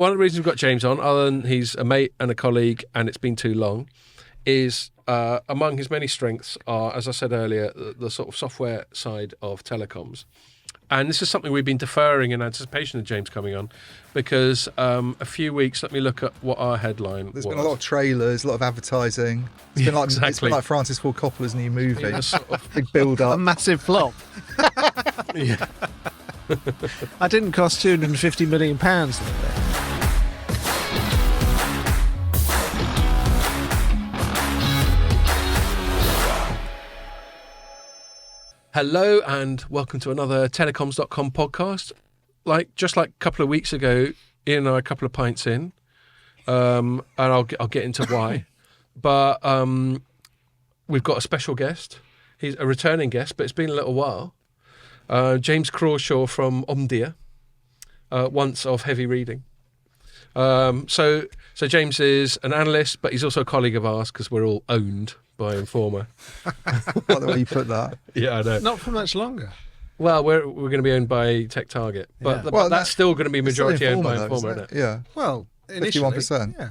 One of the reasons we've got James on, other than he's a mate and a colleague and it's been too long, is among his many strengths are, as I said earlier, the sort of software side of telecoms. And this is something we've been deferring in anticipation of James coming on, because a few weeks, let me look at what our headline was. There's been a lot of trailers, a lot of advertising. It's been like exactly. It's been like Francis Ford Coppola's new movie. Yeah, sort of. Big build-up. A massive flop. Yeah. I didn't cost £250 million. Hello and welcome to another Telecoms.com podcast. Just like a couple of weeks ago, Ian and I are a couple of pints in, and I'll get into why. But we've got a special guest. He's a returning guest, but it's been a little while. James Crawshaw from Omdia, once of Heavy Reading. So James is an analyst, but he's also a colleague of ours because we're all owned by Informer. By the way you put that. Yeah, I know. Not for much longer. Well, we're going to be owned by Tech Target, but, Yeah. but that's still going to be majority owned by though, Informer, isn't it? Yeah. Well, initially, 51%. yeah.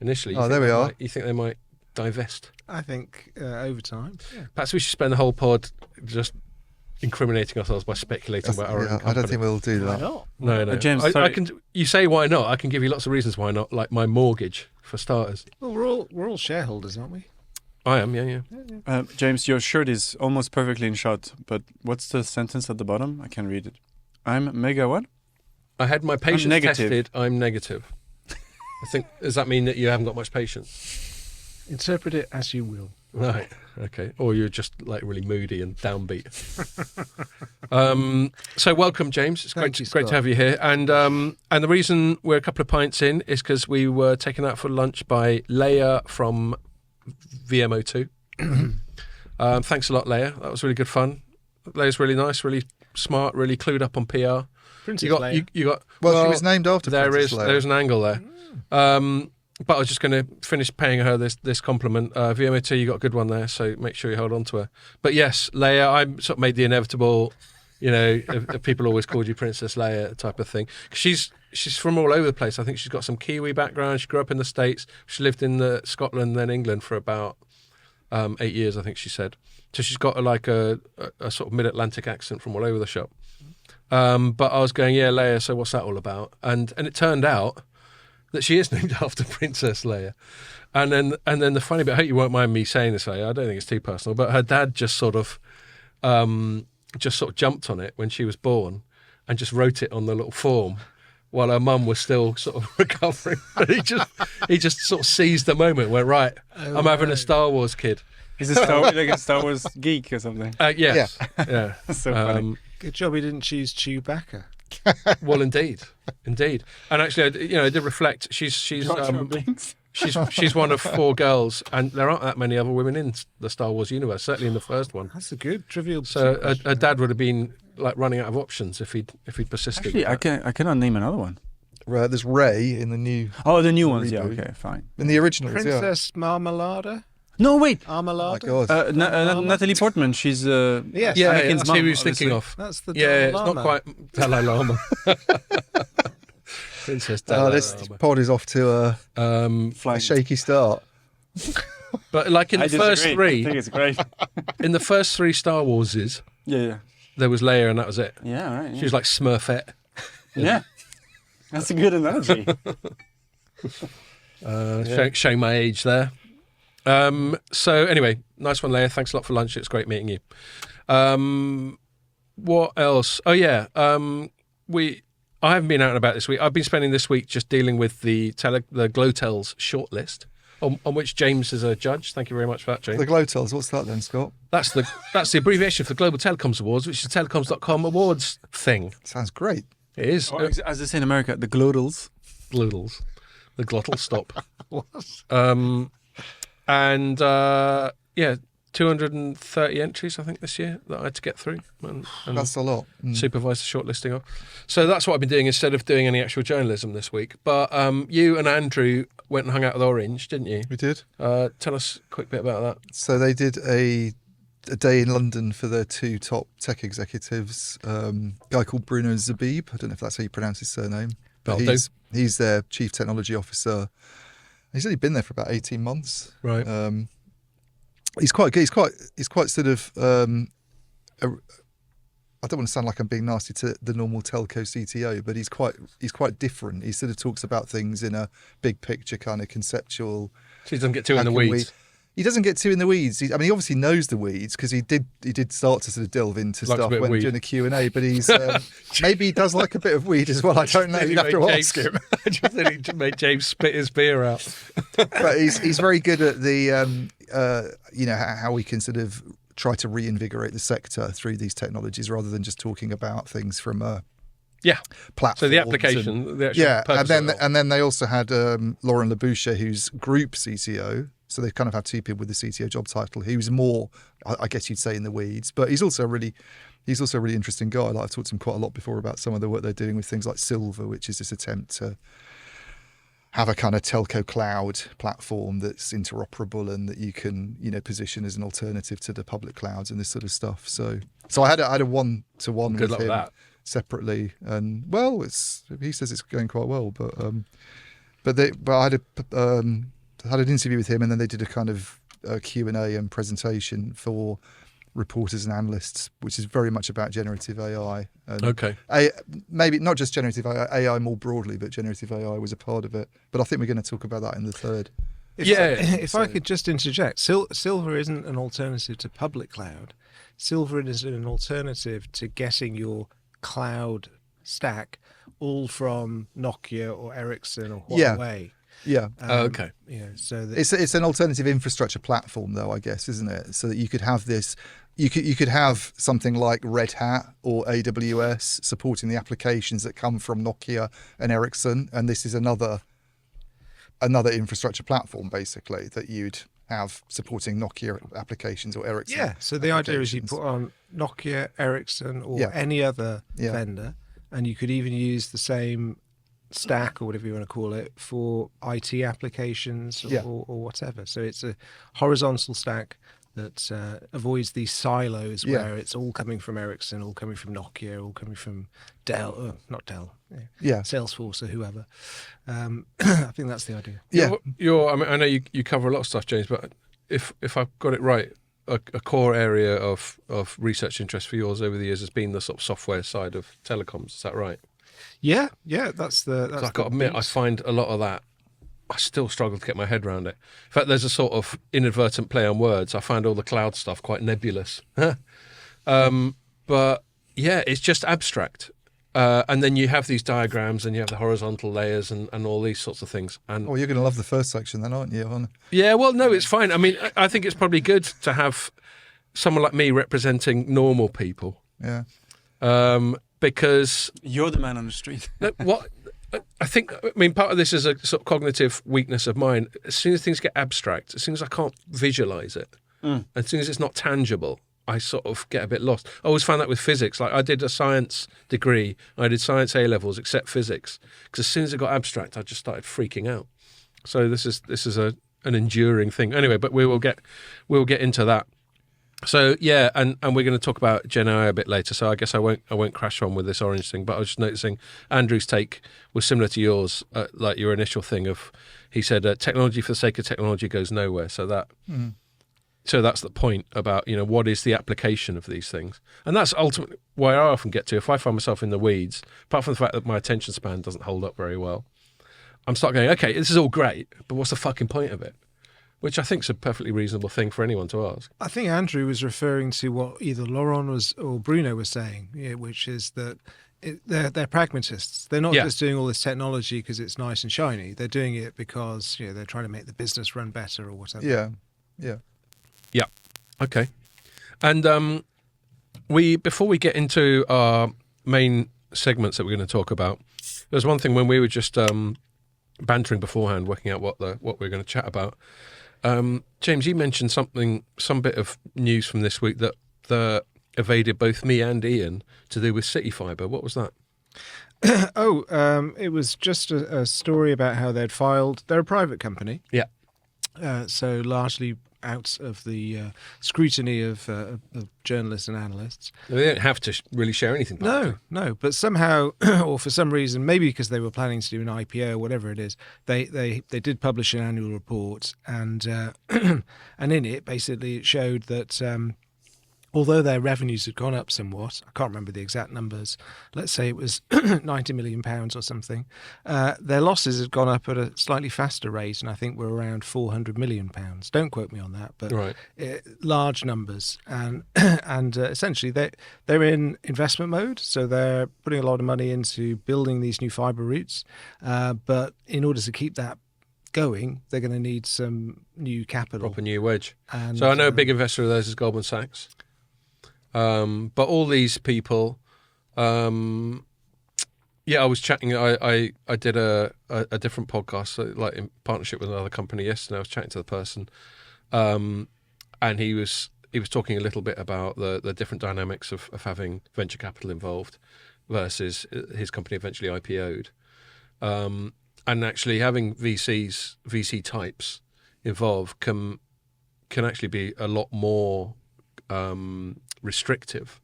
Initially. Oh, there we are. You think they might divest? I think over time. Yeah. Perhaps we should spend the whole pod just incriminating ourselves by speculating about our own company. I don't think we'll do Why that. not? No. James, I sorry. can. You say why not? I can give you lots of reasons why not. Like my mortgage, for starters. Well, we're all shareholders, aren't we? I am. Yeah. James, your shirt is almost perfectly in shot, but what's the sentence at the bottom? I can't read it. I'm mega what? I had my patience negative. tested. I'm negative. I think. Does that mean that you haven't got much patience? Interpret it as you will. Right. Okay. Or you're just like really moody and downbeat. So welcome, James. It's Thank you, great to Scott. have you here. And the reason we're a couple of pints in is because we were taken out for lunch by Leia from VMO2. Thanks a lot, Leia. That was really good fun. Leia's really nice, really smart, really clued up on PR. Princess You got. Leia. You got. Well, she was named after There's Princess Leia. an angle there. But I was just going to finish paying her this compliment. VMO2, you got a good one there, so make sure you hold on to her. But yes, Leia, I sort of made the inevitable, if people always called you Princess Leia type of thing. 'Cause she's from all over the place. I think she's got some Kiwi background. She grew up in the States. She lived in Scotland, then England for about 8 years, I think she said. So she's got a sort of mid-Atlantic accent from all over the shop. But I was going, yeah, Leia, so what's that all about? And it turned out that she is named after Princess Leia. And then the funny bit, I hope you won't mind me saying this, Leia, I don't think it's too personal, but her dad just sort of jumped on it when she was born and just wrote it on the little form while her mum was still sort of recovering. And he just sort of seized the moment, went, right, I'm having a Star Wars kid. Is it like a Star Wars geek or something? Yes. Yeah. That's so funny. Good job he didn't choose Chewbacca. Well, indeed. And actually, I did reflect. She's one of 4 girls, and there aren't that many other women in the Star Wars universe. Certainly in the first one. That's a good trivial. So her dad would have been like running out of options if he'd persisted. Actually, I cannot name another one. There's Rey in the new. Oh, the new ones. Yeah, reboot. okay, fine. In the originals, Princess Marmalada. No, wait. Oh my Armalada. God. Natalie Portman. She's Yes. Yeah, Anakin's that's mum, who he was thinking obviously. of. That's the Yeah, Dalai it's not Lama. quite Dalai Lama. Princess Dalai This Lama. pod is off to a Flying. shaky start. But like in I the first disagree. I think three, it's great. in the first 3 Star Warses, Yeah. there was Leia, and that was it. Yeah. Right. She was like Smurfette. Yeah. That's a good analogy. Showing my age there. So anyway, nice one, Leia. Thanks a lot for lunch. It's great meeting you. What else? Oh yeah, I haven't been out and about this week. I've been spending this week just dealing with the Glotels shortlist, on which James is a judge. Thank you very much for that, James. The Glotels, what's that then, Scott? That's the abbreviation for the Global Telecoms Awards, which is the Telecoms.com awards thing. Sounds great. It is. Or, as they say in America, the glotals. Gloodles. The glottal stop. What? And 230 entries, I think, this year that I had to get through and That's a lot. supervise the shortlisting of. So that's what I've been doing instead of doing any actual journalism this week. But you and Andrew went and hung out with Orange, didn't you? We did. Tell us a quick bit about that. So they did a day in London for their 2 top tech executives. A guy called Bruno Zabib. I don't know if that's how you pronounce his surname. but That'll do. he's their chief technology officer. He's only been there for about 18 months. Right. He's quite good. He's quite sort of. I don't want to sound like I'm being nasty to the normal telco CTO, but he's quite different. He sort of talks about things in a big picture kind of conceptual. So he doesn't get too how in the can weeds. He doesn't get too in the weeds. He obviously knows the weeds because he did start to sort of delve into Likes a stuff bit of when weed. doing the Q&A. But he's maybe he does like a bit of weed as well. I don't know. Nearly You have to made ask him. I just nearly made James spit his beer out. But he's very good at the how we can sort of try to reinvigorate the sector through these technologies rather than just talking about things from a Yeah. platform. So the application, the actual purpose of it all. and then they also had Lauren Labouche, who's group CTO. So they kind of have two people with the CTO job title. Who's more, I guess you'd say, in the weeds, but he's also a really interesting guy. Like I've talked to him quite a lot before about some of the work they're doing with things like Silver, which is this attempt to have a kind of telco cloud platform that's interoperable and that you can, position as an alternative to the public clouds and this sort of stuff. So I had a one-to-one Good with luck him with that. separately, and he says it's going quite well. But I had an interview with him, and then they did a kind of Q&A and presentation for reporters and analysts, which is very much about generative AI. And Okay. maybe not just generative AI more broadly, but generative AI was a part of it. But I think we're going to talk about that in the third. If I could just interject, Silver isn't an alternative to public cloud. Silver is an alternative to getting your cloud stack all from Nokia or Ericsson or Huawei. Yeah. Okay. So that It's an alternative infrastructure platform, though, I guess, isn't it? So that you could have this, you could have something like Red Hat or AWS supporting the applications that come from Nokia and Ericsson, and this is another infrastructure platform basically that you'd have supporting Nokia applications or Ericsson. Yeah, so the idea is you applications. put on Nokia, Ericsson, or Yeah. any other Yeah. vendor, and you could even use the same stack or whatever you want to call it for IT applications or, Yeah. or whatever. So it's a horizontal stack that avoids these silos Yeah. where it's all coming from Ericsson, all coming from Nokia, all coming from Dell, not Dell, Yeah. Salesforce or whoever. I think that's the idea. Yeah. I mean, I know you cover a lot of stuff, James, but if I've got it right, a core area of research interest for yours over the years has been the sort of software side of telecoms. Is that right? Yeah, that's 'Cause I've got to admit, I find a lot of that, I still struggle to get my head around it. In fact, there's a sort of inadvertent play on words. I find all the cloud stuff quite nebulous. But yeah, it's just abstract. And then you have these diagrams and you have the horizontal layers and all these sorts of things. And Well, you're going to love the first section then, aren't you? yeah, well, no, it's fine. I mean, I think it's probably good to have someone like me representing normal people. Yeah. Because You're the man on the street. what I think, I mean, part of this is a sort of cognitive weakness of mine. As soon as things get abstract, as soon as I can't visualize it, as soon as it's not tangible, I sort of get a bit lost. I always found that with physics. Like I did a science degree, I did science A levels except physics, because as soon as it got abstract, I just started freaking out. So this is an enduring thing. Anyway, but we'll get into that. So yeah, and we're going to talk about GenAI a bit later. So I guess I won't crash on with this orange thing. But I was just noticing Andrew's take was similar to yours, like your initial thing of he said technology for the sake of technology goes nowhere. So that's the point about what is the application of these things, and that's ultimately why I often get to. If I find myself in the weeds, apart from the fact that my attention span doesn't hold up very well, I'm start going, okay, this is all great, but what's the fucking point of it? Which I think is a perfectly reasonable thing for anyone to ask. I think Andrew was referring to what either Laurent or Bruno was saying, which is that they're pragmatists. They're not just doing all this technology because it's nice and shiny. They're doing it because they're trying to make the business run better or whatever. Yeah. Okay, and before we get into our main segments that we're going to talk about, there's one thing when we were just bantering beforehand, working out what we're going to chat about. James, you mentioned some bit of news from this week that evaded both me and Ian to do with City Fibre. What was that? It was just a story about how they'd filed. They're a private company. Yeah. So largely out of the scrutiny of journalists and analysts. They don't have to really share anything. No. But somehow, or for some reason, maybe because they were planning to do an IPO or whatever it is, they did publish an annual report, and and in it, basically, it showed that although their revenues had gone up somewhat, I can't remember the exact numbers, let's say it was £90 million or something, their losses had gone up at a slightly faster rate, and I think were around £400 million. Don't quote me on that, but Right. Large numbers. And and essentially they're in investment mode, so they're putting a lot of money into building these new fibre routes, but in order to keep that going, they're going to need some new capital. Proper new wedge. And, So I know a big investor of theirs is Goldman Sachs. But all these people, I was chatting. I did a different podcast, like in partnership with another company yesterday. I was chatting to the person, and he was talking a little bit about the different dynamics of having venture capital involved versus his company eventually IPO'd, and actually having VC types involved can actually be a lot more restrictive,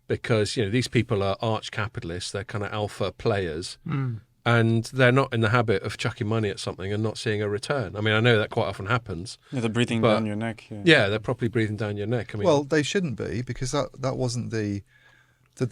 because these people are arch capitalists, they're kind of alpha players, and they're not in the habit of chucking money at something and not seeing a return. I mean, I know that quite often happens. Yeah, they're breathing down your neck. Yeah, they're probably breathing down your neck. I mean, Well, they shouldn't be, because that wasn't the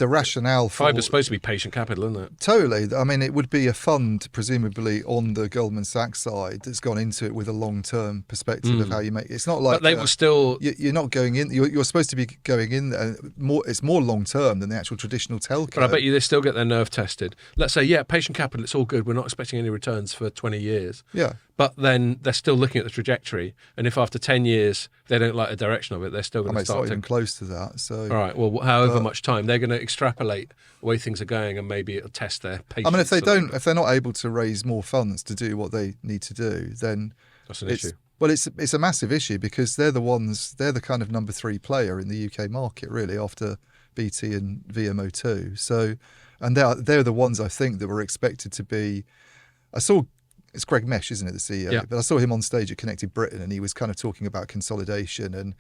rationale for. fiber's supposed to be patient capital, isn't it? Totally. I mean, it would be a fund, presumably, on the Goldman Sachs side that's gone into it with a long-term perspective of how you make. It's not like. But they will still. You're not going in. You're supposed to be going in more. It's more long-term than the actual traditional telco. But I bet you they still get their nerve tested. Let's say, patient capital, it's all good. We're not expecting any returns for 20 years. Yeah. But then they're still looking at the trajectory, and if after 10 years they don't like the direction of it, they're still going to It's not start even to. close to that. So. All right. Well, however much time they're going to extrapolate the way things are going, and maybe it'll test their patience. I mean, if they're not able to raise more funds to do what they need to do, then that's an issue. Well, it's a massive issue, because they're the kind of number 3 player in the UK market, really, after BT and VMO2. So, and they're the ones, I think, that were expected to be. I saw. It's Greg Mesh, isn't it, the CEO? Yeah. But I saw him on stage at Connected Britain, and he was kind of talking about consolidation and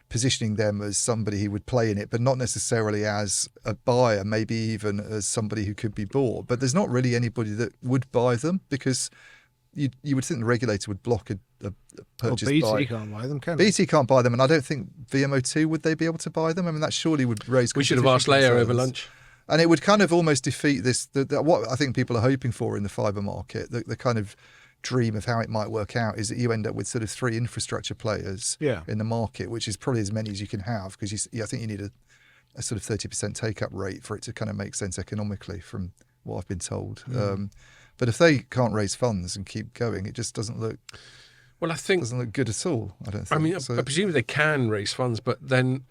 positioning them as somebody who would play in it, but not necessarily as a buyer, maybe even as somebody who could be bought. But there's not really anybody that would buy them, because you would think the regulator would block a purchase. Well, BT can't buy them, can they? BT can't buy them, and I don't think VMO2 would they be able to buy them. I mean, that surely would raise. We should have asked Leia over lunch. And it would kind of almost defeat this, what I think people are hoping for in the fibre market, the kind of dream of how it might work out, is that you end up with sort of 3 infrastructure players in the market, which is probably as many as you can have, because I think you need a sort of 30% take-up rate for it to kind of make sense economically, from what I've been told. But if they can't raise funds and keep going, it just doesn't look. Well, I think doesn't look good at all. I don't think. I mean, I presume they can raise funds, but then.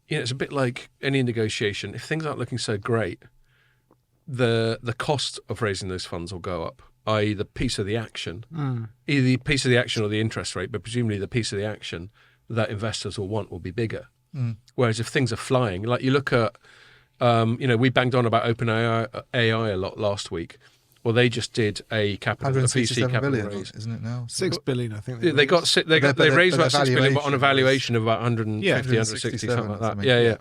It's a bit like any negotiation. If things aren't looking so great, the cost of raising those funds will go up, i.e. the piece of the action, either the piece of the action or the interest rate, but presumably the piece of the action that investors will want will be bigger. Whereas if things are flying, like you look at, we banged on about OpenAI a lot last week. Well, they just did a VC capital billion, raise, isn't it now? 6 billion, I think. They raised about 6 billion, but on a valuation of about 150, 160, something like that. Yeah.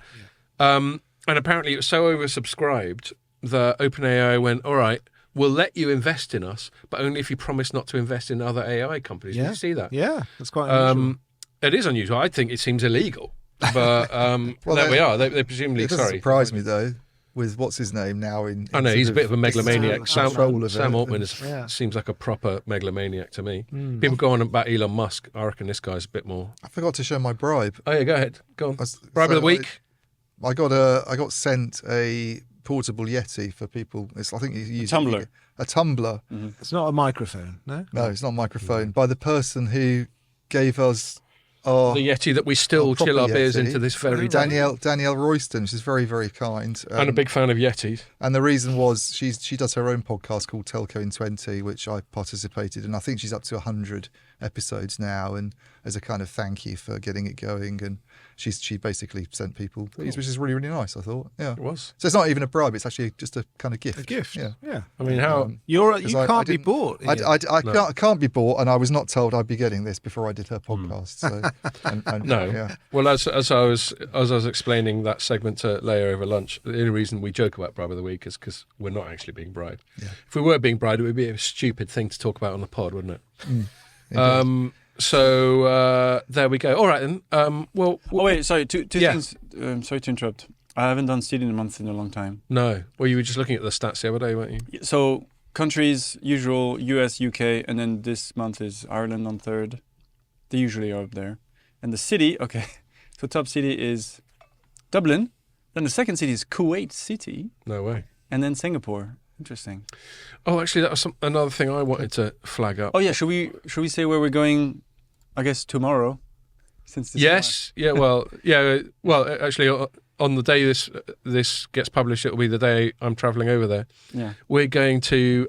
And apparently it was so oversubscribed that OpenAI went, all right, we'll let you invest in us, but only if you promise not to invest in other AI companies. Did you see that? Yeah, that's quite unusual. It is unusual. I think it seems illegal, but there we are. They presumably. It doesn't surprise me though. With what's his name now in I know he's a bit of a megalomaniac. Sam Altman seems like a proper megalomaniac to me. People go on about Elon Musk. I reckon this guy's a bit more. I forgot to show my bribe. Oh yeah, go ahead. Go on. Bribe of the week. I got sent a portable Yeti for people. I think you use a tumbler. It's not a microphone, no. No, it's not a microphone. By the person who gave us Oh, the Yeti that we still proper chill our beers Yeti. into this very day. Danielle Royston, she's very, very kind. And a big fan of Yetis. And the reason was she does her own podcast called Telco in 20, which I participated in. I think she's up to 100 episodes now, and as a kind of thank you for getting it going. And she basically sent people these, which is really, really nice, I thought. Yeah. It was. So it's not even a bribe, it's actually just a kind of gift. A gift. Yeah. I mean, how... You I can't be didn't- bought. I can't be bought, and I was not told I'd be getting this before I did her podcast. So, No. yeah. Well, as I was explaining that segment to Leia over lunch, the only reason we joke about Bribe of the Week is because we're not actually being bribed. Yeah. If we were being bribed, it would be a stupid thing to talk about on the pod, wouldn't it? Indeed. So there we go. All right, then. Well, Oh wait, sorry. Two Yeah. things. Sorry to interrupt. I haven't done Seed in a Month in a long time. no. Well, you were just looking at the stats the other day, weren't you? So countries, usual US, UK, and then this month is Ireland on third. They usually are up there. And the city, okay. So top city is Dublin. Then the second city is Kuwait City, No way. and then Singapore. Interesting. Oh, actually, that was another thing I wanted to flag up. Oh yeah, should we say where we're going? I guess tomorrow. Since this Yes. Yeah. Well. Yeah. Well, actually, on the day this gets published, it'll be the day I'm travelling over there. Yeah. We're going to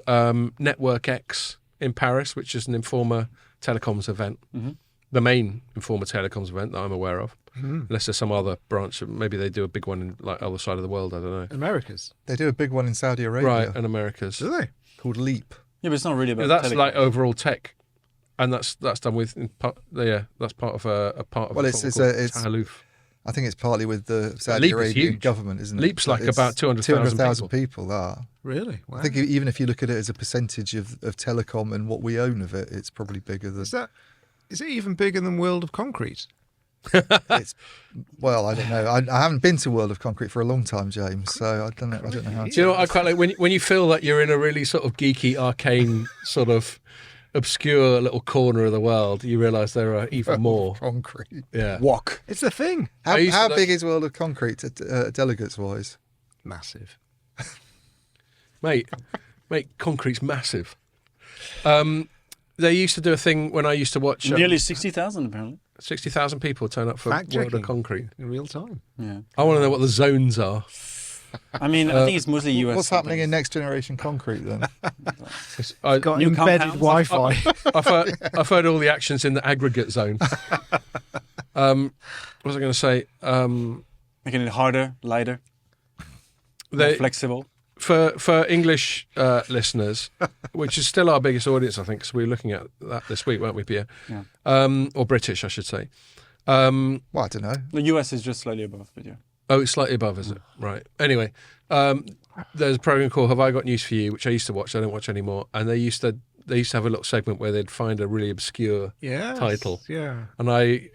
Network X in Paris, which is an Informa Telecoms event. Mm-hmm. The main Informa Telecoms event that I'm aware of. Unless there's some other branch, maybe they do a big one in like other side of the world. I don't know. Americas. They do a big one in Saudi Arabia Right, and Americas. Do they? called Leap. Yeah, but it's not really about. That's telecom. like overall tech, and that's done with. That's part of a part of. Well, a it's company called it's Tahaluf. I think it's partly with the Saudi Leap is Arabian huge. government, isn't it? Leap's like It's about 200,000 people. Really? Wow. I think even if you look at it as a percentage of telecom and what we own of it, it's probably bigger than. Is it even bigger than World of Concrete? It's, well, I don't know. I haven't been to World of Concrete for a long time, James. So I don't know. How. Do you know what I quite like when you feel that you're in a really sort of geeky, arcane, sort of obscure little corner of the world, you realise there are even more. Concrete. Yeah. Walk. It's a thing. How big is World of Concrete delegates wise? Massive. Mate, concrete's massive. They used to do a thing when I used to watch. Nearly 60,000 apparently. 60,000 people turn up for World Fact-checking. of Concrete. In real time. Yeah. I want to know what the zones are. I mean, I think it's mostly US. What's happening in companies. Next Generation Concrete then? Got New embedded compounds. Wi-Fi. I've heard all the actions in the aggregate zone. What was I going to say? Making it harder, lighter, more They, flexible. for English listeners, which is still our biggest audience, I think, because we were looking at that this week, weren't we, Pierre? Yeah. Or British, I should say. Well, I don't know. The US is just slightly above, but yeah. Oh, it's slightly above, is it? Right. Anyway, there's a program called Have I Got News for You, which I used to watch. I don't watch anymore. And they used to have a little segment where they'd find a really obscure title. Yeah. And I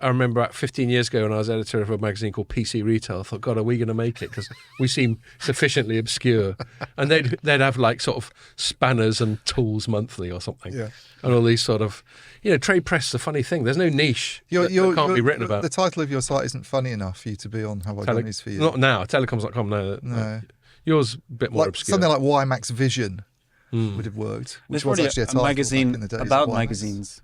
remember 15 years ago when I was editor of a magazine called PC Retail, I thought, God, are we going to make it? Because we seem sufficiently obscure. And they'd have like sort of Spanners and Tools Monthly or something. Yeah. And all these sort of, trade press is a funny thing. There's no niche that can't be written about. The title of your site isn't funny enough for you to be on Have I Got News for You. Not now. Telecoms.com, no. No. Yours a bit more Like obscure. something like WiMAX Vision would have worked. Which There's was already actually a a title magazine back in the days about of WiMAX. magazines.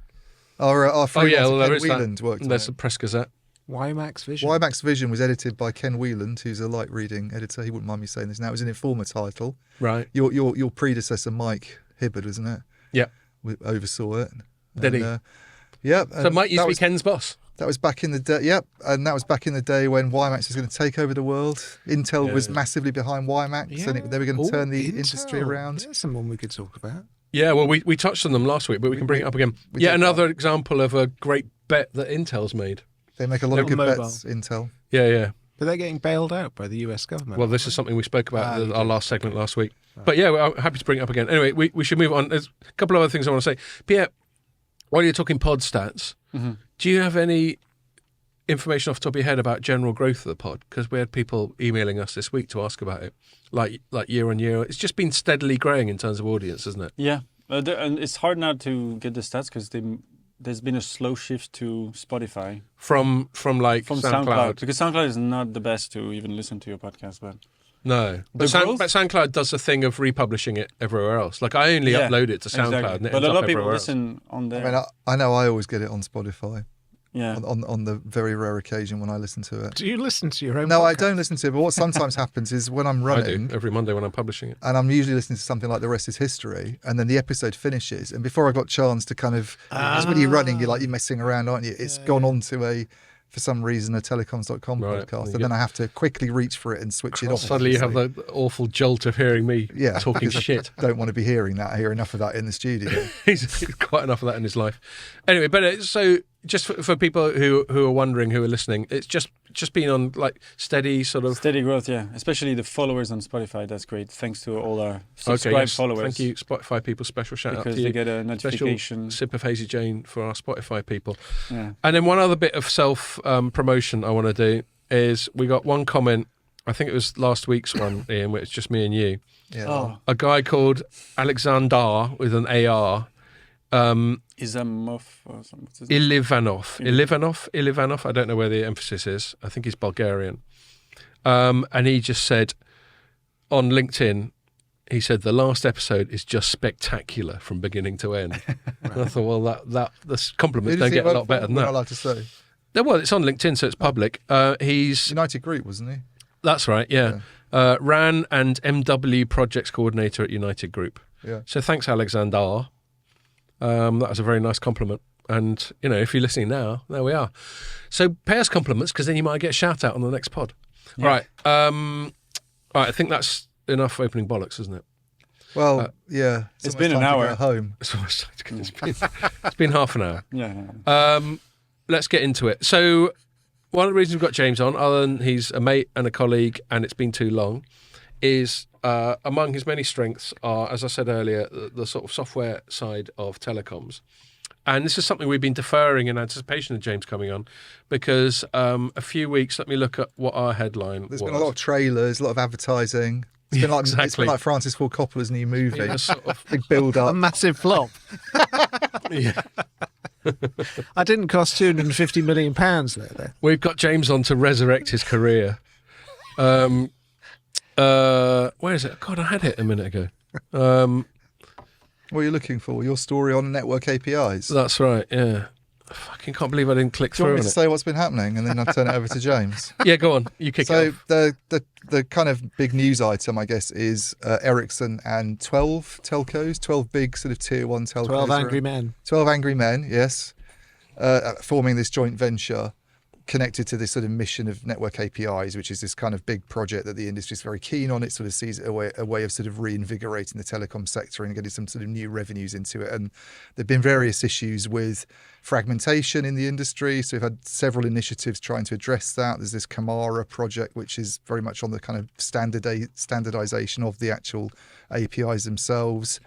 Our well, freelancer there Ken is that. Whelan worked on There's it. the Press Gazette. WiMAX Vision. WiMAX Vision was edited by Ken Whelan, who's a light reading editor. He wouldn't mind me saying this now. It was an Informer title. Right. Your predecessor, Mike Hibbard, wasn't it? Yeah. Oversaw it. Did he? Yeah. So Mike used to be Ken's boss. That was back in the day. Yep, and that was back in the day when WiMAX was going to take over the world. Intel was massively behind WiMAX, and they were going to turn the industry around. There's someone we could talk about. Yeah, well, we touched on them last week, but we can bring it up again. we Yeah, did another example of a great bet that Intel's made. They make a lot of They're good mobile. bets, Intel. Yeah. But they're getting bailed out by the US government. Well, this is something we spoke about in you our did. last segment last week. But yeah, I'm happy to bring it up again. Anyway, we should move on. There's a couple of other things I want to say. Pierre, while you're talking pod stats, do you have any information off the top of your head about general growth of the pod? Because we had people emailing us this week to ask about it, like year on year. It's just been steadily growing in terms of audience, isn't it? Yeah. And it's hard now to get the stats because there's been a slow shift to Spotify From SoundCloud. because SoundCloud is not the best to even listen to your podcast, but No, The growth? but SoundCloud does the thing of republishing it everywhere else. Like I only upload it to SoundCloud, exactly. and it But ends a lot up of people everywhere else. listen on there. I mean, I know I always get it on Spotify. Yeah. on the very rare occasion when I listen to it. Do you listen to your own No, I podcast? don't listen to it. But what sometimes happens is when I'm I do running, every Monday when I'm publishing it. and I'm usually listening to something like The Rest is History, and then the episode finishes, and before I got chance to kind of, because when you're running, you're messing around, aren't you? It's gone on to for some reason, a Telecoms.com Right, podcast, you and then I have to quickly reach for it and switch it off. Suddenly you have obviously. the awful jolt of hearing me talking because I shit. don't want to be hearing that. I hear enough of that in the studio. He's quite enough of that in his life. Anyway, but so just for people who are wondering, who are listening, it's just been on like steady sort of Steady growth, yeah. Especially the followers on Spotify. That's great. Thanks to all our subscribed followers. Thank you, Spotify people. Special shout out Because to you. they get a notification. Special sip of Hazy Jane for our Spotify people. Yeah. And then one other bit of self promotion I want to do is we got one comment. I think it was last week's one, Ian, where it's just me and you. Yeah. Oh, A guy called Alexander with an AR. Izamov or something. What's his name? Ilivanov. I don't know where the emphasis is. I think he's Bulgarian. And he just said on LinkedIn, he said the last episode is just spectacular from beginning to end. And I thought, well, the compliments don't get a lot better than We're not that. allowed to say. Well, it's on LinkedIn, so it's public. He's United Group, wasn't he? that's right, yeah. RAN and MW projects coordinator at United Group. Yeah. So thanks, Alexander. That was a very nice compliment. And, if you're listening now, there we are. So pay us compliments because then you might get a shout out on the next pod. Yeah. Right. Right. I think that's enough opening bollocks, isn't it? Well, yeah. it's almost been an time to hour. get home. It's been half an hour. Yeah. Let's get into it. So one of the reasons we've got James on, other than he's a mate and a colleague and it's been too long, is among his many strengths are, as I said earlier, the sort of software side of telecoms. And this is something we've been deferring in anticipation of James coming on because a few weeks, let me look at what our headline There's was. been a lot of trailers, a lot of advertising. It's been like it's exactly. been like Francis Ford Coppola's new movie. Yeah, sort of- Big build A up. massive flop. yeah. I didn't cost £250 million there. We've got James on to resurrect his career. Where is it? God, I had it a minute ago. What are you looking for? Your story on network APIs. That's right, yeah. I fucking can't believe I didn't click Do you through want me on to it. say what's been happening and then I'll turn it over to James? Yeah, go on. You kick So it off. the kind of big news item, I guess, is Ericsson and 12 telcos, 12 big sort of tier one telcos. 12 angry men. 12 angry men, yes, forming this joint venture connected to this sort of mission of network APIs, which is this kind of big project that the industry is very keen on. It sort of sees it a way of sort of reinvigorating the telecom sector and getting some sort of new revenues into it. And there have been various issues with fragmentation in the industry. So we've had several initiatives trying to address that. There's this Kamara project, which is very much on the kind of standardization of the actual APIs themselves.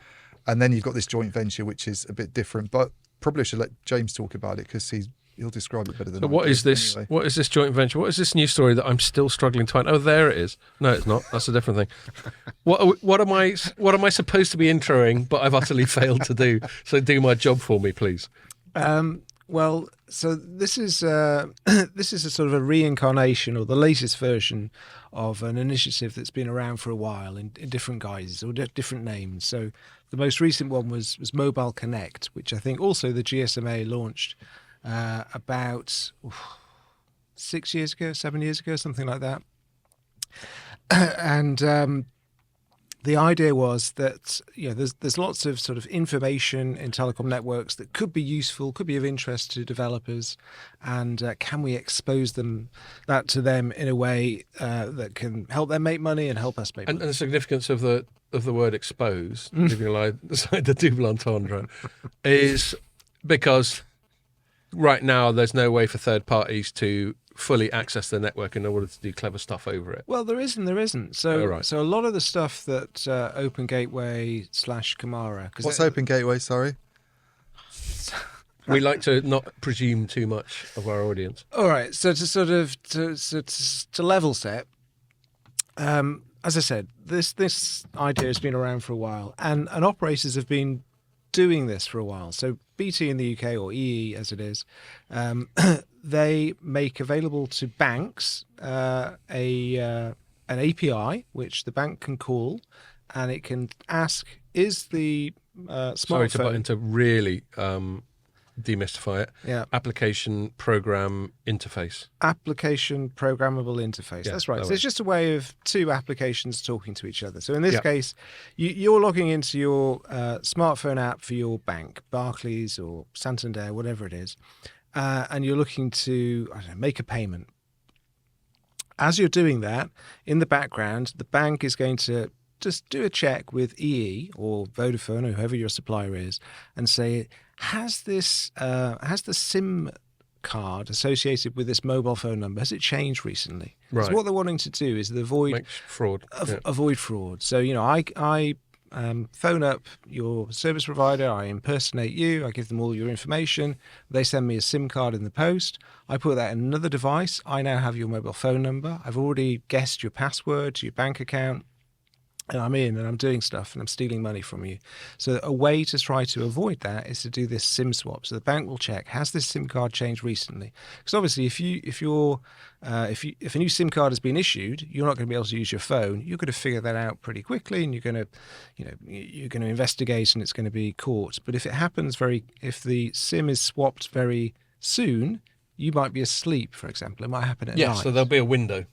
And then you've got this joint venture, which is a bit different. But probably I should let James talk about it because he'll describe it better than So I what do. is this? Anyway. What is this joint venture? What is this new story that I'm still struggling to find? Oh, there it is. No, it's not. That's a different thing. What am I supposed to be introing, but I've utterly failed to do? So do my job for me, please. Well, so this is this is a sort of a reincarnation or the latest version of an initiative that's been around for a while in different guises or different names. So the most recent one was Mobile Connect, which I think also the GSMA launched about 6 years ago, 7 years ago, something like that. And the idea was that there's lots of sort of information in telecom networks that could be useful, could be of interest to developers, and can we expose that to them in a way that can help them make money and help us make And money? the significance of the word "expose," leaving aside the double entendre, is because right now there's no way for third parties to fully access the network in order to do clever stuff over it. Well, there is and there isn't. So, Oh, right. so a lot of the stuff that Open Gateway / Kamara. What's Open Gateway? Sorry. We like to not presume too much of our audience. All right. So to sort of to level set, as I said, this idea has been around for a while, and operators have been doing this for a while. So BT in the UK, or EE as it is, they make available to banks an API which the bank can call, and it can ask, is the Sorry to butt smartphone... into really demystify it. Yeah. Application program interface. Application programmable interface. Yeah, That's right. that So way. it's just a way of two applications talking to each other. So in this Yeah. case, you're logging into your smartphone app for your bank, Barclays or Santander, whatever it is, and you're looking to, I don't know, make a payment. As you're doing that, in the background, the bank is going to just do a check with EE or Vodafone or whoever your supplier is and say, has the SIM card associated with this mobile phone number, has it changed recently? Right. So what they're wanting to do is avoid Makes fraud. Yeah. avoid fraud. So, I phone up your service provider, I impersonate you, I give them all your information, they send me a SIM card in the post, I put that in another device, I now have your mobile phone number, I've already guessed your password to your bank account, and I'm in and I'm doing stuff and I'm stealing money from you. So a way to try to avoid that is to do this SIM swap. So the bank will check, has this SIM card changed recently? Because obviously if a new SIM card has been issued, you're not going to be able to use your phone. You're going to figure that out pretty quickly, and you're going to investigate, and it's going to be caught. But if it happens if the SIM is swapped very soon, you might be asleep, for example. It might happen at Yeah, night. so there'll be a window.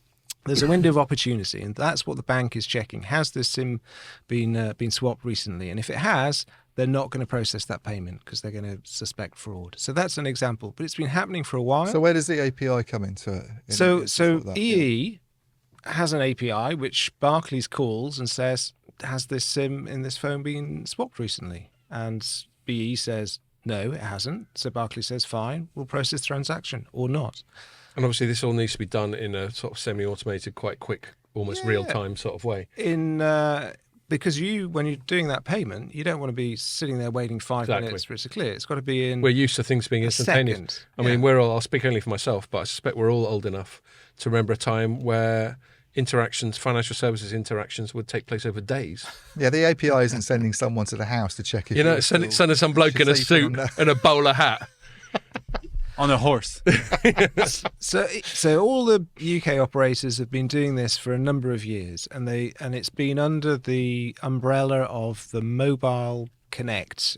There's a window of opportunity, and that's what the bank is checking. Has this SIM been swapped recently? And if it has, they're not going to process that payment because they're going to suspect fraud. So that's an example, but it's been happening for a while. So where does the API come into it? So that? EE has an API which Barclays calls and says, has this SIM in this phone been swapped recently? And BE says, no, it hasn't. So Barclays says, fine, we'll process the transaction or not. And obviously this all needs to be done in a sort of semi-automated, quite quick, almost real-time sort of way. Because when you're doing that payment, you don't want to be sitting there waiting 5 minutes for it to clear. It's got to be in. We're used to things being instantaneous. Second. I mean, I'll speak only for myself, but I suspect we're all old enough to remember a time where financial services interactions would take place over days. Yeah, the API isn't sending someone to the house to check if sending some bloke in a suit and a bowler hat. On a horse. So all the UK operators have been doing this for a number of years, and it's been under the umbrella of the Mobile Connect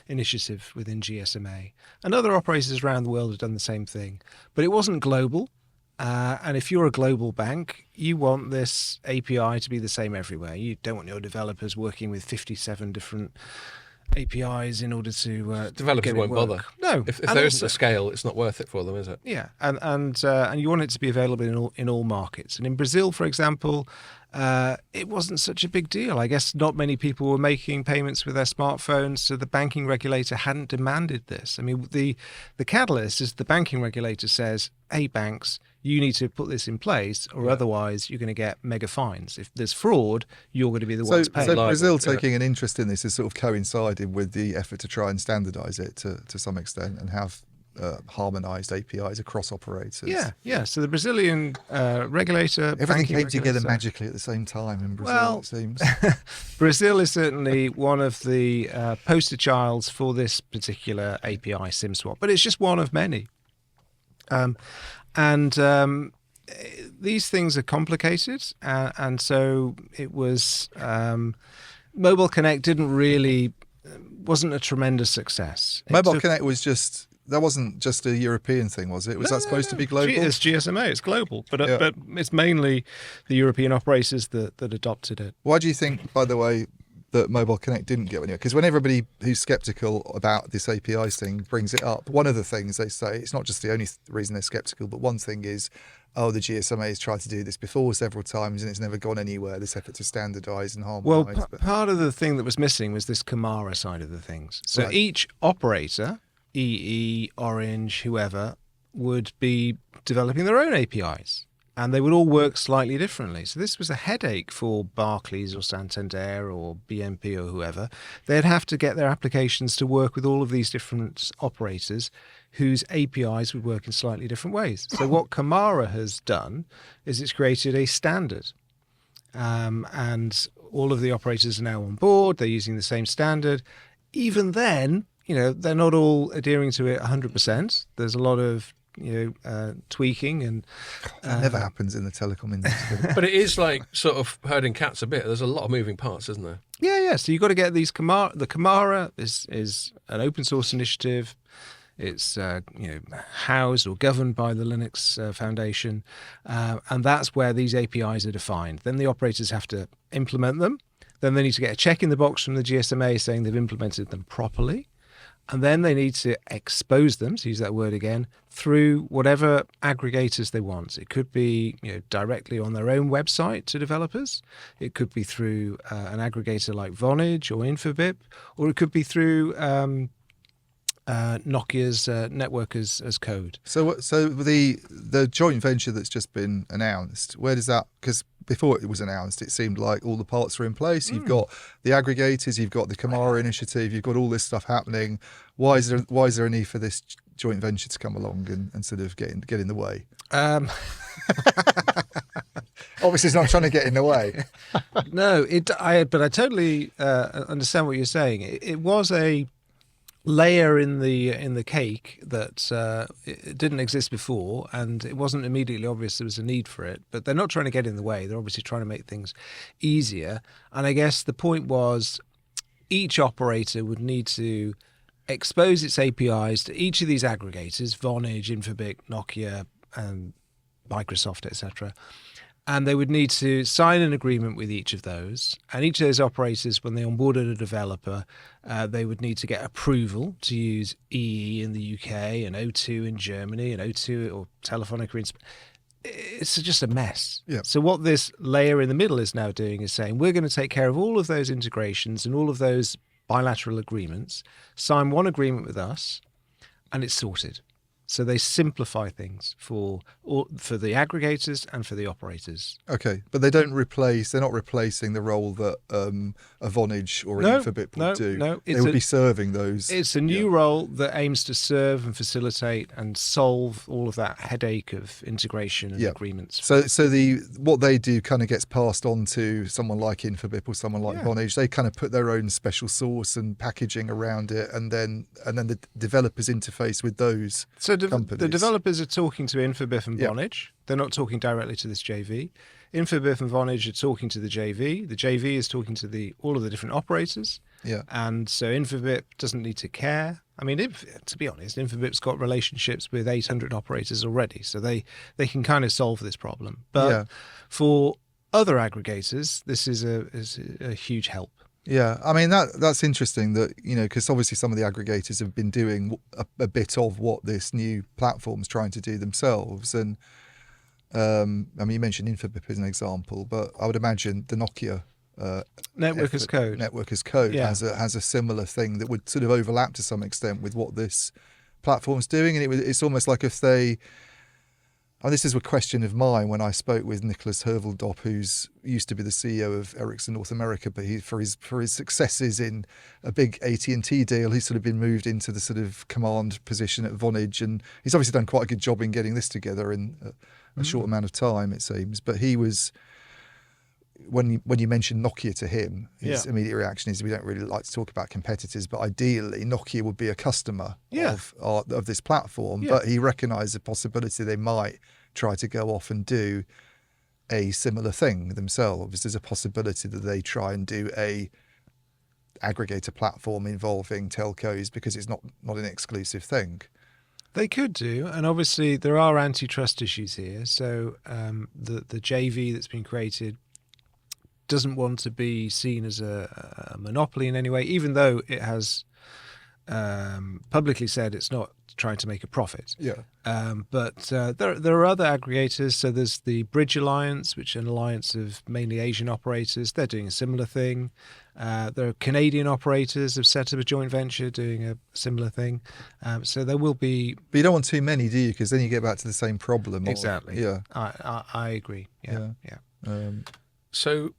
initiative within GSMA. And other operators around the world have done the same thing, but it wasn't global. And if you're a global bank, you want this API to be the same everywhere. You don't want your developers working with 57 different APIs in order to developers get it won't work. bother. No, if there isn't a scale, it's not worth it for them, is it? Yeah, and you want it to be available in all markets. And in Brazil, for example, it wasn't such a big deal. I guess not many people were making payments with their smartphones, so the banking regulator hadn't demanded this. I mean, the catalyst is the banking regulator says, "Hey, banks, you need to put this in place, or otherwise you're going to get mega fines. If there's fraud, you're going to be the ones paying." So Brazil taking an interest in this is sort of coinciding with the effort to try and standardise it to some extent and have harmonised APIs across operators. Yeah. So the Brazilian regulator, everything came together regulator, magically at the same time in Brazil. It seems Brazil is certainly one of the poster childs for this particular API SIM swap, but it's just one of many. These things are complicated, and so it was. Mobile Connect wasn't a tremendous success. Mobile Connect that wasn't just a European thing, was it? Was that supposed to be global? It's GSMA, it's global, but it's mainly the European operators that adopted it. Why do you think, by the way, that Mobile Connect didn't get anywhere? Because when everybody who's sceptical about this APIs thing brings it up, one of the things they say, it's not just the only reason they're sceptical, but one thing is, the GSMA has tried to do this before several times and it's never gone anywhere, this effort to standardise and harmonise. Well, part of the thing that was missing was this Camara side of the things. So each operator, EE, Orange, whoever, would be developing their own APIs. And they would all work slightly differently. So this was a headache for Barclays or Santander or BNP or whoever. They'd have to get their applications to work with all of these different operators whose APIs would work in slightly different ways. So what Camara has done is it's created a standard. And all of the operators are now on board. They're using the same standard. Even then, they're not all adhering to it 100%. There's a lot of tweaking and that never happens in the telecom industry. But it is like sort of herding cats a bit. There's a lot of moving parts, isn't there? Yeah. So you've got to get these the Camara is an open source initiative. It's housed or governed by the Linux Foundation, and that's where these APIs are defined. Then the operators have to implement them. Then they need to get a check in the box from the GSMA saying they've implemented them properly. And then they need to expose them, to use that word again, through whatever aggregators they want. It could be directly on their own website to developers. It could be through an aggregator like Vonage or Infobip, or it could be through Nokia's network as code. So the joint venture that's just been announced, where does that? Because before it was announced, it seemed like all the parts were in place. You've got the aggregators, you've got the Camara initiative, you've got all this stuff happening. Why is there a need for this joint venture to come along and sort of get in the way? Obviously, it's not trying to get in the way. No, but I totally understand what you're saying. It was a layer in the cake that it didn't exist before, and it wasn't immediately obvious there was a need for it. But they're not trying to get in the way. They're obviously trying to make things easier. And I guess the point was each operator would need to expose its APIs to each of these aggregators, Vonage, Infobip, Nokia, and Microsoft, etc. And they would need to sign an agreement with each of those. And each of those operators, when they onboarded a developer, they would need to get approval to use EE in the UK and O2 in Germany and O2 or Telefonica in Spain. It's just a mess. Yeah. So what this layer in the middle is now doing is saying, we're going to take care of all of those integrations and all of those bilateral agreements, sign one agreement with us, and it's sorted. So they simplify things for the aggregators and for the operators. Okay, but they're not replacing the role that a Vonage or an Infobip would do. No, they would be serving those. It's a new role that aims to serve and facilitate and solve all of that headache of integration and agreements. So what they do kind of gets passed on to someone like Infobip or someone like Vonage. They kind of put their own special sauce and packaging around it, and then the developers interface with those. So the developers are talking to Infobip and Vonage. They're not talking directly to this JV. Infobip and Vonage are talking to the JV. The JV is talking to all of the different operators. Yeah. And so Infobip doesn't need to care. I mean, to be honest, Infobip's got relationships with 800 operators already, so they can kind of solve this problem. But for other aggregators, this is a huge help. Yeah, I mean that's interesting that because obviously some of the aggregators have been doing a bit of what this new platform's trying to do themselves, and I mean you mentioned Infobip as an example, but I would imagine the Nokia Network as Code has a similar thing that would sort of overlap to some extent with what this platform's doing, and it's almost like if they. And this is a question of mine when I spoke with Nicholas Herveldop, who's used to be the CEO of Ericsson North America, but for his successes in a big AT&T deal, he's sort of been moved into the sort of command position at Vonage, and he's obviously done quite a good job in getting this together in a short amount of time, it seems. But he was, when you mentioned Nokia to him, his immediate reaction is we don't really like to talk about competitors, but ideally Nokia would be a customer of this platform. Yeah. But he recognised the possibility they might try to go off and do a similar thing themselves. There's a possibility that they try and do a aggregator platform involving telcos because it's not an exclusive thing. They could do, and obviously there are antitrust issues here. So the JV that's been created doesn't want to be seen as a monopoly in any way, even though it has publicly said it's not trying to make a profit. Yeah. But there are other aggregators. So there's the Bridge Alliance, which is an alliance of mainly Asian operators. They're doing a similar thing. There are Canadian operators have set up a joint venture doing a similar thing. So there will be. But you don't want too many, do you? Because then you get back to the same problem. Exactly. Yeah. I agree. Yeah. So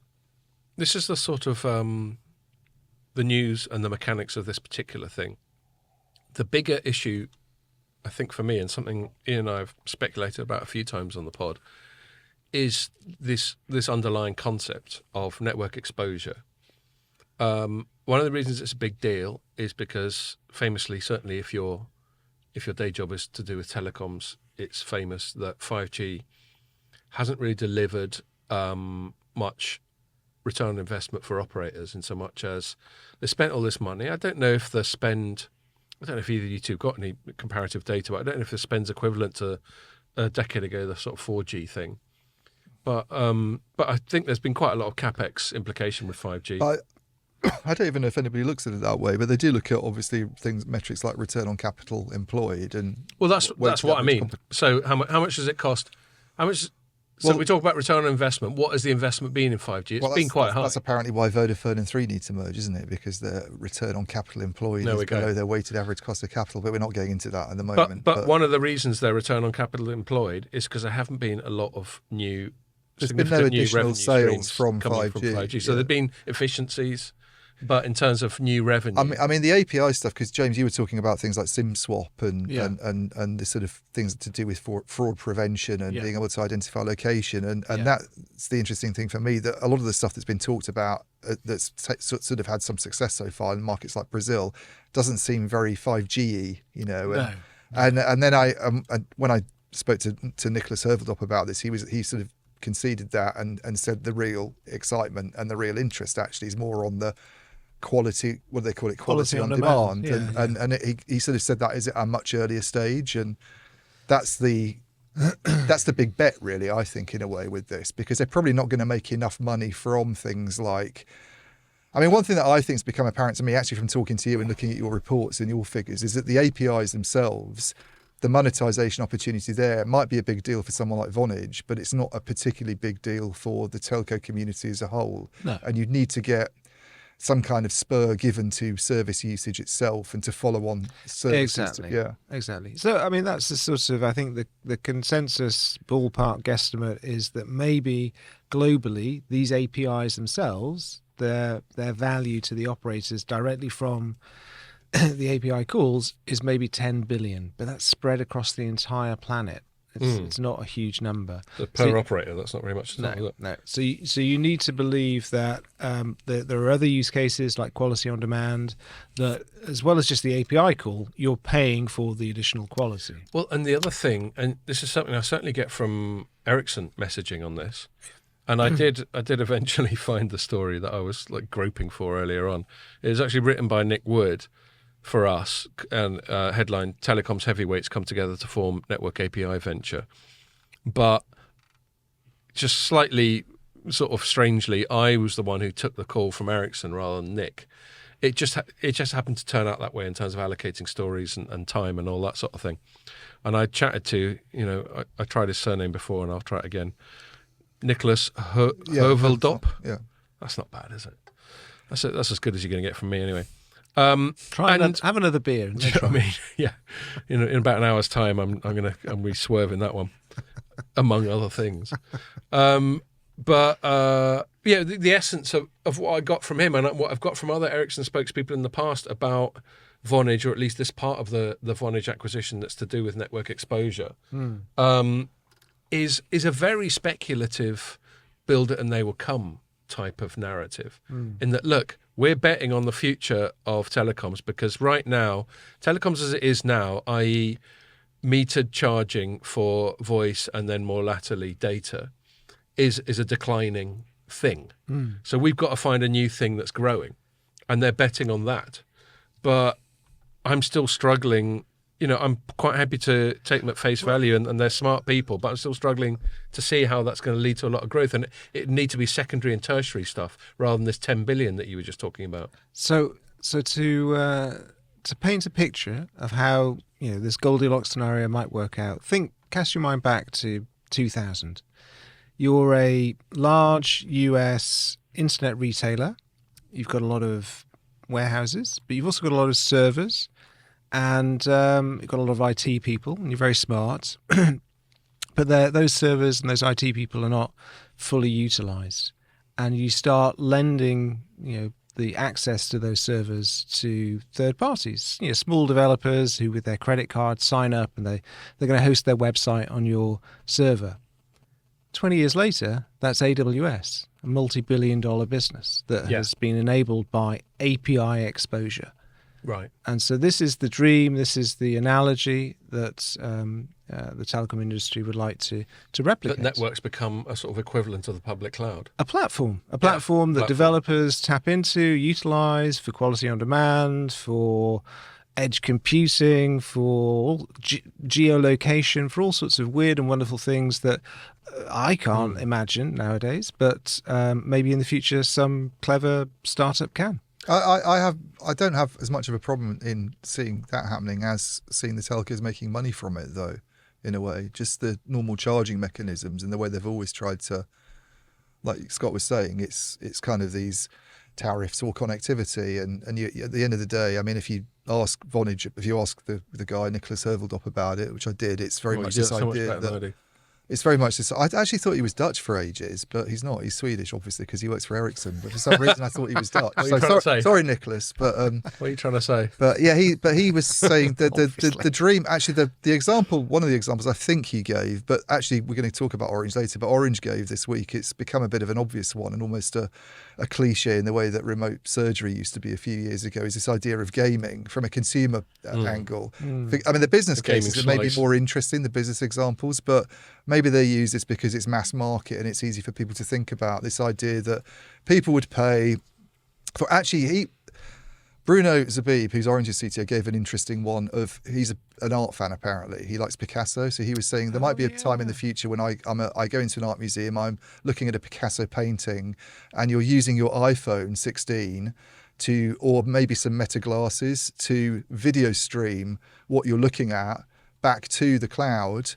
this is the sort of the news and the mechanics of this particular thing. The bigger issue, I think for me, and something Ian and I have speculated about a few times on the pod, is this underlying concept of network exposure. One of the reasons it's a big deal is because famously, certainly if your day job is to do with telecoms, it's famous that 5G hasn't really delivered much return on investment for operators in so much as they spent all this money. I don't know if the spend, I don't know if either of you two got any comparative data, but I don't know if the spend's equivalent to a decade ago, the sort of 4G thing. But I think there's been quite a lot of CapEx implication with 5G. I don't even know if anybody looks at it that way, but they do look at obviously metrics like return on capital employed and. Well, that's what I mean. So how much does it cost? How much? So we talk about return on investment. What has the investment been in 5G? It's been quite high. That's apparently why Vodafone and 3 need to merge, isn't it? Because their return on capital employed is below their weighted average cost of capital. But we're not getting into that at the moment. But one of the reasons their return on capital employed is because there haven't been a lot of new. There's been no additional sales from 5G. So there've been efficiencies. But in terms of new revenue, I mean the API stuff, because James, you were talking about things like SIM swap and the sort of things to do with fraud prevention and being able to identify location, and that's the interesting thing for me, that a lot of the stuff that's been talked about that's sort of had some success so far in markets like Brazil doesn't seem very 5G-y, you know. No. And then when I spoke to Nicholas Herveldop about this, he sort of conceded that and said the real excitement and the real interest actually is more on the quality, what do they call it? Quality on demand. And he sort of said that is at a much earlier stage, and that's the big bet, really, I think, in a way, with this, because they're probably not going to make enough money from things like. I mean, one thing that I think has become apparent to me, actually, from talking to you and looking at your reports and your figures, is that the APIs themselves, the monetization opportunity there might be a big deal for someone like Vonage, but it's not a particularly big deal for the telco community as a whole. No. And you'd need to get some kind of spur given to service usage itself and to follow on services. Exactly. So, I mean, that's the sort of, I think the consensus ballpark guesstimate is that maybe globally these APIs themselves, their value to the operators directly from the API calls is maybe 10 billion, but that's spread across the entire planet. It's not a huge number. Per operator, that's not very much. No. So you need to believe that there are other use cases like quality on demand, that as well as just the API call, you're paying for the additional quality. Well, and the other thing, and this is something I certainly get from Ericsson messaging on this, and I did eventually find the story that I was like groping for earlier on. It was actually written by Nick Wood for us, and headline, Telecoms heavyweights come together to form network API venture. But just slightly sort of strangely, I was the one who took the call from Ericsson rather than Nick. It just happened to turn out that way in terms of allocating stories and time and all that sort of thing. And I chatted to, I tried his surname before and I'll try it again. Nicholas Herveldop. Yeah. That's not bad, is it? That's as good as you're going to get from me anyway. Try and have another beer. And do you know what I mean? Yeah. In about an hour's time, I'm be swerving that one, among other things. The essence of what I got from him and what I've got from other Ericsson spokespeople in the past about Vonage, or at least this part of the Vonage acquisition that's to do with network exposure, is a very speculative build it and they will come type of narrative. In that, look, we're betting on the future of telecoms because right now, telecoms as it is now, i.e. metered charging for voice and then more latterly data, is a declining thing. So we've got to find a new thing that's growing, and they're betting on that. But I'm still struggling. I'm quite happy to take them at face value, and they're smart people, but I'm still struggling to see how that's going to lead to a lot of growth. And it need to be secondary and tertiary stuff rather than this 10 billion that you were just talking about. So to paint a picture of how this Goldilocks scenario might work out, cast your mind back to 2000. You're a large US internet retailer. You've got a lot of warehouses, but you've also got a lot of servers. And you've got a lot of IT people, and you're very smart. But those servers and those IT people are not fully utilized. And you start lending, the access to those servers to third parties, small developers who with their credit card sign up and they're going to host their website on your server. 20 years later, that's AWS, a multi-billion-dollar business that has been enabled by API exposure. Right. And so this is the dream, this is the analogy that the telecom industry would like to replicate. But networks become a sort of equivalent of the public cloud. A platform that platform. developers tap into, utilize for quality on demand, for edge computing, for geolocation, for all sorts of weird and wonderful things that I can't imagine nowadays, but maybe in the future some clever startup can. I don't have as much of a problem in seeing that happening as seeing the telcos making money from it, though, in a way. Just the normal charging mechanisms and the way they've always tried to, like Scott was saying, it's kind of these tariffs or connectivity, and you, at the end of the day, I mean, if you ask Vonage, if you ask the guy Nicholas Herveldop about it, which I did, it's very much this idea that it's very much this. I actually thought he was Dutch for ages, but he's not. He's Swedish, obviously, because he works for Ericsson. But for some reason, I thought he was Dutch. Sorry, Nicholas. But what are you trying to say? But yeah, he was saying that the dream. Actually, the example, one of the examples I think he gave, but actually we're going to talk about Orange later. But Orange gave this week. It's become a bit of an obvious one and almost a cliche in the way that remote surgery used to be a few years ago. Is this idea of gaming from a consumer angle? I mean, the business cases are maybe more interesting, the business examples, but maybe they use this because it's mass market and it's easy for people to think about this idea that people would pay for. Actually, Bruno Zabib, who's Orange's CTO, gave an interesting one of, he's an art fan apparently. He likes Picasso. So he was saying there might be a time in the future when I go into an art museum, I'm looking at a Picasso painting and you're using your iPhone 16 or maybe some Meta glasses to video stream what you're looking at back to the cloud.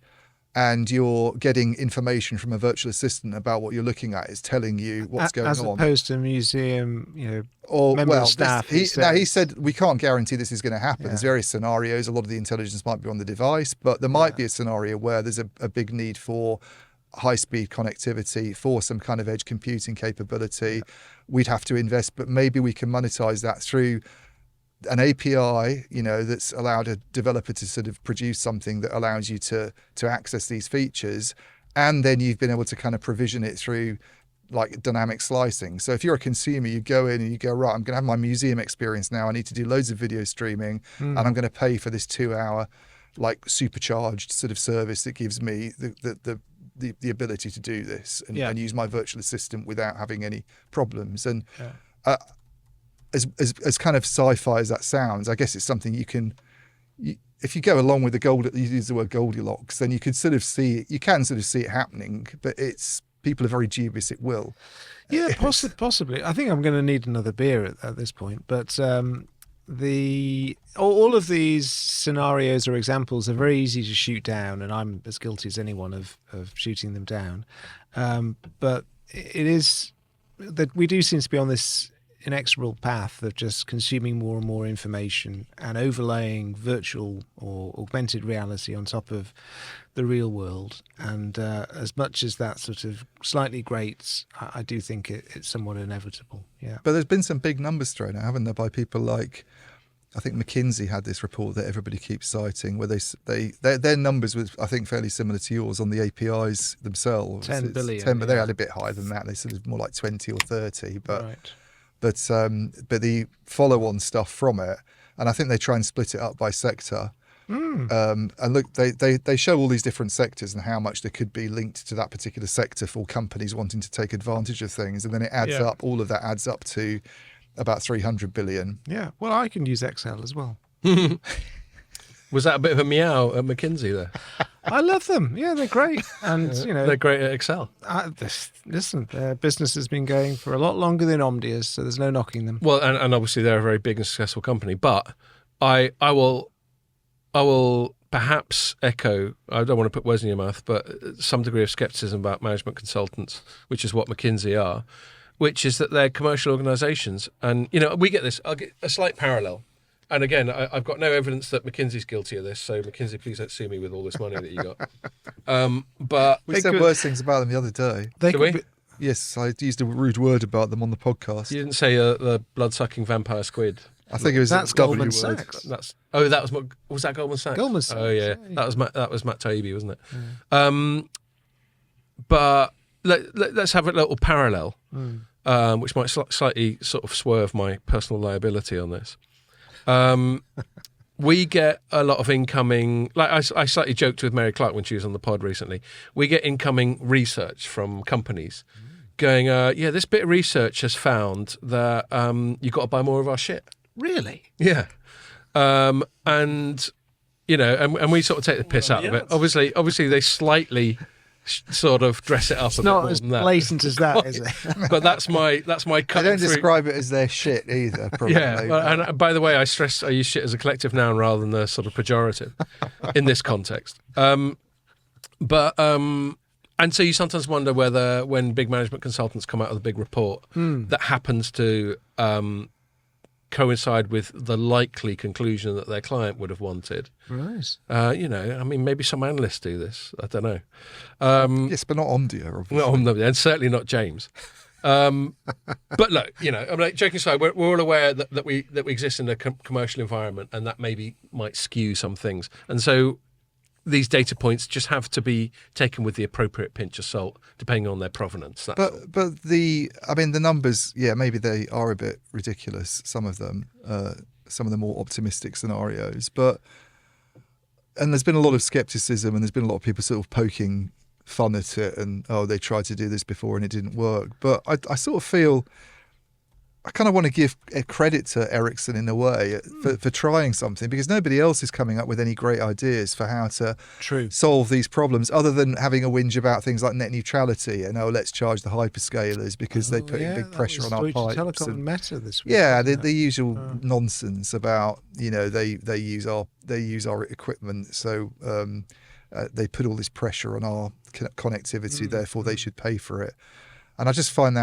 And you're getting information from a virtual assistant about what you're looking at. It's telling you what's going on. As opposed to a museum, or member of staff. He said we can't guarantee this is going to happen. There's various scenarios. A lot of the intelligence might be on the device, but there might be a scenario where there's a big need for high-speed connectivity, for some kind of edge computing capability. We'd have to invest, but maybe we can monetize that through an API, that's allowed a developer to sort of produce something that allows you to access these features, and then you've been able to kind of provision it through like dynamic slicing. So if you're a consumer, you go in and you go, right, I'm going to have my museum experience now. I need to do loads of video streaming, and I'm going to pay for this 2-hour like supercharged sort of service that gives me the ability to do this and use my virtual assistant without having any problems. And as kind of sci-fi as that sounds, I guess it's something if you go along with you use the word Goldilocks, then you can sort of see it happening, but people are very dubious it will. Yeah, possibly. I think I'm going to need another beer at this point, but all of these scenarios or examples are very easy to shoot down, and I'm as guilty as anyone of shooting them down. But it is that we do seem to be on this inexorable path of just consuming more and more information and overlaying virtual or augmented reality on top of the real world. And as much as that sort of slightly grates, I do think it's somewhat inevitable. Yeah. But there's been some big numbers thrown out, haven't there, by people like, I think McKinsey had this report that everybody keeps citing, where their numbers were, I think, fairly similar to yours on the APIs themselves. 10 billion. 10, but they had a bit higher than that. They sort of more like 20 or 30. But right. But the follow-on stuff from it, and I think they try and split it up by sector. And look, they show all these different sectors and how much there could be linked to that particular sector for companies wanting to take advantage of things, and then it adds up. All of that adds up to about 300 billion. Yeah. Well, I can use Excel as well. Was that a bit of a meow at McKinsey there? I love them. Yeah, they're great. And, they're great at Excel. Listen, their business has been going for a lot longer than Omdia's, so there's no knocking them. Well, and obviously they're a very big and successful company, but I will perhaps echo, I don't want to put words in your mouth, but some degree of skepticism about management consultants, which is what McKinsey are, which is that they're commercial organisations. And, we get this. I'll get a slight parallel. And again, I've got no evidence that McKinsey's guilty of this, so McKinsey, please don't sue me with all this money that you got. But we said worse things about them the other day. Did we? Yes, I used a rude word about them on the podcast. You didn't say the blood-sucking vampire squid. I think it was that's Goldman Sachs. Was that Goldman Sachs? Goldman Sachs. Oh yeah, that was Matt Taibbi, wasn't it? Yeah. But let's have a little parallel, which might slightly sort of swerve my personal liability on this. We get a lot of incoming, like I slightly joked with Mary Clark when she was on the pod recently. We get incoming research from companies going, yeah, this bit of research has found that you've got to buy more of our shit. Really? Yeah. And, you know, and we sort of take the piss out of it. Obviously, they slightly sort of dress it up a bit Not more as than that. blatant as that, is it? But that's my They cut don't through. describe it as their shit either, probably. Yeah, well, and by the way, I use shit as a collective noun rather than the sort of pejorative in this context. And so you sometimes wonder whether when big management consultants come out with a big report that happens to coincide with the likely conclusion that their client would have wanted. Right. You know, I mean, maybe some analysts do this. I don't know. Yes, but not Omdia, obviously. Not on them, and certainly not James. But look, you know, I'm like joking aside. We're all aware that we exist in a commercial environment, and that maybe might skew some things. And so these data points just have to be taken with the appropriate pinch of salt, depending on their provenance. That's all. But the numbers, yeah, maybe they are a bit ridiculous. Some of them, some of the more optimistic scenarios, and there's been a lot of skepticism, and there's been a lot of people sort of poking fun at it, and they tried to do this before and it didn't work. But I sort of feel I kind of want to give credit to Ericsson in a way for trying something, because nobody else is coming up with any great ideas for how to solve these problems other than having a whinge about things like net neutrality and let's charge the hyperscalers because they put big pressure on our pipes. Telecom and Meta this week. Yeah, the usual nonsense about they use our equipment, so they put all this pressure on our connectivity, therefore they should pay for it. And I just find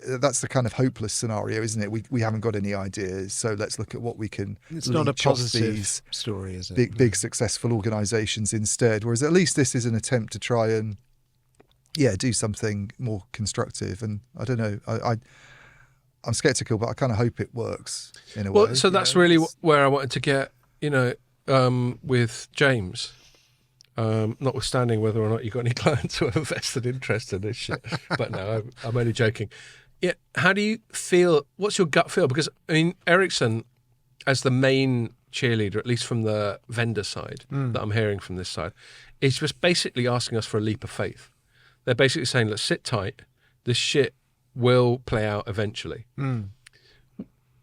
that's the kind of hopeless scenario, isn't it? We haven't got any ideas, so let's look at what we can. It's not a positive these story, is it? big successful organisations instead. Whereas at least this is an attempt to try and do something more constructive. And I don't know, I'm sceptical, but I kind of hope it works in a way. Well, so that's really where I wanted to get, with James. Notwithstanding whether or not you've got any clients who have a vested interest in this shit. But no, I'm only joking. Yeah, how do you feel? What's your gut feel? Because, I mean, Ericsson, as the main cheerleader, at least from the vendor side that I'm hearing from this side, is just basically asking us for a leap of faith. They're basically saying, let's sit tight. This shit will play out eventually. And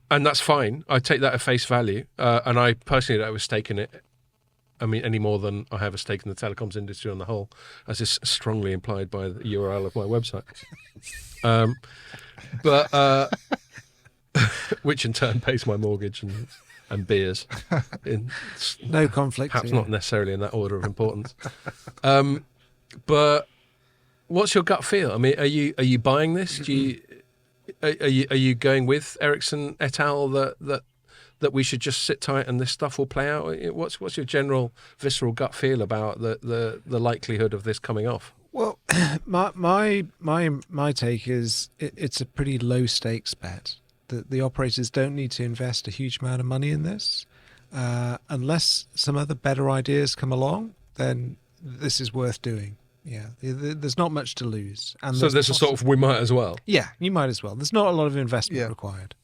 that's fine. I take that at face value. And I personally don't have a stake in it. I mean, any more than I have a stake in the telecoms industry on the whole, as is strongly implied by the URL of my website. But which in turn pays my mortgage and beers. No conflict. Perhaps not necessarily in that order of importance. But what's your gut feel? I mean, are you buying this? Are you going with Ericsson et al. That we should just sit tight and this stuff will play out? What's your general visceral gut feel about the likelihood of this coming off? Well, my take is it's a pretty low stakes bet. The operators don't need to invest a huge amount of money in this, unless some other better ideas come along. Then this is worth doing. Yeah, there's not much to lose. And so there's a sort of we might as well. Yeah, you might as well. There's not a lot of investment required.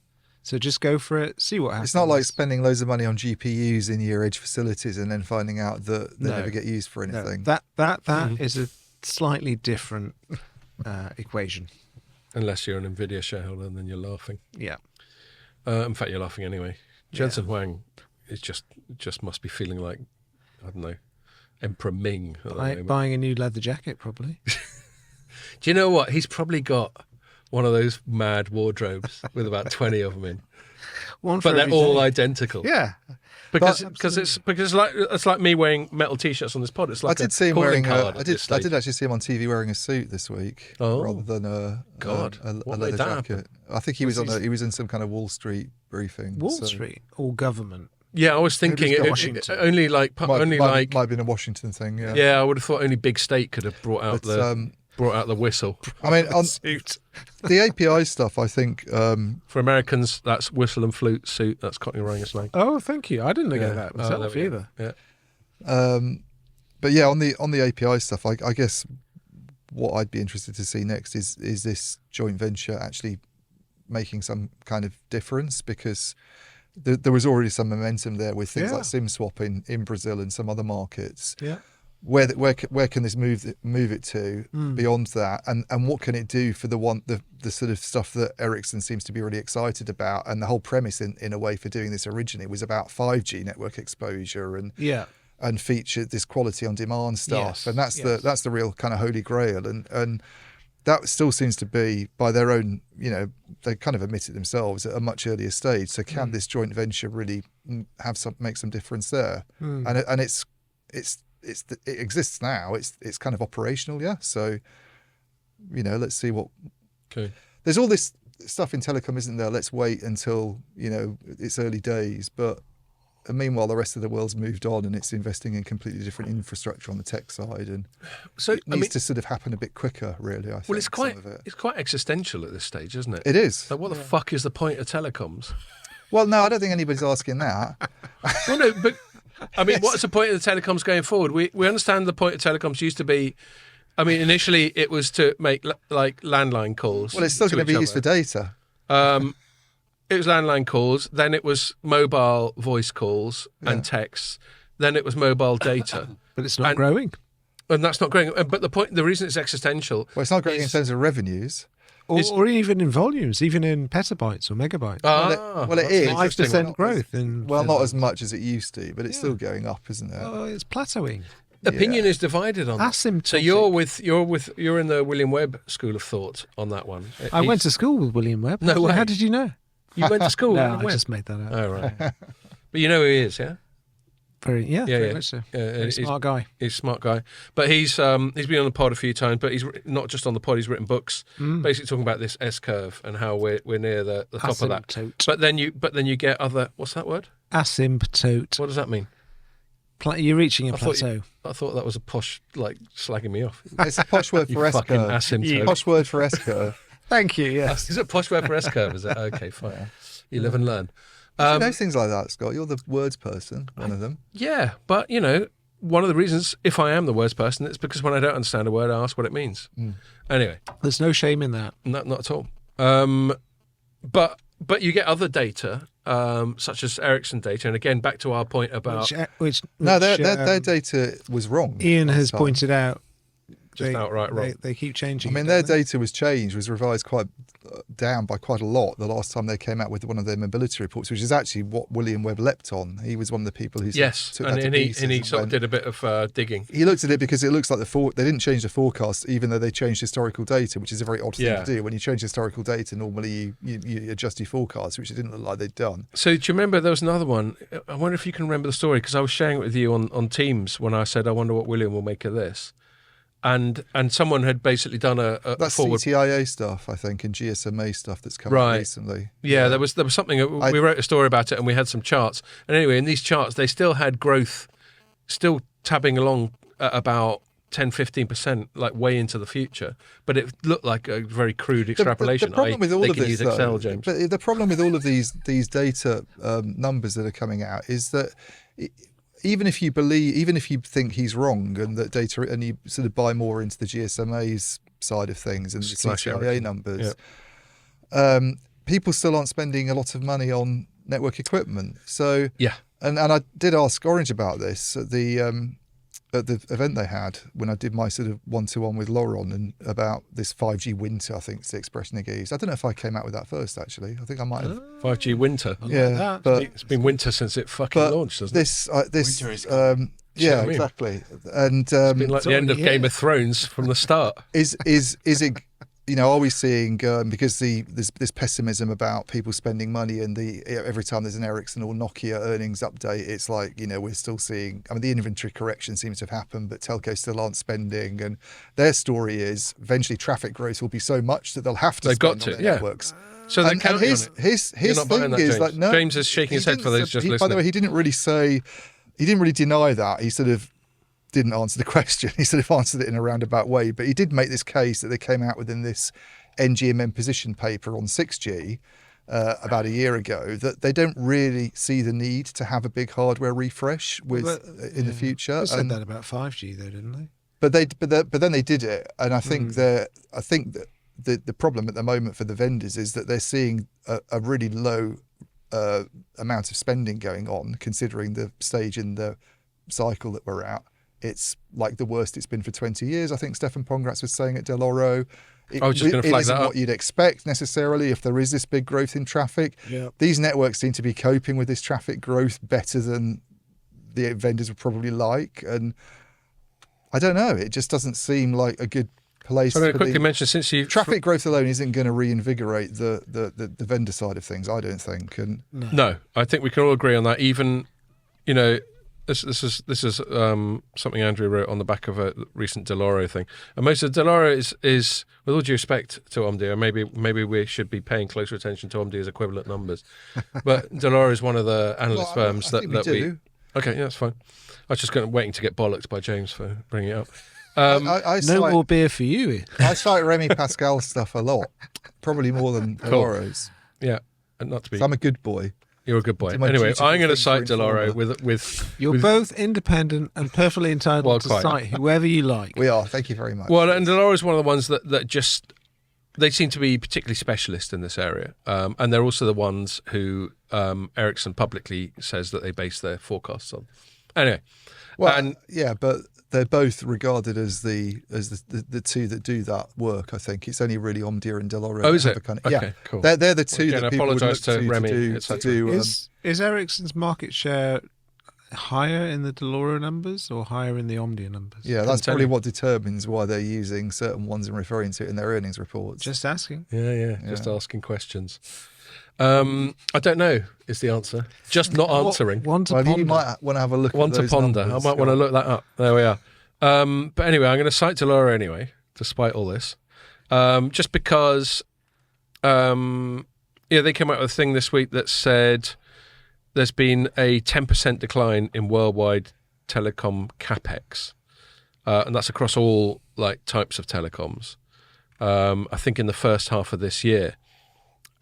So just go for it, see what happens. It's not like spending loads of money on GPUs in your edge facilities and then finding out that they never get used for anything. No. That is a slightly different equation. Unless you're an Nvidia shareholder, and then you're laughing. Yeah. In fact, you're laughing anyway. Jensen Huang is just must be feeling like, I don't know, Emperor Ming. Buying a new leather jacket, probably. Do you know what? He's probably got one of those mad wardrobes with about 20 of them in. One but they're all identical. Yeah. Because it's like me wearing metal t-shirts on this pod. It's like I did see him wearing I did actually see him on TV wearing a suit this week rather than a leather jacket. I think he was in some kind of Wall Street briefing. Wall Street or government? Yeah, I was thinking it might have been a Washington thing. Yeah. Yeah, I would have thought only big state could have brought out the whistle. I mean, on the API stuff, I think for Americans, that's whistle and flute suit. That's Cockney Rhyming slang. Oh, thank you. I didn't get that myself either. Yeah. But yeah, on the API stuff, I guess what I'd be interested to see next is this joint venture actually making some kind of difference, because there was already some momentum there with things Yeah. like SIM swap in Brazil and some other markets. Yeah. Where can this move it to beyond that, and what can it do for the sort of stuff that Ericsson seems to be really excited about, and the whole premise in a way for doing this originally was about 5G network exposure and featured this quality on demand stuff, Yes, and that's yes. that's the real kind of holy grail, and that still seems to be, by their own, they kind of admit it themselves, at a much earlier stage. So can this joint venture really make some difference there? And it exists now. It's kind of operational, yeah. So, let's see what. Okay. There's all this stuff in telecom, isn't there? Let's wait until it's early days, but meanwhile the rest of the world's moved on and it's investing in completely different infrastructure on the tech side, and So it needs to sort of happen a bit quicker, really. I think. well, it's quite some of it. it's quite existential at this stage, isn't it? It is. Like, what the fuck is the point of telecoms? Well, no, I don't think anybody's asking that. Well, no, but I mean, what's the point of the telecoms going forward? We understand the point of telecoms used to be. I mean, initially it was to make like landline calls. Well, it's still to going to each be used for other. data. It was landline calls. Then it was mobile voice calls and texts. Then it was mobile data, But it's not And- growing. and that's not growing. But the reason it's existential. Well, it's not growing in is- terms of revenues. Or even in volumes, even in petabytes or megabytes. Well, it that's is. an 5% interesting one. growth in Well, not as much as it used to, but it's still going up, isn't it? Oh, it's plateauing. Opinion is divided on that. Asymptotic. So you're in the William Webb school of thought on that one. I went to school with William Webb. No way. How did you know? You went to school with No, William I Webb? just made that up. Oh right. But you know who he is, yeah? Very much so. Yeah, Very smart guy. He's a smart guy. But he's been on the pod a few times, but he's not just on the pod, he's written books basically talking about this S curve and how we're near the top of that. Asymptote. But then you get other, what's that word? Asymptote. What does that mean? You're reaching a I thought plateau. I thought that was a posh, like slagging me off. It's a posh word You for S fucking curve. asymptote. Posh word for S curve. Thank you, yes. Is it a posh word for S curve? Is it? Okay, fine. You live and learn. You know things like that, Scott. You're the words person, one of them. Yeah, but one of the reasons, if I am the worst person, it's because when I don't understand a word, I ask what it means. Anyway, There's no shame in that. not at all. But you get other data, such as Ericsson data, and again, back to our point about Which No, their data was wrong. Ian last has time. pointed out. Just outright wrong. They keep changing. I mean, it, their don't they? data was revised quite down by quite a lot the last time they came out with one of their mobility reports, which is actually what William Webb leapt on. He was one of the people who yes, took and that to pieces he and sort of went- did a bit of digging. He looked at it because it looks like they didn't change the forecast, even though they changed historical data, which is a very odd thing Yeah. to do. When you change historical data, normally you adjust your forecast, which it didn't look like they'd done. So do you remember there was another one? I wonder if you can remember the story, because I was sharing it with you on Teams when I said I wonder what William will make of this, and someone had basically done a That's forward. CTIA stuff, I think, and GSMA stuff that's come out Right. recently. Yeah, there was something. We wrote a story about it, and we had some charts. And anyway, in these charts, they still had growth, still tabbing along at about 10-15%, like way into the future. But it looked like a very crude extrapolation. The problem with all they of can this, use though, Excel, James. but the problem with all of these data numbers that are coming out is that even if you think he's wrong and that data, and you sort of buy more into the GSMA's side of things and the Slash CTIA Ericsson. numbers, people still aren't spending a lot of money on network equipment. So Yeah. and I did ask Orange about this at the event they had when I did my sort of 1-to-1 with Lauren, and about this 5G winter, I think is the expression they used. I don't know if I came out with that first, actually. I think I might have. 5G winter. Yeah, that. but It's been winter since it fucking but launched, hasn't it? this Winter is yeah, what I mean? exactly. And It's been like the end of already Game here. of Thrones from the start. is it? Are we seeing because there's this pessimism about people spending money, and every time there's an Ericsson or Nokia earnings update, it's like we're still seeing. I mean, the inventory correction seems to have happened, but telcos still aren't spending. And their story is eventually traffic growth will be so much that they'll have to They've spend got on to, their yeah. networks. So they're And counting his on it. his You're his not buying thing that, is James. like no. James is shaking his he head for didn't those just by listening. the way, he didn't really deny that. He sort of didn't answer the question. He sort of answered it in a roundabout way, but he did make this case that they came out within this NGMM position paper on 6G about a year ago, that they don't really see the need to have a big hardware refresh in the future. They said And- that about 5G, though, didn't they? but then they did it, and I think that the problem at the moment for the vendors is that they're seeing a really low amount of spending going on, considering the stage in the cycle that we're at. It's like the worst it's been for 20 years. I think Stefan Pongratz was saying at Del Oro. I was just going to flag isn't that up. what you'd expect necessarily if there is this big growth in traffic. Yeah. These networks seem to be coping with this traffic growth better than the vendors would probably like. And I don't know, it just doesn't seem like a good place. So I'm going to for quickly the mention, since you traffic growth alone isn't going to reinvigorate the vendor side of things, I don't think. And No, I think we can all agree on that. Even, you know, this is something Andrew wrote on the back of a recent Del Oro thing. And most of Del Oro is with all due respect to Omdia, maybe we should be paying closer attention to Omdia's equivalent numbers. But Del Oro is one of the analyst firms I think we do. Okay, yeah, that's fine. I was just waiting to get bollocked by James for bringing it up. I No cite, more beer for you, Ian. I cite Remy Pascal's stuff a lot, probably more than Del Cool. Oro's. Yeah, and not to be. So I'm a good boy. You're a good boy. Do my Anyway, dutiful I'm going to thing cite for Del Oro Informer. with You're both independent and perfectly entitled Well, to quite. cite whoever you like. We are. Thank you very much. Well, and Del Oro is one of the ones that just, they seem to be particularly specialist in this area. And they're also the ones who Ericsson publicly says that they base their forecasts on. Anyway, Well, and yeah, but they're both regarded as the two that do that work. I think it's only really Omdia and Del Oro. Oh, is that have it? a kind of, Okay, yeah, cool. They're the two Again, I that people would apologise look to Remy, to etc. do. Is Ericsson's market share higher in the Del Oro numbers or higher in the Omdia numbers? yeah, that's tell probably you. what determines why they're using certain ones and referring to it in their earnings reports. Just asking. yeah, just asking questions. I don't know is the answer. Just not answering. One to well, ponder. you might want to have a look One at to those ponder. numbers. I might want to look that up. There we are. But anyway, I'm going to cite Del Oro anyway, despite all this, just because. They came out with a thing this week that said there's been a 10% decline in worldwide telecom capex, and that's across all types of telecoms. I think in the first half of this year.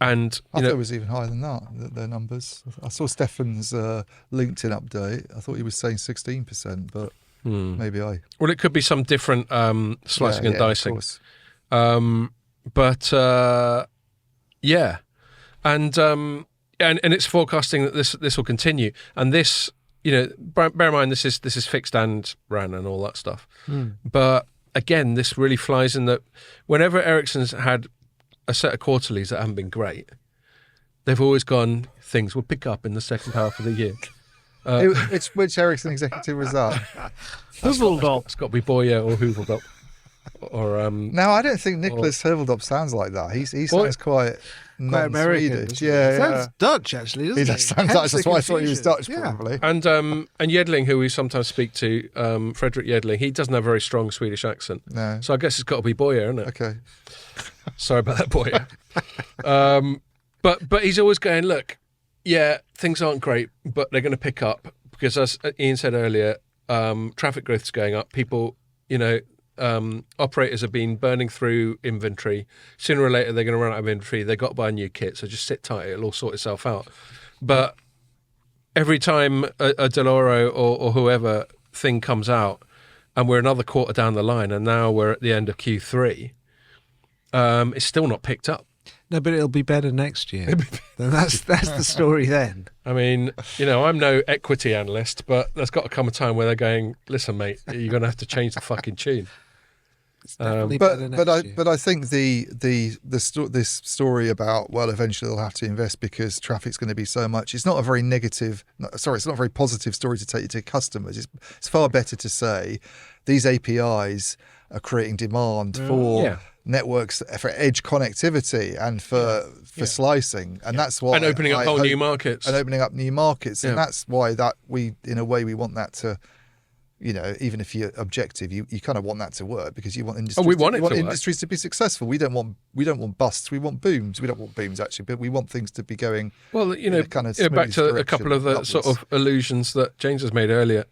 And I thought it was even higher than that, their numbers. I saw Stefan's LinkedIn update. I thought he was saying 16%, but maybe I... well, it could be some different slicing and of dicing. course. Yeah, and it's forecasting that this will continue. And this, bear in mind this is fixed and RAN and all that stuff. But again, this really flies in that whenever Ericsson's had a set of quarterlies that haven't been great, they've always gone, things will pick up in the second half of the year. Which Ericsson executive was that? Huvaldop. It's got to be Boyer or Hooveldop. Or No, I don't think Nicholas Huvaldop sounds like that. He sounds quite American. non-Swedish. doesn't Yeah, it? Sounds Dutch, actually, doesn't He it? does sound Hence Dutch. the That's why I thought he was Dutch, confusion. Yeah. probably. and Yedling, who we sometimes speak to, Frederick Yedling, he doesn't have a very strong Swedish accent. No. So I guess it's got to be Boyer, isn't it? Okay. Sorry about that, Boyer. But he's always going, look, yeah, things aren't great, but they're going to pick up because, as Ian said earlier, traffic growth is going up. People, operators have been burning through inventory. Sooner or later, they're going to run out of inventory. They've got to buy a new kit, so just sit tight. It'll all sort itself out. But every time a Del Oro or whoever thing comes out, and we're another quarter down the line, and now we're at the end of Q3, it's still not picked up. No, but it'll be better next year. Then that's the story then. I mean, I'm no equity analyst, but there's got to come a time where they're going, listen, mate, you're going to have to change the fucking tune. It's definitely better next year. But I think this story about, well, eventually they'll have to invest because traffic's going to be so much. It's not a very it's not a very positive story to take you to customers. It's far better to say these APIs are creating demand for networks, for edge connectivity and for slicing, and that's why and opening up new markets. And that's why that we want that to. Even if you're objective, you kind of want that to work because you want industries. We want industries to be successful. We don't want busts. We want booms. We don't want booms actually, but we want things to be going. Well, kind of back to smooth a couple of the direction sort of allusions that James has made earlier.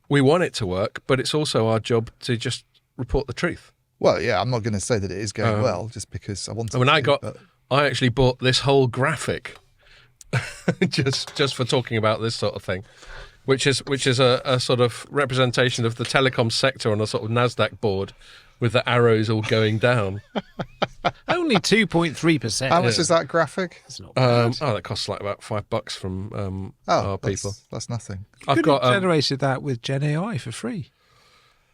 We want it to work, but it's also our job to just report the truth. Well, yeah, I'm not going to say that it is going well just because I want to. I mean, I actually bought this whole graphic just for talking about this sort of thing. Which is a sort of representation of the telecom sector on a sort of NASDAQ board with the arrows all going down. Only 2.3%. How much is that graphic? It's not bad. That costs like about $5 from our people. That's nothing. I've Could got have generated that with GenAI for free.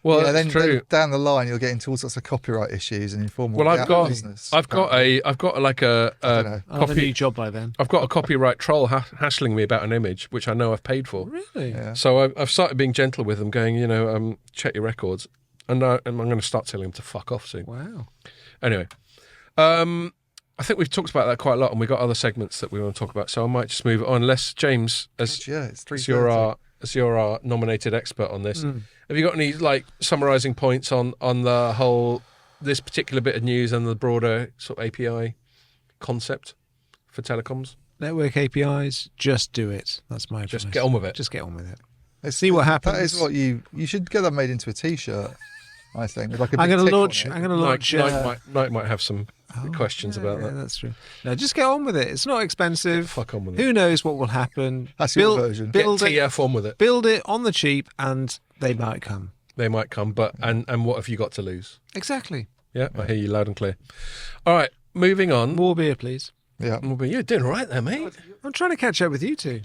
well, yeah, that's then true. down the line you'll get into all sorts of copyright issues and informal. Well, I've got business. I've got like I don't a know. I'll have a new copy. job by then. I've got a copyright troll hassling me about an image which I know I've paid for. Really? Yeah. So I've started being gentle with them, going, check your records, and I'm going to start telling them to fuck off soon. Wow. Anyway, I think we've talked about that quite a lot, and we've got other segments that we want to talk about. So I might just move it on, unless James, It's as 3:30. you're our nominated expert on this, have you got any like summarising points on the whole this particular bit of news and the broader sort of API concept for telecoms? Network APIs, just do it. That's my Just advice. get on with it. Just get on with it. It's- See what happens. That is what you should get that made into a T-shirt. I think. With like a I'm big going to tick on launch. it. I'm going to launch. Knight might have some questions yeah, about yeah, that. that's true. No, just get on with it. It's not expensive. Fuck on with it. Who knows what will happen? That's your version. Get Build it, TF on with it. build it on the cheap, and they might come. They might come, but and what have you got to lose? Exactly. Yeah, I hear you loud and clear. All right, moving on. More beer, please. Yeah. You're doing all right there, mate. I'm trying to catch up with you two.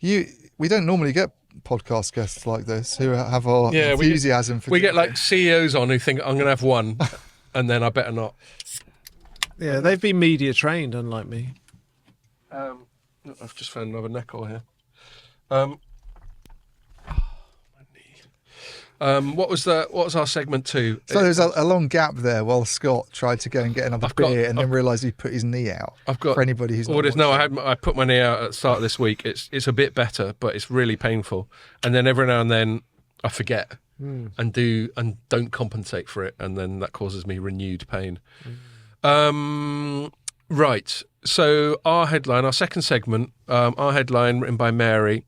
We don't normally get podcast guests like this who have our Yeah, enthusiasm for. We get doing like CEOs on who think I'm going to have one, and then I better not. Yeah, they've been media trained, unlike me. I've just found another neck oil here. What was our segment 2? So there's a long gap there while Scott tried to go and get another beer and then realised he put his knee out. I've got for anybody who's not orders. No, watching. I put my knee out at the start of this week. It's a bit better, but it's really painful. And then every now and then I forget and don't compensate for it, and then that causes me renewed pain. Right. So our second segment, our headline written by Mary,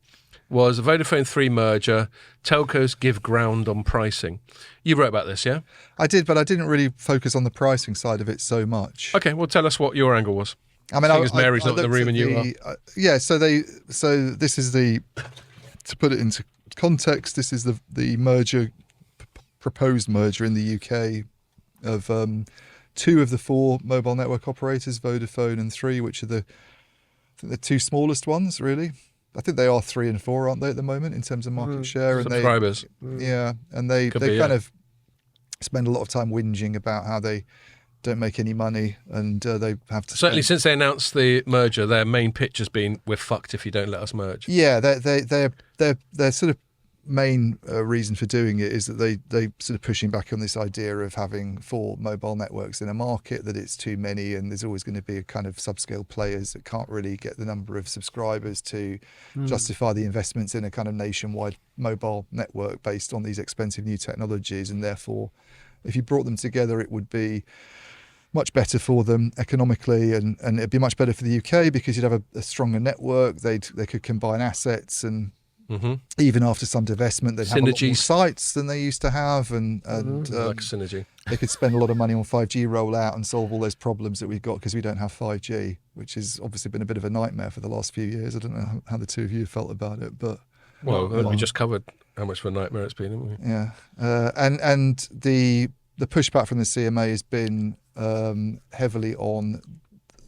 was a Vodafone 3 merger, telcos give ground on pricing. You wrote about this, yeah? I did, but I didn't really focus on the pricing side of it so much. Okay, well, tell us what your angle was. I mean, Seeing as Mary's not in the looked room at and you are. yeah, so this is to put it into context, this is the merger, proposed merger in the UK of 2 of the 4 mobile network operators, Vodafone and 3, which are the 2 smallest ones, really. I think they are 3 and 4, aren't they, at the moment, in terms of market share? And Subscribers. yeah, and they Could be, kind yeah. of spend a lot of time whinging about how they don't make any money and they have to Certainly spend, since they announced the merger, their main pitch has been, we're fucked if you don't let us merge. yeah, their sort of main reason for doing it is that they sort of pushing back on this idea of having 4 mobile networks in a market, that it's too many and there's always going to be a kind of subscale players that can't really get the number of subscribers to justify the investments in a kind of nationwide mobile network based on these expensive new technologies, and therefore if you brought them together it would be much better for them economically, and it'd be much better for the UK because you'd have a stronger network. They could combine assets, and even after some divestment, they'd have a lot more Synergies. sites than they used to have, and Like a synergy. they could spend a lot of money on 5G rollout and solve all those problems that we've got because we don't have 5G, which has obviously been a bit of a nightmare for the last few years. I don't know how the two of you felt about it, but Well, we just covered how much of a nightmare it's been, haven't we? yeah, and the pushback from the CMA has been heavily on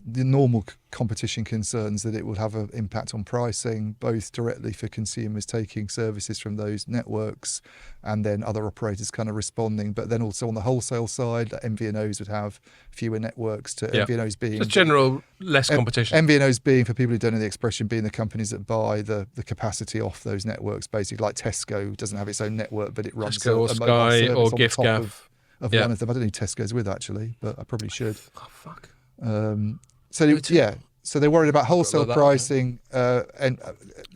the normal competition concerns, that it would have an impact on pricing, both directly for consumers taking services from those networks and then other operators kind of responding, but then also on the wholesale side, that MVNOs would have fewer networks to MVNOs being... Just general less competition. MVNOs being, for people who don't know the expression, being the companies that buy the capacity off those networks, basically like Tesco doesn't have its own network, but it runs Tesco or a mobile Sky service or on the Gift top Gaff. of one of them. I don't know who Tesco's with, actually, but I probably should. Oh, fuck. So they're worried about wholesale that, pricing and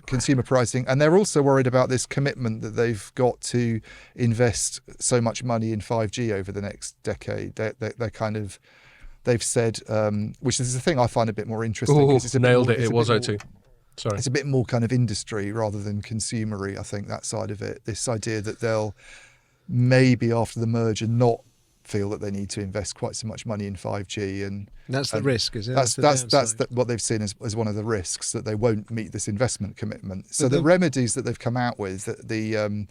consumer pricing, and they're also worried about this commitment that they've got to invest so much money in 5G over the next decade. They've said, which is the thing I find a bit more interesting. Oh, 'cause it's a bit nailed more- it. it's It a was bit O2. Sorry. It's a bit more kind of industry rather than consumery, I think, that side of it. This idea that they'll maybe after the merger not feel that they need to invest quite so much money in 5G, and That's the risk, is it? that's what they've seen as one of the risks, that they won't meet this investment commitment. So the remedies that they've come out with, the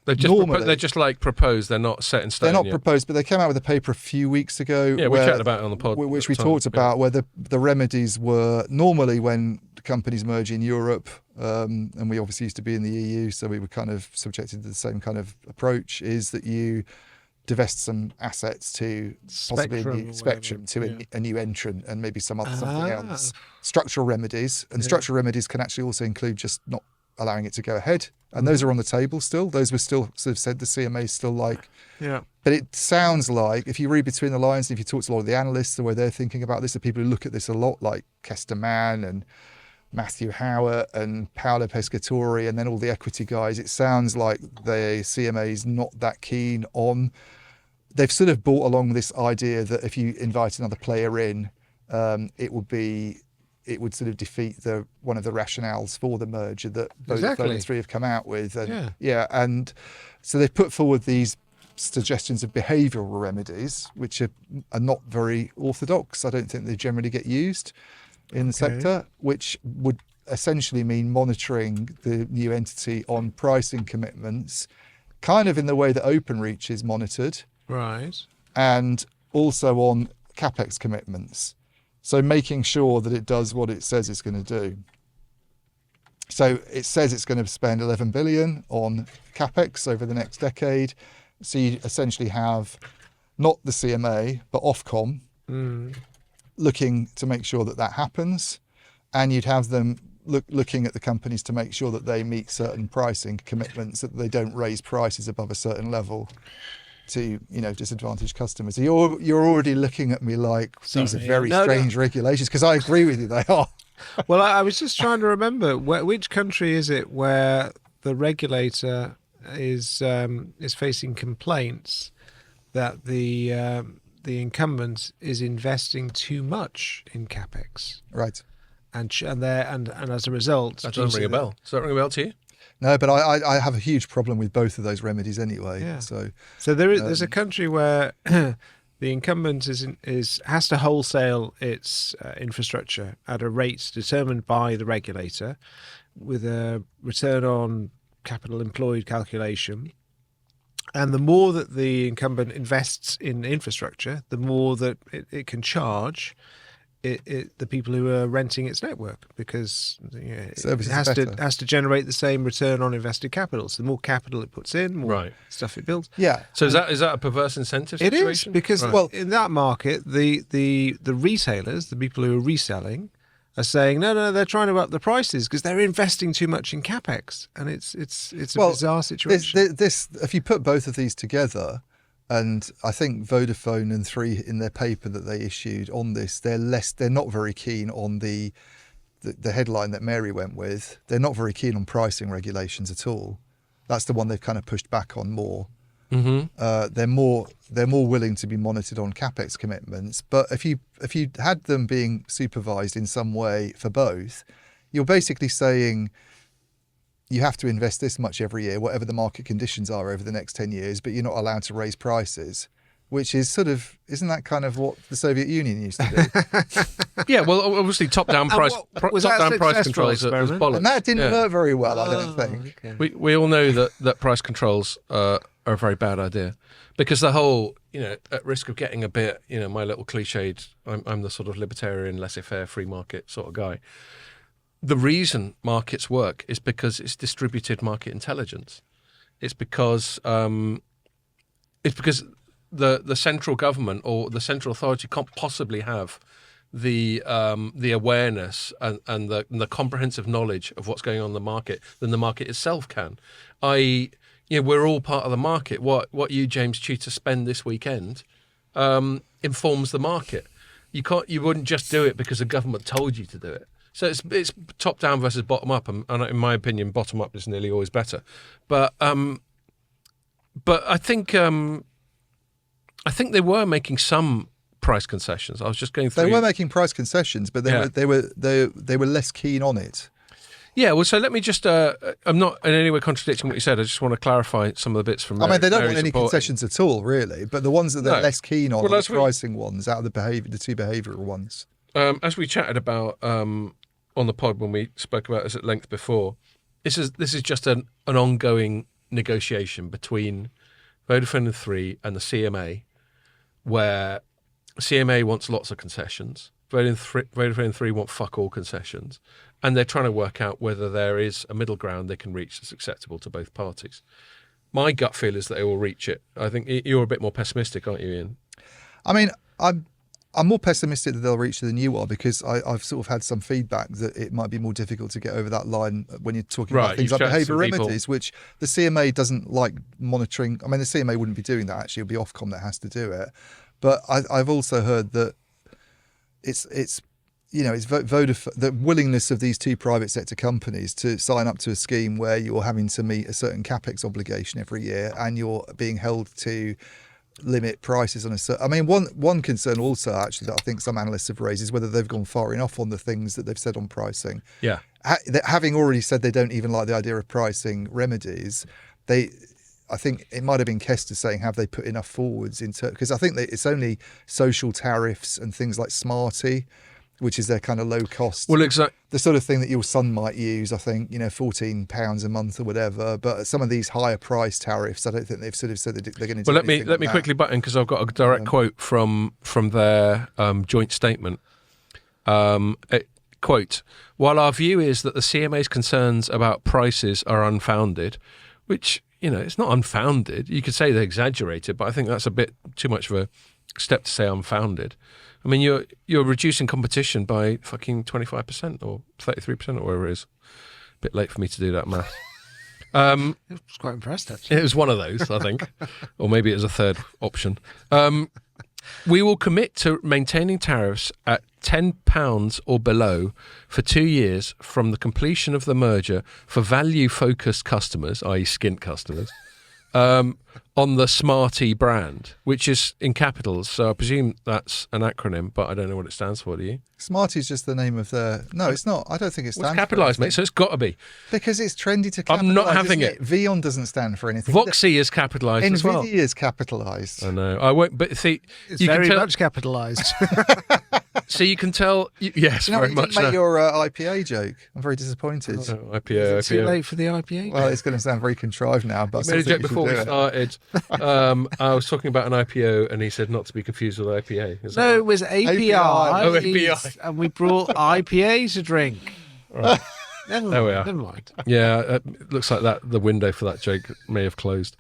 normally they're just like proposed. They're not set in stone. they're not yet. proposed, but they came out with a paper a few weeks ago. Yeah, we chatted about it on the pod, which at we the time. talked about, where the remedies were normally when companies merge in Europe, and we obviously used to be in the EU, so we were kind of subjected to the same kind of approach. Is that you divest some assets to possibly Spectrum to a new entrant and maybe something else. Structural remedies, and structural remedies can actually also include just not allowing it to go ahead. And those are on the table still. Those were still sort of said the CMA is still like. Yeah. But it sounds like, if you read between the lines, and if you talk to a lot of the analysts, the way they're thinking about this, the people who look at this a lot, like Kester Mann and Matthew Howard and Paolo Pescatori, and then all the equity guys, it sounds like the CMA is not that keen on. They've sort of brought along this idea that if you invite another player in, it would sort of defeat one of the rationales for the merger that Vodafone and Three have come out with. And, and so they've put forward these suggestions of behavioural remedies, which are not very orthodox. I don't think they generally get used in the sector, which would essentially mean monitoring the new entity on pricing commitments, kind of in the way that Openreach is monitored. Right. And also on CapEx commitments. So making sure that it does what it says it's going to do. So it says it's going to spend 11 billion on CapEx over the next decade. So you essentially have not the CMA, but Ofcom looking to make sure that happens. And you'd have them looking at the companies to make sure that they meet certain pricing commitments, that they don't raise prices above a certain level to disadvantaged customers. So you're already looking at me like these are very strange regulations, because I agree with you, they are. Well, I was just trying to remember which country is it where the regulator is facing complaints that the incumbent is investing too much in capex, right? And as a result, that doesn't ring a bell. Does that ring a bell to you? No, but I have a huge problem with both of those remedies anyway. Yeah. So there's a country where the incumbent has to wholesale its infrastructure at a rate determined by the regulator, with a return on capital employed calculation. And the more that the incumbent invests in infrastructure, the more that it can charge the people who are renting its network, because it has to generate the same return on invested capital. So the more capital it puts in, more stuff it builds. Yeah. So is that a perverse incentive situation? It is, because in that market, the retailers, the people who are reselling, are saying no, they're trying to up the prices because they're investing too much in capex, and it's a bizarre situation. This if you put both of these together. And I think Vodafone and Three, in their paper that they issued on this, they're not very keen on the headline that Mary went with. They're not very keen on pricing regulations at all. That's the one they've kind of pushed back on more. Mm-hmm. They're more willing to be monitored on capex commitments. But if you had them being supervised in some way for both, you're basically saying you have to invest this much every year, whatever the market conditions are over the next 10 years, but you're not allowed to raise prices, which is isn't that kind of what the Soviet Union used to do? Yeah, well, obviously top-down price controls is bollocks. And that didn't work very well, I don't think. Okay. We all know that price controls are a very bad idea, because the whole, at risk of getting a bit, my little cliched, I'm the sort of libertarian, laissez-faire, free market sort of guy. The reason markets work is because it's distributed market intelligence. It's because the central government or the central authority can't possibly have the awareness and the comprehensive knowledge of what's going on in the market than the market itself can. We're all part of the market. What you, James Tutor, spend this weekend informs the market. You wouldn't just do it because the government told you to do it. So it's top down versus bottom up, and in my opinion, bottom up is nearly always better. But I think they were making some price concessions. I was just going through. They were making price concessions, but they were less keen on it. Yeah, well, so let me just. I'm not in any way contradicting what you said. I just want to clarify some of the bits from. They don't want any concessions at all, really. But the ones that they're less keen on are the pricing ones out of the two behavioural ones. As we chatted about on the pod when we spoke about this at length before, this is just an ongoing negotiation between Vodafone and Three and the CMA, where CMA wants lots of concessions. Vodafone and Three want fuck all concessions. And they're trying to work out whether there is a middle ground they can reach that's acceptable to both parties. My gut feel is that they will reach it. I think you're a bit more pessimistic, aren't you, Ian? I mean, I'm more pessimistic that they'll reach it than you are, because I've sort of had some feedback that it might be more difficult to get over that line when you're talking about things like behaviour remedies, which the CMA doesn't like monitoring. I mean, the CMA wouldn't be doing that, actually. It'll be Ofcom that has to do it. But I've also heard that it's Vodafone, the willingness of these two private sector companies to sign up to a scheme where you're having to meet a certain capex obligation every year and you're being held to limit prices on a certain. I mean, one concern also, actually, that I think some analysts have raised is whether they've gone far enough on the things that they've said on pricing. Yeah. Having already said they don't even like the idea of pricing remedies, I think it might have been Kester saying, have they put enough forwards into, because I think that it's only social tariffs and things like Smarty, which is their kind of low cost. Well, exactly. The sort of thing that your son might use, I think, £14 a month or whatever. But some of these higher price tariffs, I don't think they've sort of said that they're going to do. Well, let me quickly button, because I've got a direct quote from their joint statement. Quote, while our view is that the CMA's concerns about prices are unfounded, which, it's not unfounded. You could say they're exaggerated, but I think that's a bit too much of a step to say unfounded. I mean, you're reducing competition by fucking 25% or 33% or whatever it is. A bit late for me to do that math. I was quite impressed, actually. It was one of those, I think. Or maybe it was a third option. We will commit to maintaining tariffs at £10 or below for 2 years from the completion of the merger for value-focused customers, i.e. skint customers, on the Smarty brand, which is in capitals. So I presume that's an acronym, but I don't know what it stands for, do you? Smarty is just the name of the... No, it's not. I don't think it stands for anything. It's capitalised, mate, so it's got to be. Because it's trendy to capitalise. I'm not having it. Vion doesn't stand for anything. Voxy is capitalised as well. NVIDIA is capitalised. I know. I won't, but see... It's very much capitalised. So you can tell... Yes, very much so. You didn't make your IPA joke. I'm very disappointed. Oh, IPA. Too late for the IPA? Well, it's going to sound very contrived now, but... I made a joke before we started. I was talking about an IPO, and he said not to be confused with IPA. No, it was API. Oh, API. And we brought IPA to drink. Right. There we are. Never mind. Yeah, it looks like the window for that joke may have closed.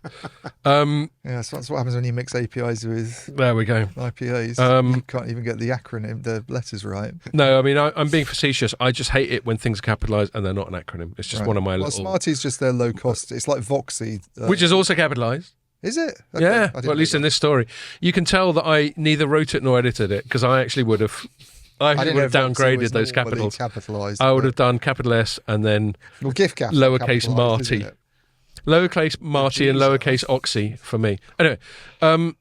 Yeah, so that's what happens when you mix APIs with there we go. IPAs. You can't even get the letters right. No, I mean, I'm being facetious. I just hate it when things are capitalised and they're not an acronym. It's just one of my little... Smarty's just their low cost. It's like Voxy. Which is also capitalised. Is it? Okay. Yeah, well, at least in this story. You can tell that I neither wrote it nor edited it, because I actually would have... I would have downgraded those capitals. I would have done capital S and then lowercase Marty. Lowercase Marty and lowercase Oxy for me. Anyway, so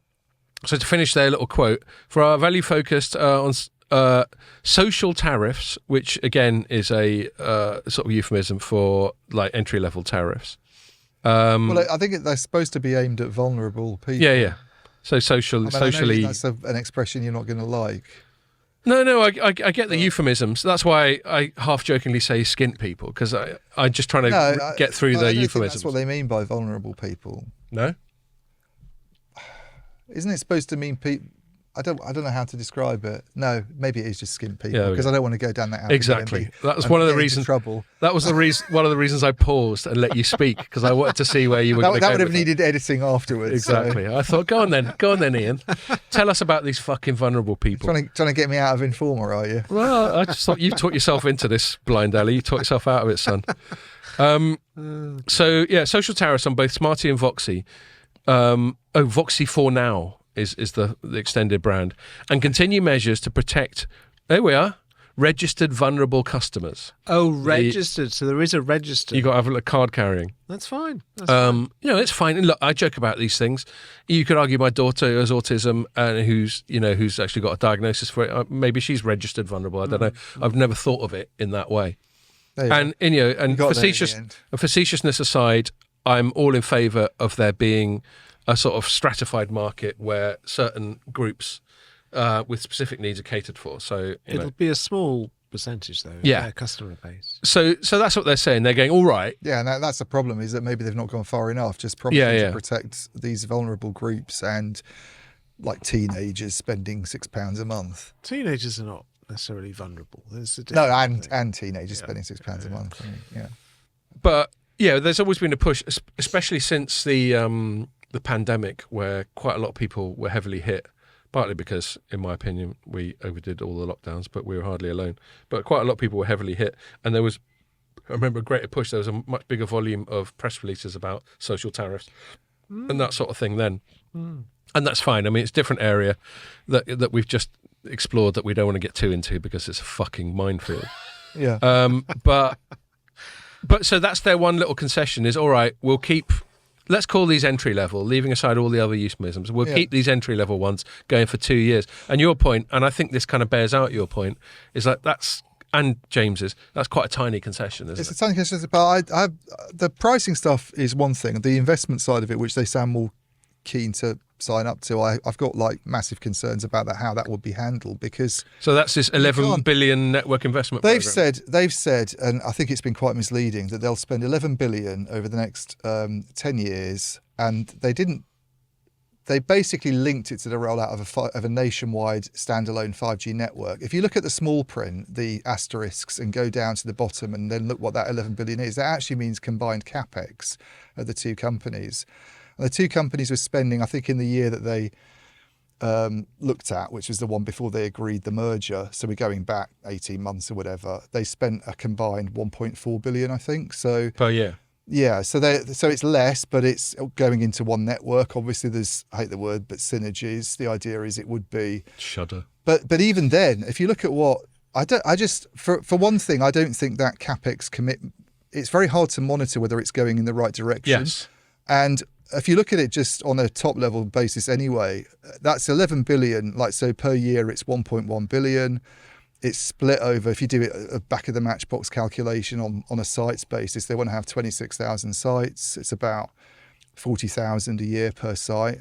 to finish their little quote, for our value focused on social tariffs, which again is a sort of euphemism for like entry level tariffs. Well, I think they're supposed to be aimed at vulnerable people. Yeah. So socially, I know that's an expression you're not going to like. No, I get the euphemisms. That's why I half-jokingly say skint people, because I'm just trying to get through the euphemisms. That's what they mean by vulnerable people. No? Isn't it supposed to mean people... I don't know how to describe it. No, maybe it is just skint people, because I don't want to go down that. Exactly. That was one of the reasons. Trouble. That was one of the reasons I paused and let you speak, because I wanted to see where you were going to go. That would have needed editing afterwards. Exactly. So. I thought, go on then, Ian. Tell us about these fucking vulnerable people. Trying to get me out of Informer, are you? Well, I just thought you've talked yourself into this, blind alley. You talked yourself out of it, son. So yeah, social tariffs on both Smarty and Voxy. Voxy for now. Is the extended brand, and continue measures to protect, there we are, registered vulnerable customers. Oh, registered. So there is a register. You got to have a card carrying. That's fine. It's fine. And look, I joke about these things. You could argue my daughter has autism and who's actually got a diagnosis for it. Maybe she's registered vulnerable. I don't know. I've never thought of it in that way. And facetiousness aside, I'm all in favour of there being a sort of stratified market where certain groups with specific needs are catered for. So it'll be a small percentage, though, Yeah. of their customer base. So that's what they're saying. They're going, all right. Yeah, and that's the problem, is that maybe they've not gone far enough, just promising Yeah. to protect these vulnerable groups and like teenagers spending £6 a month. Teenagers are not necessarily vulnerable. There's a No, different thing. and teenagers spending £6 a month. I mean, yeah. But yeah, there's always been a push, especially since the pandemic, where quite a lot of people were heavily hit. Partly because, in my opinion, we overdid all the lockdowns, but we were hardly alone. But quite a lot of people were heavily hit, and there was, I remember, a greater push. There was a much bigger volume of press releases about social tariffs and that sort of thing then. And that's fine. I mean, it's a different area that we've just explored that we don't want to get too into because it's a fucking minefield. Yeah. But so that's their one little concession is, all right, let's call these entry level, leaving aside all the other euphemisms. We'll keep these entry level ones going for 2 years. And your point, and I think this kind of bears out your point, is like and James's, that's quite a tiny concession, isn't It's it? a tiny concession, but the pricing stuff is one thing. The investment side of it, which they sound more keen to sign up to, I've got like massive concerns about that, how that would be handled, because So that's this 11 can't. billion network investment they've program. said, and I think it's been quite misleading, that they'll spend 11 billion over the next 10 years, and they basically linked it to the rollout of a nationwide standalone 5G network. If you look at the small print, the asterisks, and go down to the bottom and then look what that 11 billion is, that actually means combined capex of the two companies. And the two companies were spending, I think, in the year that they looked at, which was the one before they agreed the merger, so we're going back 18 months or whatever, they spent a combined 1.4 billion, I think. So Per year. yeah, so it's less, but it's going into one network. Obviously, there's, I hate the word, but synergies. The idea is it would be, Shudder. but even then, if you look at what for one thing, I don't think that capex commitment. It's very hard to monitor whether it's going in the right direction. Yes. And if you look at it just on a top level basis anyway, that's 11 billion. Like, so per year, it's 1.1 billion. It's split over, if you do it a back of the matchbox calculation on a sites basis, they want to have 26,000 sites. It's about 40,000 a year per site.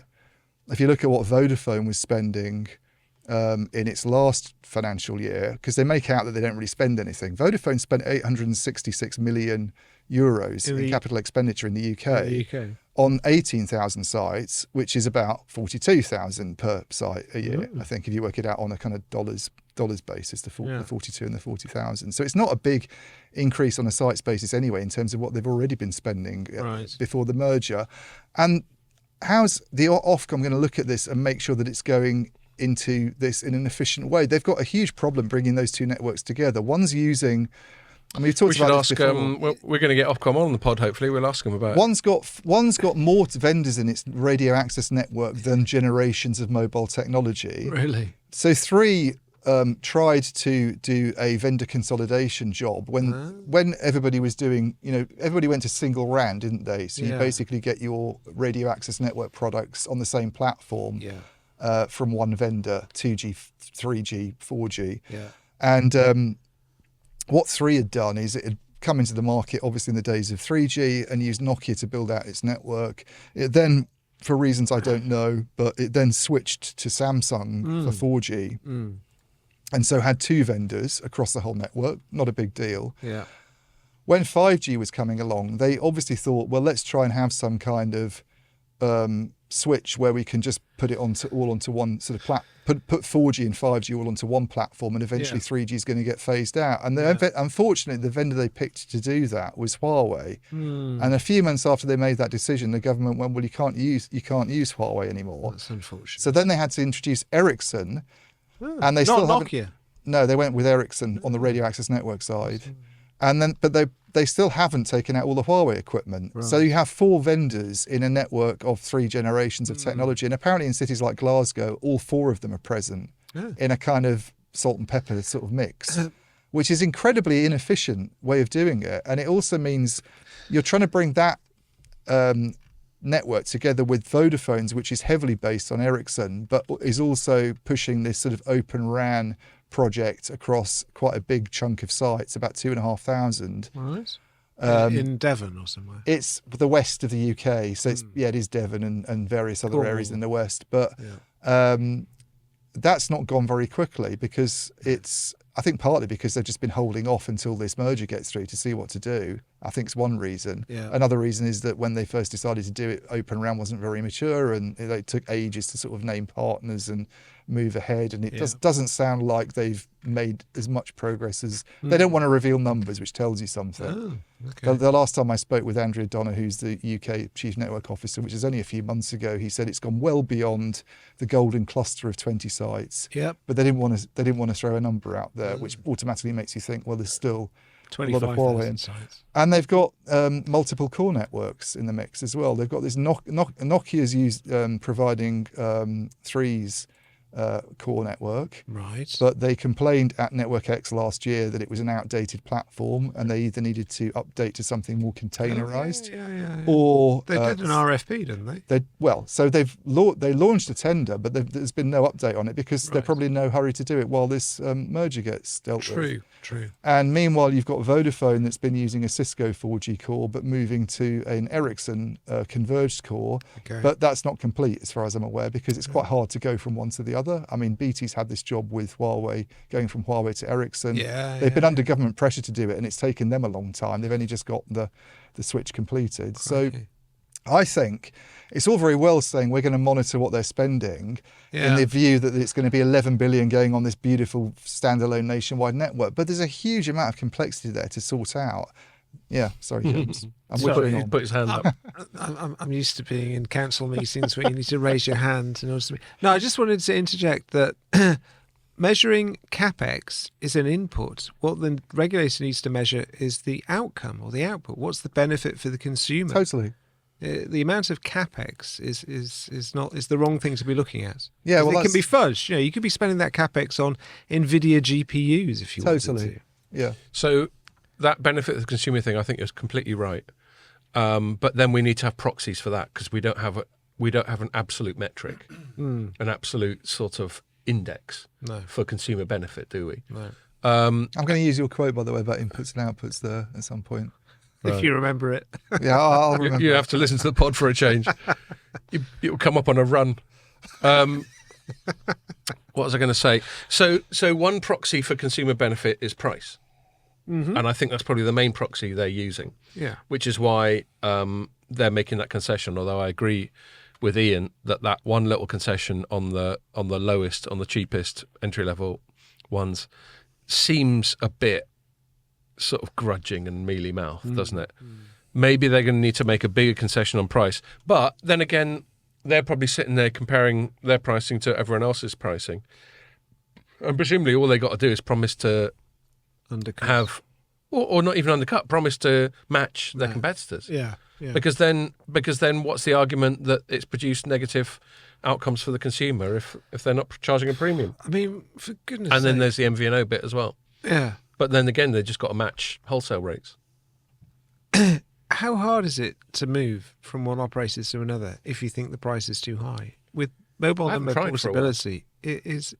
If you look at what Vodafone was spending in its last financial year, because they make out that they don't really spend anything, Vodafone spent 866 million euros in capital expenditure in the UK. On 18,000 sites, which is about 42,000 per site a year. I think if you work it out on a kind of dollars basis, the 42 and the 40,000. So it's not a big increase on a sites basis anyway, in terms of what they've already been spending before the merger. And how's the Ofcom going to look at this and make sure that it's going into this in an efficient way? They've got a huge problem bringing those two networks together. One's using, I mean, we've talked about this before. We're going to get Ofcom on the pod, hopefully. We'll ask them about it. One's got more vendors in its radio access network than generations of mobile technology. Really? So Three tried to do a vendor consolidation job when everybody was doing, everybody went to single RAN, didn't they? So you basically get your radio access network products on the same platform from one vendor, 2G, 3G, 4G. Yeah. And what Three had done is it had come into the market, obviously in the days of 3G, and used Nokia to build out its network. It then, for reasons I don't know, but it then switched to Samsung for 4G. And so had two vendors across the whole network, not a big deal. Yeah. When 5G was coming along, they obviously thought, well, let's try and have some kind of switch where we can just put it all onto one sort of put 4G and 5G all onto one platform, and eventually 3G is going to get phased out. And unfortunately, the vendor they picked to do that was Huawei. And a few months after they made that decision, the government went, well, you can't use Huawei anymore. That's unfortunate. So then they had to introduce Ericsson, and they Not still haven't. Nokia. No, they went with Ericsson on the radio access network side, and then they still haven't taken out all the Huawei equipment. Right. So you have four vendors in a network of three generations of technology, and apparently in cities like Glasgow, all four of them are present in a kind of salt and pepper sort of mix, which is incredibly inefficient way of doing it. And it also means you're trying to bring that network together with Vodafone's, which is heavily based on Ericsson, but is also pushing this sort of open RAN project across quite a big chunk of sites, about 2,500. Right. In Devon or somewhere. It's the west of the UK, so it is Devon and various other areas in the west. But that's not gone very quickly because it's I think partly because they've just been holding off until this merger gets through to see what to do. I think it's one reason. Yeah. Another reason is that when they first decided to do it, Open RAN wasn't very mature, and it took ages to sort of name partners and move ahead. And it doesn't sound like they've made as much progress as they don't want to reveal numbers, which tells you something. Oh, okay. The last time I spoke with Andrea Donner, who's the UK Chief Network Officer, which is only a few months ago, he said it's gone well beyond the golden cluster of 20 sites. Yep. But they didn't want to throw a number out there, which automatically makes you think, well, there's still a lot of Huawei. 25,000 sites. And they've got multiple core networks in the mix as well. They've got this Nokia's providing Three's core network. Right. But they complained at Network X last year that it was an outdated platform, and they either needed to update to something more containerized, or They did an RFP, didn't they? So they launched a tender, but there's been no update on it because they're probably in no hurry to do it while this merger gets dealt with. True. And meanwhile, you've got Vodafone that's been using a Cisco 4G core, but moving to an Ericsson converged core. Okay. But that's not complete, as far as I'm aware, because it's quite hard to go from one to the other. I mean, BT's had this job with Huawei, going from Huawei to Ericsson. They've been under government pressure to do it, and it's taken them a long time. They've only just got the switch completed. So I think it's all very well saying we're going to monitor what they're spending in the view that it's going to be 11 billion going on this beautiful standalone nationwide network. But there's a huge amount of complexity there to sort out. Yeah, sorry, James. He put his hand up. I'm used to being in council meetings where you need to raise your hand in order to. No, I just wanted to interject that measuring capex is an input. What the regulator needs to measure is the outcome or the output. What's the benefit for the consumer? Totally. The amount of capex is the wrong thing to be looking at. Yeah, well, it can be fudged. You could be spending that capex on NVIDIA GPUs if you wanted to. Yeah. So that benefit of the consumer thing, I think, is completely right. But then we need to have proxies for that because we don't have an absolute metric, an absolute sort of index for consumer benefit, do we? No. I'm going to use your quote, by the way, about inputs and outputs there at some point. If you remember it. Yeah, I'll remember. You have to listen to the pod for a change. You'll come up on a run. What was I going to say? So one proxy for consumer benefit is price. Mm-hmm. And I think that's probably the main proxy they're using. Yeah. Which is why they're making that concession, although I agree with Ian that one little concession on the lowest, on the cheapest entry-level ones seems a bit sort of grudging and mealy-mouthed, doesn't it? Maybe they're going to need to make a bigger concession on price. But then again, they're probably sitting there comparing their pricing to everyone else's pricing. And presumably all they got to do is promise to undercut. Or not even undercut, promise to match their competitors. Yeah. Because then what's the argument that it's produced negative outcomes for the consumer if they're not charging a premium? I mean, for goodness sake. And then sake. there's the MVNO bit as well. Yeah. But then again, they've just got to match wholesale rates. How hard is it to move from one operator to another if you think the price is too high? With mobile number portability, it is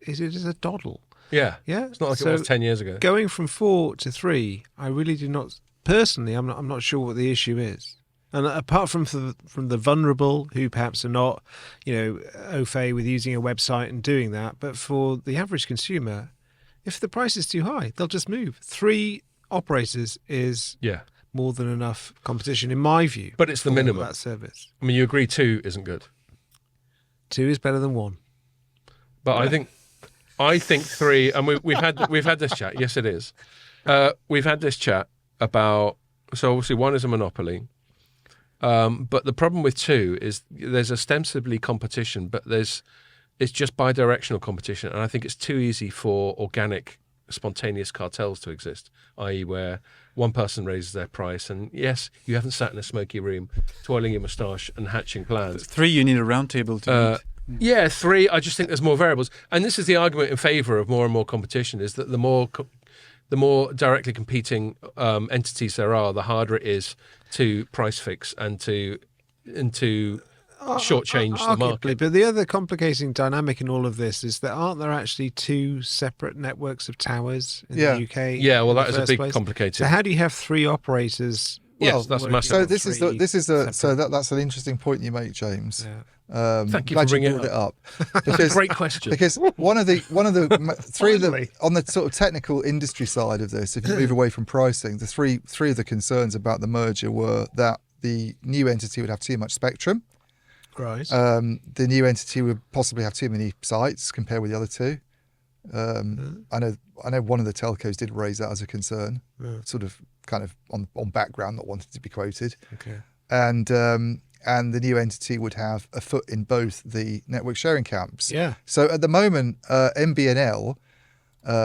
a doddle. Yeah. Yeah. It's not like it was 10 years ago. Going from 4 to 3, I really do not personally. I'm not sure what the issue is. And apart from the vulnerable who perhaps are not, au fait with using a website and doing that, but for the average consumer, if the price is too high, they'll just move. 3 operators is more than enough competition, in my view. But it's the minimum. That service. I mean, you agree 2 isn't good. 2 is better than 1. But I think 3, and we've had this chat. Yes, it is. We've had this chat about. So obviously, 1 is a monopoly. But the problem with 2 is there's ostensibly competition, but it's just bi-directional competition, and I think it's too easy for organic, spontaneous cartels to exist, i.e. where one person raises their price, and yes, you haven't sat in a smoky room, twirling your moustache and hatching plans. 3, you need a round table to meet. Yeah, 3, I just think there's more variables. And this is the argument in favour of more and more competition, is that the more directly competing entities there are, the harder it is to price fix and to shortchange the market. But the other complicating dynamic in all of this is that aren't there actually 2 separate networks of towers in the UK? Yeah, well, that is a big complicated. So how do you have 3 operators Yes, that's a massive. So that's an interesting point you make, James. Thank you Glad for bringing brought it it up. That's a great question. Because one of the three of the on the sort of technical industry side of this, if you move away from pricing, the three of the concerns about the merger were that the new entity would have too much spectrum. Right. The new entity would possibly have too many sites compared with the other two. I know one of the telcos did raise that as a concern, sort of kind of on background, not wanting to be quoted. Okay. And the new entity would have a foot in both the network sharing camps. Yeah. So at the moment, MBNL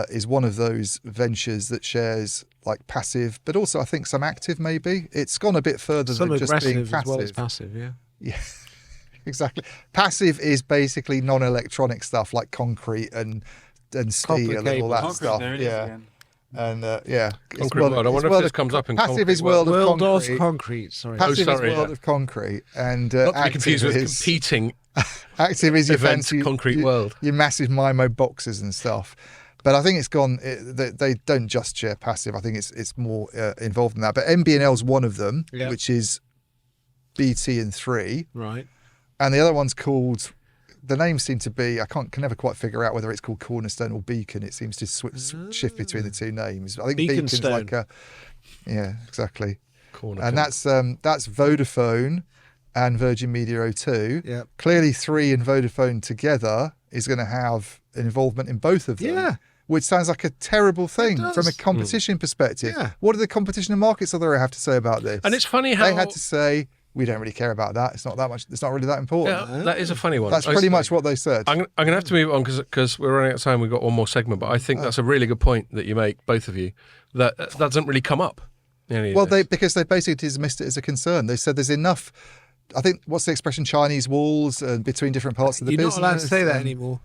is one of those ventures that shares like passive, but also I think some active. Maybe it's gone a bit further Some than just being aggressive passive. as well as passive. Yeah. Yeah, exactly. Passive is basically non-electronic stuff like concrete and steel and all that Concrete, stuff. there it is Yeah. again. And it's Concrete world. I wonder if this comes up in passive concrete is world of World concrete. of concrete. Sorry. Passive sorry, is world yeah. of concrete, and Not to be active confused with is competing active is your events, fancy concrete your, world. your massive MIMO boxes and stuff. But I think it's gone. They don't just share passive. I think it's more involved in that. But MBNL's one of them, which is BT and 3, Right. and the other one's called. The names seem to be. I can never quite figure out whether it's called Cornerstone or Beacon. It seems to shift between the two names. I think Beacon's Beaconstone. like a. Yeah, exactly. Corner. And that's Vodafone and Virgin Media O2. Yeah. Clearly, 3 and Vodafone together is going to have an involvement in both of them. Yeah. Which sounds like a terrible thing does. from a competition perspective. Yeah. What do the Competition and Markets Authority have to say about this? And it's funny how they had to say, we don't really care about that. It's not that much. It's not really that important. Yeah, that is a funny one. That's pretty much what they said. I'm going to have to move on because we're running out of time. We've got one more segment, but I think that's a really good point that you make, both of you. That doesn't really come up. Because they basically dismissed it as a concern. They said there's enough. I think what's the expression? Chinese walls between different parts of the You're business. not allowed to say that anymore.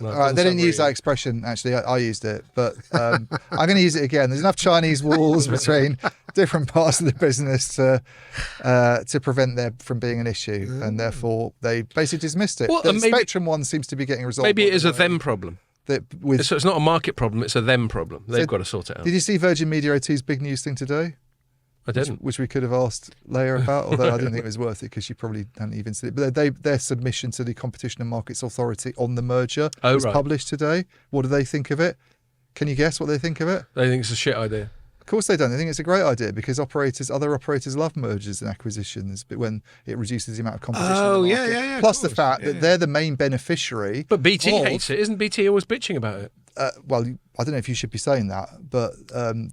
No, All right, they didn't use that expression. Actually, I used it, but I'm going to use it again. There's enough Chinese walls between different parts of the business to prevent there from being an issue, and therefore they basically dismissed it. Well, The maybe- Spectrum one seems to be getting resolved. Maybe it is a by the way. them problem. With, So it's not a market problem, it's a them problem. They've got to sort it out. did you see Virgin Media O2's big news thing today? I didn't. Which we could have asked Leia about, although I didn't think it was worth it because she probably hadn't even seen it. But their submission to the Competition and Markets Authority on the merger was published today. What do they think of it? Can you guess what they think of it? They think it's a shit idea. Of course they don't. They think it's a great idea because other operators love mergers and acquisitions, but when it reduces the amount of competition. Oh, in the yeah, market. yeah, yeah, of Plus the course. fact that they're the main beneficiary. But BT of- hates it. Isn't BT always bitching about it? Well, I don't know if you should be saying that, but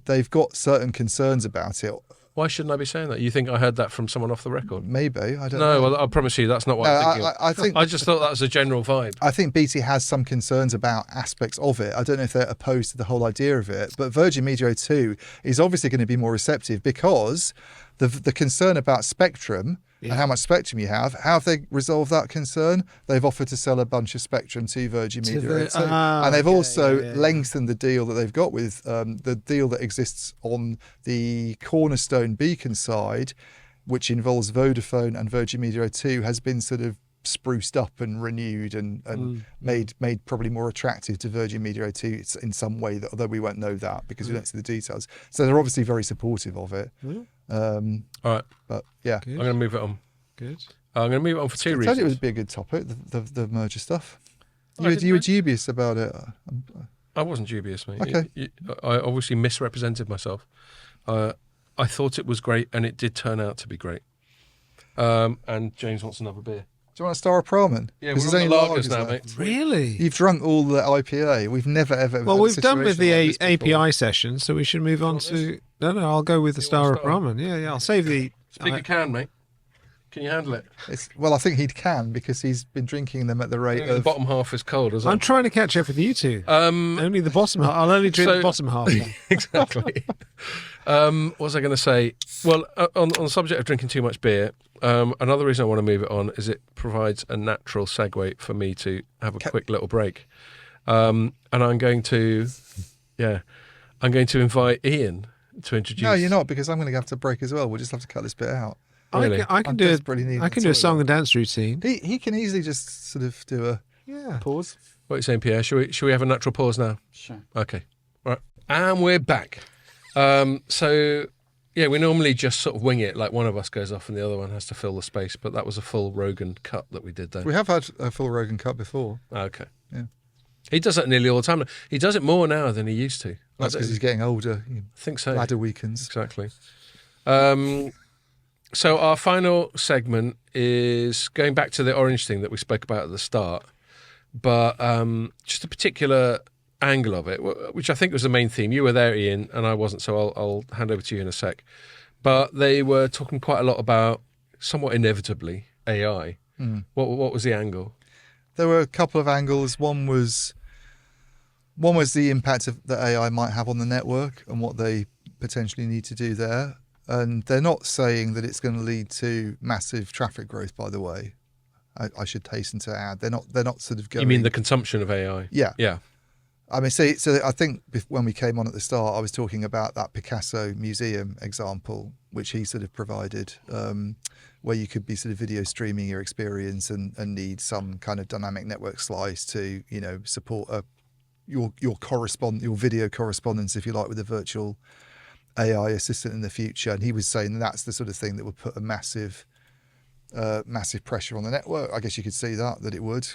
they've got certain concerns about it. Why shouldn't I be saying that? You think I heard that from someone off the record? Maybe, I don't No, know. well, I promise you that's not what I'm thinking. I I just thought that was a general vibe. I think BT has some concerns about aspects of it. I don't know if they're opposed to the whole idea of it, but Virgin Media O2 is obviously going to be more receptive because the concern about spectrum and how much spectrum you have, how have they resolved that concern? They've offered to sell a bunch of spectrum to Virgin Media O2. And they've also lengthened the deal that they've got with the deal that exists on the Cornerstone Beacon side, which involves Vodafone and Virgin Media O2, has been sort of spruced up and renewed and made probably more attractive to Virgin Media O2 in some way, although we won't know that because we don't see the details. So they're obviously very supportive of it. All right. But yeah, I'm going to move it on. Good. I'm going to move it on for two I told reasons. you it would be a good topic, the merger stuff. I didn't You were know. dubious about it. I wasn't dubious, mate. Okay. I obviously misrepresented myself. I thought it was great, and it did turn out to be great. And James wants another beer. Do you want a Star of Pramen? Yeah, 'Cause we're there's on the only lagers now, left. mate. Really? You've drunk all the IPA. We've never ever. Well, had a we've done with the situation like this before. API session, so we should move on to. No, I'll go with the You want Star of Star? Ramen. Yeah, I'll save the. Speak a can, mate. Can you handle it? Well, I think he can because he's been drinking them at the rate The of. bottom half is cold, isn't I'm it? trying to catch up with you two. Only the bottom half. I'll only drink So- the bottom half. Then. Exactly. What was I going to say? Well, on the subject of drinking too much beer, another reason I want to move it on is it provides a natural segue for me to have a quick little break. And I'm going to invite Ian to introduce. No, you're not because I'm going to have to break as well. We'll just have to cut this bit out. Really? I can I'm do desperately needing I can the do a toilet. song and dance routine. He can easily just sort of do a Yeah. pause. What are you saying, Pierre? Should we have a natural pause now? Sure. Okay. Right. And we're back. So Yeah, we normally just sort of wing it, like one of us goes off and the other one has to fill the space. But that was a full Rogan cut that we did there. We have had a full Rogan cut before. Okay. Yeah. He does that nearly all the time. He does it more now than he used to. That's because he's getting older. I think so. Bladder weakens. Exactly. So our final segment is going back to the orange thing that we spoke about at the start, but just a particular angle of it, which I think was the main theme. You were there, Ian, and I wasn't, so I'll hand over to you in a sec. But they were talking quite a lot about, somewhat inevitably, AI. What was the angle? There were a couple of angles. One was the impact that AI might have on the network and what they potentially need to do there. And they're not saying that it's going to lead to massive traffic growth, by the way. I should hasten to add. They're not sort of going... You mean the consumption of AI? Yeah. Yeah. I mean, so I think when we came on at the start, I was talking about that Picasso museum example, which he sort of provided, where you could be sort of video streaming your experience and need some kind of dynamic network slice to, support your video correspondence, if you like, with a virtual AI assistant in the future. And he was saying that's the sort of thing that would put a massive pressure on the network. I guess you could see that it would.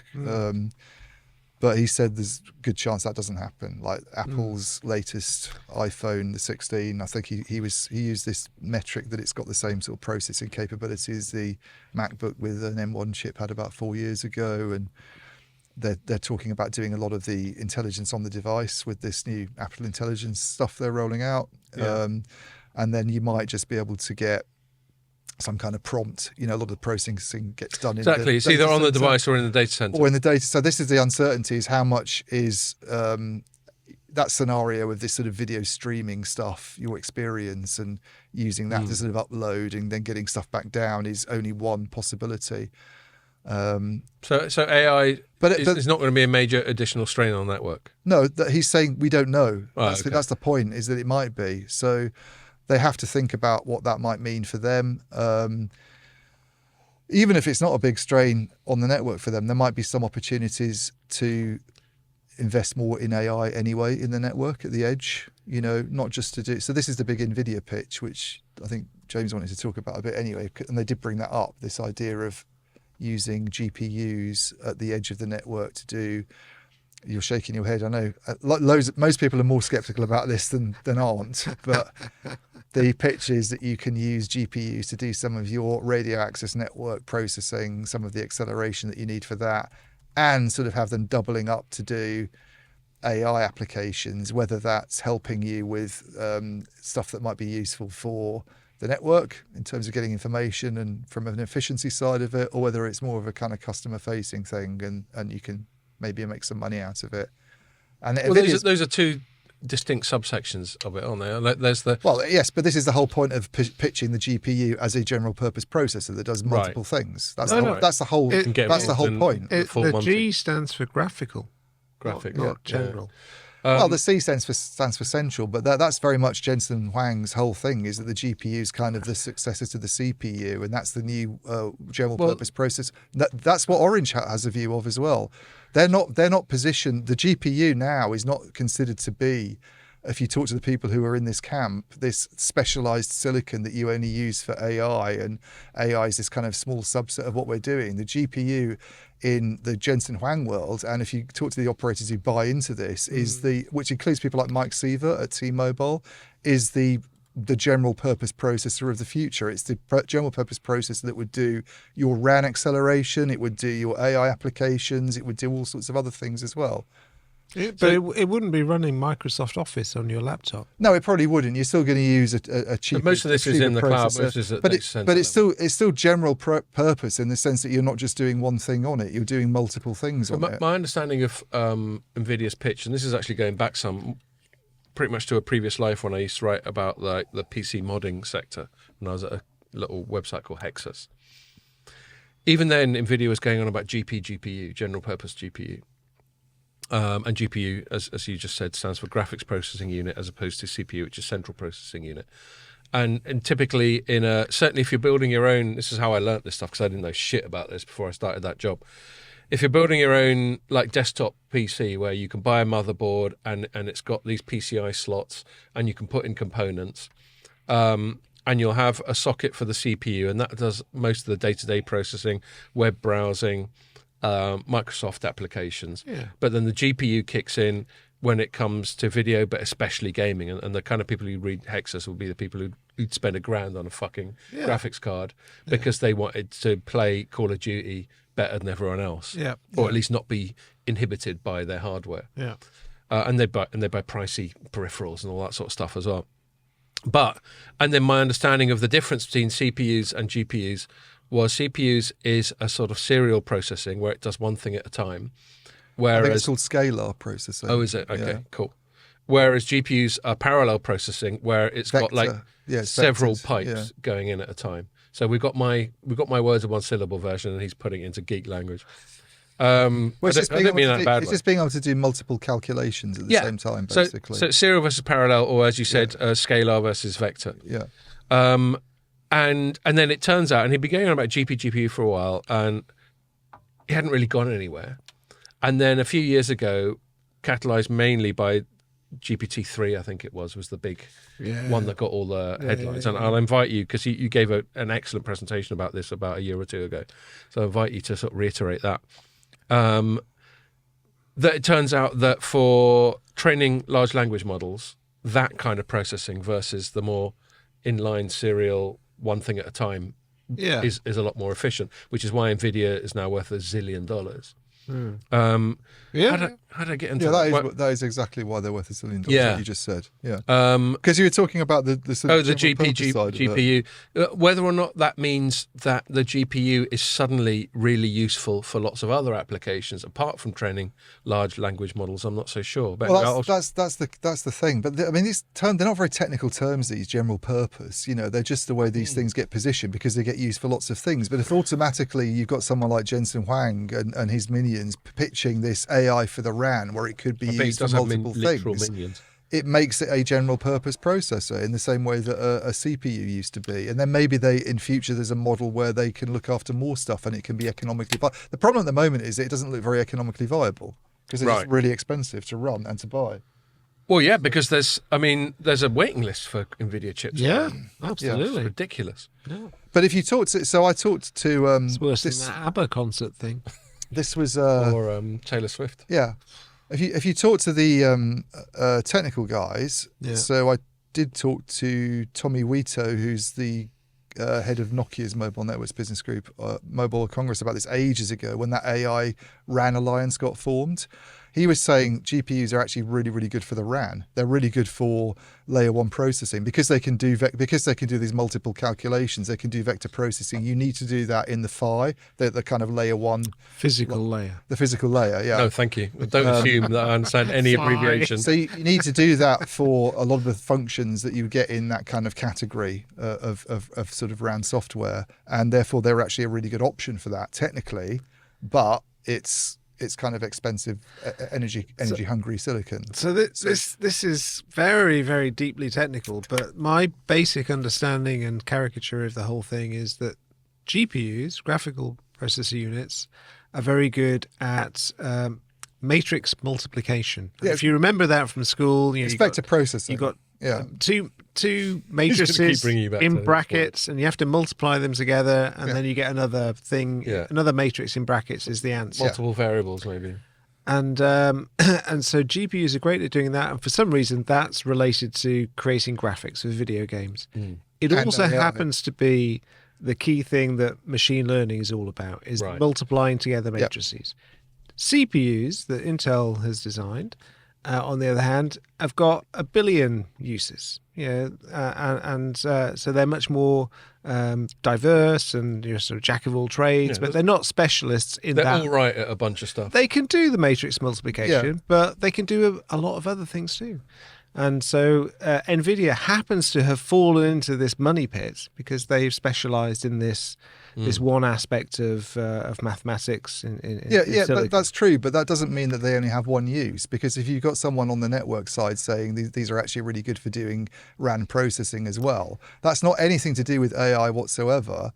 But he said there's a good chance that doesn't happen. Like Apple's latest iPhone, the 16, I think he used this metric that it's got the same sort of processing capability as the MacBook with an M1 chip had about 4 years ago, and they're talking about doing a lot of the intelligence on the device with this new Apple Intelligence stuff they're rolling out. Yeah. And then you might just be able to get some kind of prompt. A lot of the processing gets done Exactly. It's either on the device or in the data center. Or in the data. So this is the uncertainty, is how much is that scenario with this sort of video streaming stuff, your experience, and using that to sort of upload and then getting stuff back down is only one possibility. So AI is not going to be a major additional strain on the network? No, he's saying we don't know. Okay. That's the point, is that it might be. So they have to think about what that might mean for them. Even if it's not a big strain on the network for them, there might be some opportunities to invest more in AI anyway in the network at the edge, not just to do... So this is the big NVIDIA pitch, which I think James wanted to talk about a bit anyway, and they did bring that up, this idea of using GPUs at the edge of the network to do... You're shaking your head. I know most people are more skeptical about this than aren't, but the pitch is that you can use GPUs to do some of your radio access network processing, some of the acceleration that you need for that, and sort of have them doubling up to do AI applications, whether that's helping you with stuff that might be useful for the network in terms of getting information and from an efficiency side of it, or whether it's more of a kind of customer facing thing and you can maybe make some money out of it. And those are two distinct subsections of it, aren't they? There's the... Well, yes, but this is the whole point of pitching the GPU as a general purpose processor that does multiple things. That's the whole point. The G stands for graphical. Graphic, not general. Well, the C stands for central, but that's very much Jensen Huang's whole thing, is that the GPU is kind of the successor to the CPU, and that's the new general purpose processor. That's what Orange has a view of as well. They're not positioned. The GPU now is not considered to be, if you talk to the people who are in this camp, this specialized silicon that you only use for AI, and AI is this kind of small subset of what we're doing. The GPU in the Jensen Huang world, and if you talk to the operators who buy into this, which includes people like Mike Seaver at T-Mobile, is the general purpose processor of the future. It's the general purpose processor that would do your RAN acceleration, it would do your AI applications, it would do all sorts of other things as well. But it wouldn't be running Microsoft Office on your laptop. No, it probably wouldn't. You're still going to use a cheaper. But most of this is in the cloud. Most is at data center but it's still general purpose in the sense that you're not just doing one thing on it. You're doing multiple things on it. My understanding of NVIDIA's pitch, and this is actually going back pretty much to a previous life when I used to write about the PC modding sector when I was at a little website called Hexus. Even then, NVIDIA was going on about GPU, general purpose GPU. And GPU, as you just said, stands for graphics processing unit, as opposed to CPU, which is central processing unit. And typically certainly if you're building your own, this is how I learnt this stuff because I didn't know shit about this before I started that job. If you're building your own desktop PC where you can buy a motherboard and it's got these PCI slots and you can put in components, and you'll have a socket for the CPU, and that does most of the day-to-day processing, web browsing, Microsoft applications. Yeah. But then the GPU kicks in when it comes to video, but especially gaming. And the kind of people who read Hexus will be the people who'd spend $1,000 on a fucking graphics card because they wanted to play Call of Duty better than everyone else, or at least not be inhibited by their hardware. Yeah. And they buy pricey peripherals and all that sort of stuff as well. And then my understanding of the difference between CPUs and GPUs was CPUs is a sort of serial processing where it does one thing at a time. Whereas, I think it's called scalar processing. Oh, is it? Okay, cool. Whereas GPUs are parallel processing where it's got like several pipes going in at a time. So we've got my words of one syllable version, and he's putting it into geek language. It's just being able to do multiple calculations at the same time, basically. So it's serial versus parallel, or as you said, scalar versus vector. Yeah. And then it turns out, and he'd been going on about GPU for a while, and he hadn't really gone anywhere. And then a few years ago, catalyzed mainly by GPT-3, I think it was the big one that got all the headlines. And I'll invite you, because you gave an excellent presentation about this about a year or two ago. So I invite you to sort of reiterate that. That it turns out that for training large language models, that kind of processing versus the more inline serial one thing at a time is a lot more efficient, which is why NVIDIA is now worth $1 zillion. How did I get into that? That is exactly why they're worth $1 zillion. Yeah. What you just said. Yeah. Because you were talking about the GPU. Whether or not that means that the GPU is suddenly really useful for lots of other applications apart from training large language models, I'm not so sure. But that's the thing. But these terms, they're not very technical terms. These general purpose, they're just the way these things get positioned because they get used for lots of things. But if automatically you've got someone like Jensen Huang and his minions pitching this AI for the RAN, where it could be used for multiple things, it makes it a general purpose processor in the same way that a CPU used to be. And then maybe in future there's a model where they can look after more stuff and it can be economically viable. The problem at the moment is it doesn't look very economically viable because it's really expensive to run and to buy. Well, yeah, because there's a waiting list for NVIDIA chips. Yeah, absolutely. It's ridiculous. Yeah. But if you I talked to it's worse than that ABBA concert thing. This was or Taylor Swift. Yeah. If you talk to the technical guys, so I did talk to Tommy Wito, who's the head of Nokia's Mobile Networks Business Group, Mobile World Congress, about this ages ago when that AI RAN alliance got formed. He was saying GPUs are actually really, really good for the RAN. They're really good for layer one processing because they can do these multiple calculations. They can do vector processing. You need to do that in the PHY, the kind of layer one physical layer. The physical layer, yeah. No, thank you. Don't assume that I understand any abbreviation. So you need to do that for a lot of the functions that you get in that kind of category of sort of RAN software, and therefore they're actually a really good option for that technically, but it's kind of expensive, energy hungry silicon. So this is very, very deeply technical, but my basic understanding and caricature of the whole thing is that GPUs, graphical processor units, are very good at matrix multiplication. Yeah. If you remember that from school, it's vector processing. You got two matrices in brackets, and you have to multiply them together, and then you get another thing. Yeah. Another matrix in brackets is the answer. Multiple variables, maybe. And so GPUs are great at doing that, and for some reason that's related to creating graphics for video games. It also happens to be the key thing that machine learning is all about, is multiplying together matrices. CPUs that Intel has designed, on the other hand, have got 1 billion uses. So they're much more diverse and sort of jack of all trades, but they're not specialists in that. They're all right at a bunch of stuff. They can do the matrix multiplication, but they can do a lot of other things too. And so NVIDIA happens to have fallen into this money pit because they've specialized in this one aspect of mathematics. That's true, but that doesn't mean that they only have one use, because if you've got someone on the network side saying these are actually really good for doing RAN processing as well, that's not anything to do with AI whatsoever.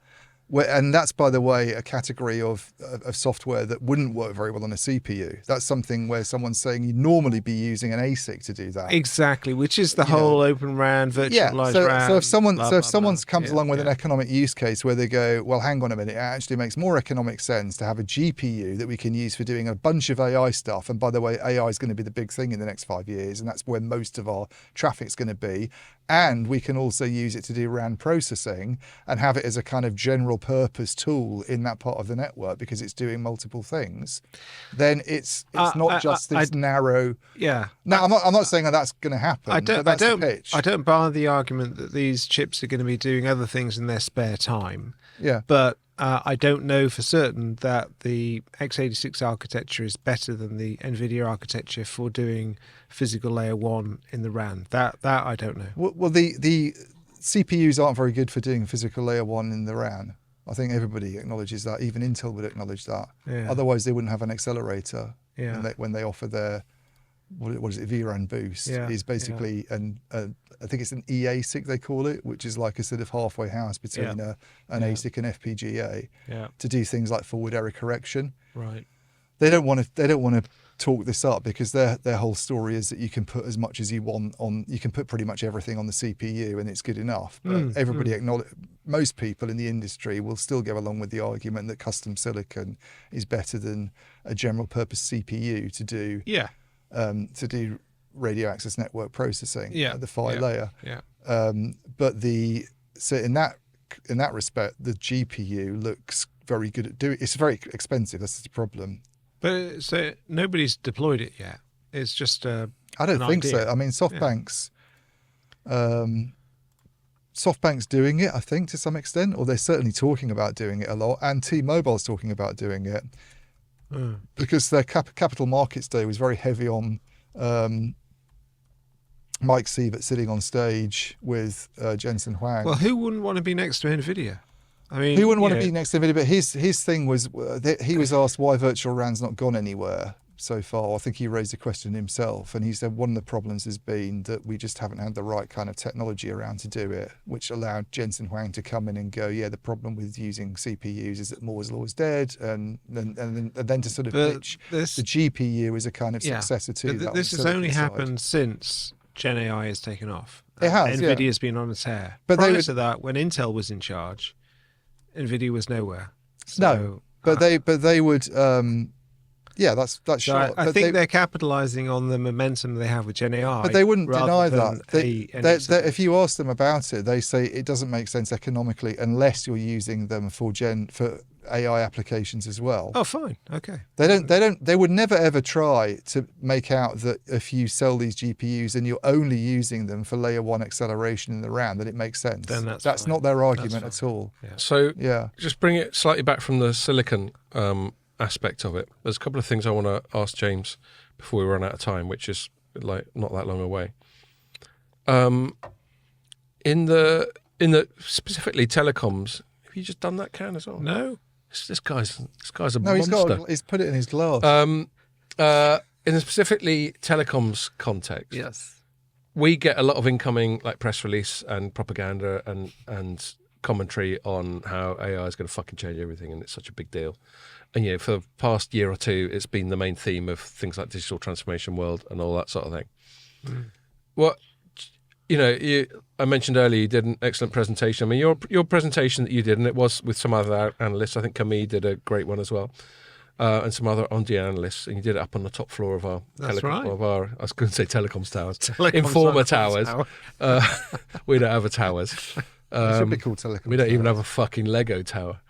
And that's, by the way, a category of software that wouldn't work very well on a CPU. That's something where someone's saying you'd normally be using an ASIC to do that. Exactly, which is the whole Open RAN, virtualized RAN. So if someone blah. comes along with an economic use case where they go, well, hang on a minute, it actually makes more economic sense to have a GPU that we can use for doing a bunch of AI stuff. And by the way, AI is going to be the big thing in the next 5 years, and that's where most of our traffic's going to be. And we can also use it to do RAN processing and have it as a kind of general purpose tool in that part of the network because it's doing multiple things. Then it's not just this narrow. Yeah. Now I'm not saying that that's going to happen. But that's the pitch. I don't buy the argument that these chips are going to be doing other things in their spare time. Yeah. But I don't know for certain that the x86 architecture is better than the NVIDIA architecture for doing physical layer 1 in the RAN. That I don't know. Well, the CPUs aren't very good for doing physical layer 1 in the RAN. I think everybody acknowledges that. Even Intel would acknowledge that. Yeah. Otherwise, they wouldn't have an accelerator Yeah. when they offer their, what is it, VRAM boost. Yeah. Is basically, I think it's an EASIC they call it, which is like a sort of halfway house between an ASIC and FPGA to do things like forward error correction. Right. They don't want to talk this up because their whole story is that you can put as much as you want on. You can put pretty much everything on the CPU and it's good enough. But everybody acknowledge. Most people in the industry will still go along with the argument that custom silicon is better than a general purpose CPU to do. Yeah. To do radio access network processing at the PHY layer. Yeah. But so in that respect, the GPU looks very good at doing. It's very expensive. That's the problem. But so nobody's deployed it yet. It's just I don't think so. I mean, SoftBank's doing it, I think, to some extent, or they're certainly talking about doing it a lot. And T-Mobile's talking about doing it because their Capital Markets Day was very heavy on Mike Sievert sitting on stage with Jensen Huang. Well, who wouldn't want to be next to NVIDIA? I mean, who wouldn't want to be next to NVIDIA? But his thing was he was asked why virtual RAN's not gone anywhere so far. I think he raised the question himself, and he said one of the problems has been that we just haven't had the right kind of technology around to do it, which allowed Jensen Huang to come in and go, yeah, the problem with using CPUs is that Moore's law is dead, and then to sort of pitch the GPU as a kind of successor to that. This has only happened since GenAI has taken off. It has. NVIDIA's been on its hair. But prior to that, when Intel was in charge, NVIDIA was nowhere. So, no, but they would. That's so sure. I think they're capitalising on the momentum they have with GenAI. But they wouldn't deny than that. If you ask them about it, they say it doesn't make sense economically unless you're using them for AI applications as well. Oh, fine, okay. They would never ever try to make out that if you sell these GPUs and you're only using them for layer 1 acceleration in the RAM, that it makes sense. Then that's not their argument at all. Yeah. So just bring it slightly back from the silicon aspect of it. There's a couple of things I want to ask James before we run out of time, which is like not that long away. In the specifically telecoms, have you just done that can as well? No. This guy's a monster. He's put it in his glass. In the specifically telecoms context, Yes. we get a lot of incoming like press release and propaganda and commentary on how AI is going to fucking change everything and it's such a big deal. And for the past year or two, it's been the main theme of things like digital transformation world and all that sort of thing. What I mentioned earlier, you did an excellent presentation. I mean, your presentation that you did, and it was with some other analysts. I think Camille did a great one as well, and some other on-the analysts. And you did it up on the top floor of our I was going to say telecoms towers, Informa towers. We don't have a towers. It should be called telecoms. We don't even have a fucking Lego tower.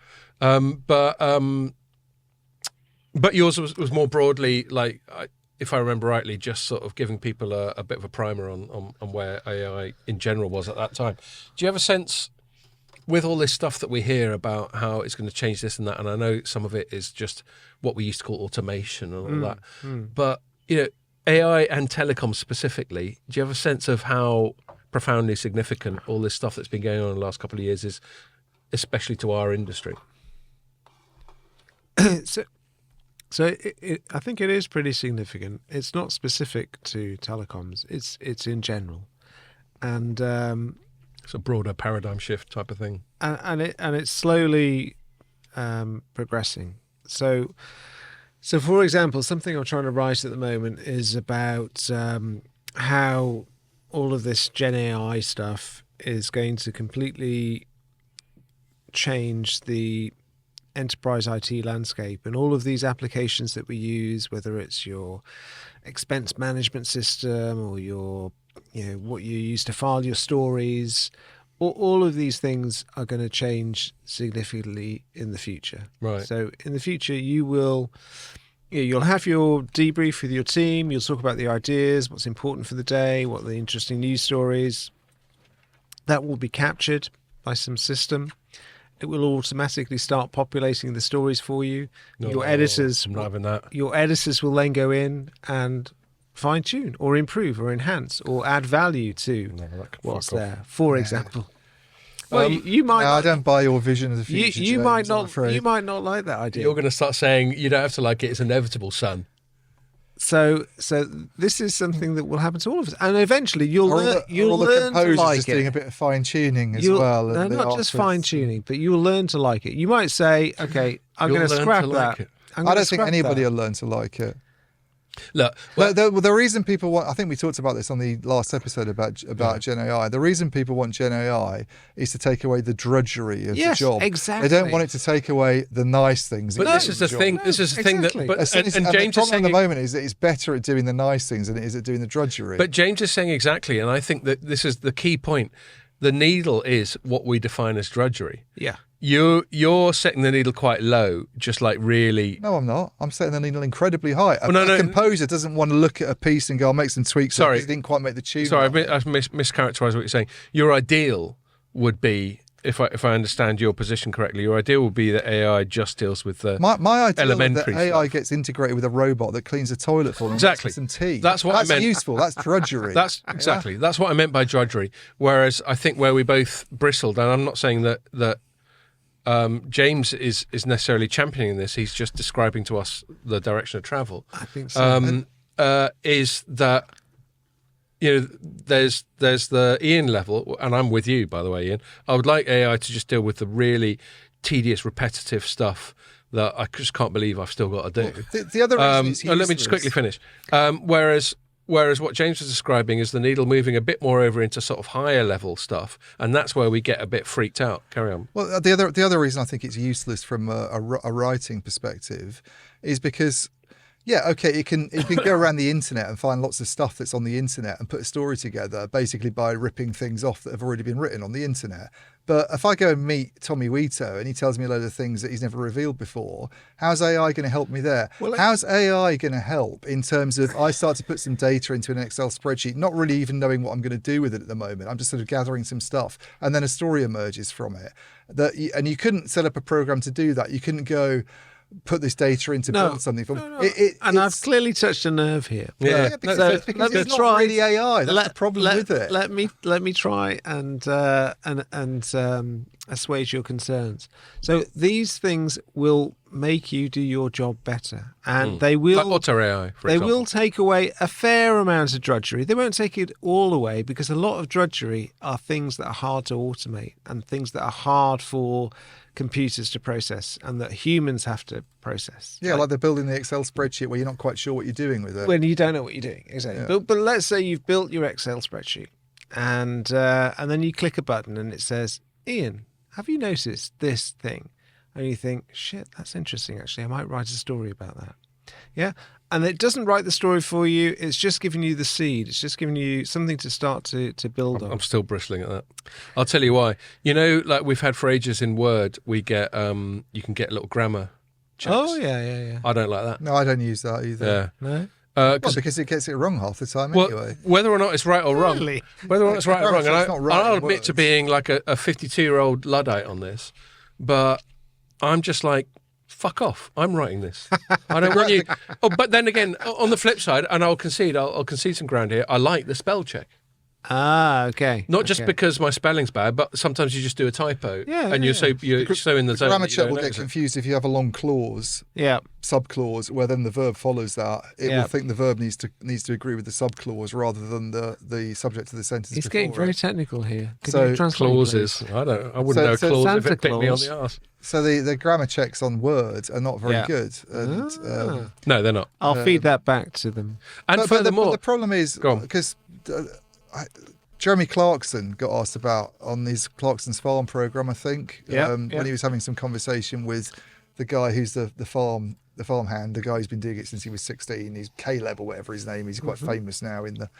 But yours was more broadly like. If I remember rightly, just sort of giving people a bit of a primer on where AI in general was at that time. Do you have a sense, with all this stuff that we hear about how it's going to change this and that, and I know some of it is just what we used to call automation and all that, but AI and telecoms specifically, do you have a sense of how profoundly significant all this stuff that's been going on in the last couple of years is, especially to our industry? So I think it is pretty significant. It's not specific to telecoms. It's in general, and It's a broader paradigm shift type of thing. and it's slowly progressing. So for example, something I'm trying to write at the moment is about how all of this Gen AI stuff is going to completely change the enterprise IT landscape, and all of these applications that we use, whether it's your expense management system or your, what you use to file your stories, all of these things are going to change significantly in the future. Right. So in the future, you'll have your debrief with your team. You'll talk about the ideas, what's important for the day, what are the interesting news stories. That will be captured by some system. It will automatically start populating the stories for you. No, Your editors, I'm not having that. Your editors will then go in and fine tune or improve or enhance or add value to No, that can what's fuck off. there. For example, well, you might. No, I Not, don't buy your vision of the future. you James, might I'm not. afraid. You might not like that idea. You're going to start saying you don't have to like it. It's inevitable, son. So this is something that will happen to all of us, and eventually you'll Or learn. You'll the learn to composers like just doing a it. bit of fine tuning as You'll- well. No, and the not just artists. fine tuning, but you will learn to like it. You might say, "Okay, I'm You'll going to learn scrap to that." like it. I'm I gonna don't think scrap anybody that. will learn to like it. Look, The reason people want, I think we talked about this on the last episode about Gen AI. The reason people want Gen AI is to take away the drudgery of Yes, the job. exactly. They don't want it to take away the nice things. but that this do is the job. thing. This is the thing that. exactly. But As soon as- and the James is problem at saying. the moment is that it's better at doing the nice things than it is at doing the drudgery. But James is saying exactly, and I think that this is the key point. The needle is what we define as drudgery. Yeah. You're setting the needle quite low, just like really. no, I'm not. I'm setting the needle incredibly high. A, Well, no, a no. composer doesn't want to look at a piece and go, "I'll make some tweaks." Sorry. because it didn't quite make the tune. Sorry, right. I've mischaracterized what you're saying. Your ideal would be, if I understand your position correctly, your ideal would be that AI just deals with the. My idea is that elementary AI stuff. gets integrated with a robot that cleans a toilet for me. and Exactly. makes me some tea. That's what I meant. useful. That's drudgery. That's exactly. That's what I meant by drudgery. Whereas I think where we both bristled, and I'm not saying that James is necessarily championing this. He's just describing to us the direction of travel. I think so. Is that there's the Ian level, and I'm with you, by the way, Ian. I would like AI to just deal with the really tedious, repetitive stuff that I just can't believe I've still got to do. The other reason it's let me just useless- quickly finish. Whereas what James was describing is the needle moving a bit more over into sort of higher level stuff, and that's where we get a bit freaked out. Carry on. Well, the other reason I think it's useless from a writing perspective is because, yeah, okay, it can go around the internet and find lots of stuff that's on the internet and put a story together basically by ripping things off that have already been written on the internet. But if I go and meet Tommy Wito and he tells me a load of things that he's never revealed before, how's AI going to help me there? How's AI going to help in terms of I start to put some data into an Excel spreadsheet, not really even knowing what I'm going to do with it at the moment. I'm just sort of gathering some stuff, and then a story emerges from it. And you couldn't set up a program to do that. You couldn't go put this data in to build something from. And I've clearly touched a nerve here. Yeah. because, So because let me it's not try- really AI. That's the problem with it. Let me try and assuage your concerns. So these things will make you do your job better, and they will. Like Otter AI, for They example. will take away a fair amount of drudgery. They won't take it all away, because a lot of drudgery are things that are hard to automate and things that are hard for computers to process and that humans have to process. Yeah, like they're building the Excel spreadsheet where you're not quite sure what you're doing with it. When you don't know what you're doing, exactly. Yeah. But let's say you've built your Excel spreadsheet, and then you click a button and it says, "Ian, have you noticed this thing?" And you think, "Shit, that's interesting. Actually, I might write a story about that." Yeah, and it doesn't write the story for you. It's just giving you the seed. It's just giving you something to start to build on. I'm still bristling at that. I'll tell you why. Like we've had for ages in Word, we get you can get little grammar checks. Oh yeah. I don't like that. No, I don't use that either. Yeah. No. Well, because it gets it wrong half the time anyway. Whether or not it's right or wrong, Really? whether or not it's right or wrong, and It's not right I'll in admit words. to being like a 52-year-old Luddite on this, but I'm just like, fuck off. I'm writing this. I don't want you. Oh, but then again, on the flip side, and I'll concede some ground here. I like the spell check. Okay. Not just okay. because my spelling's bad, but sometimes you just do a typo. Yeah, and yeah, you're so in the zone. Grammar that you check don't will get notice it. confused if you have a long clause, Yeah. subclause, where then the verb follows that. It Yeah. will think the verb needs to agree with the subclause rather than the subject of the sentence. It's before getting very it. technical here. Could So, you translate, Clauses. please? I wouldn't So- know a so clause if Santa it bit me on Claus. the arse. So the grammar checks on Word are not very Yeah. good. And, Ah. No, they're not. I'll feed that back to them. And but furthermore, the problem is Go on. because Jeremy Clarkson got asked about on his Clarkson's Farm program, I think, when he was having some conversation with the guy who's the farmhand, the guy who's been doing it since he was 16. He's Caleb or whatever his name is. He's quite famous now in the.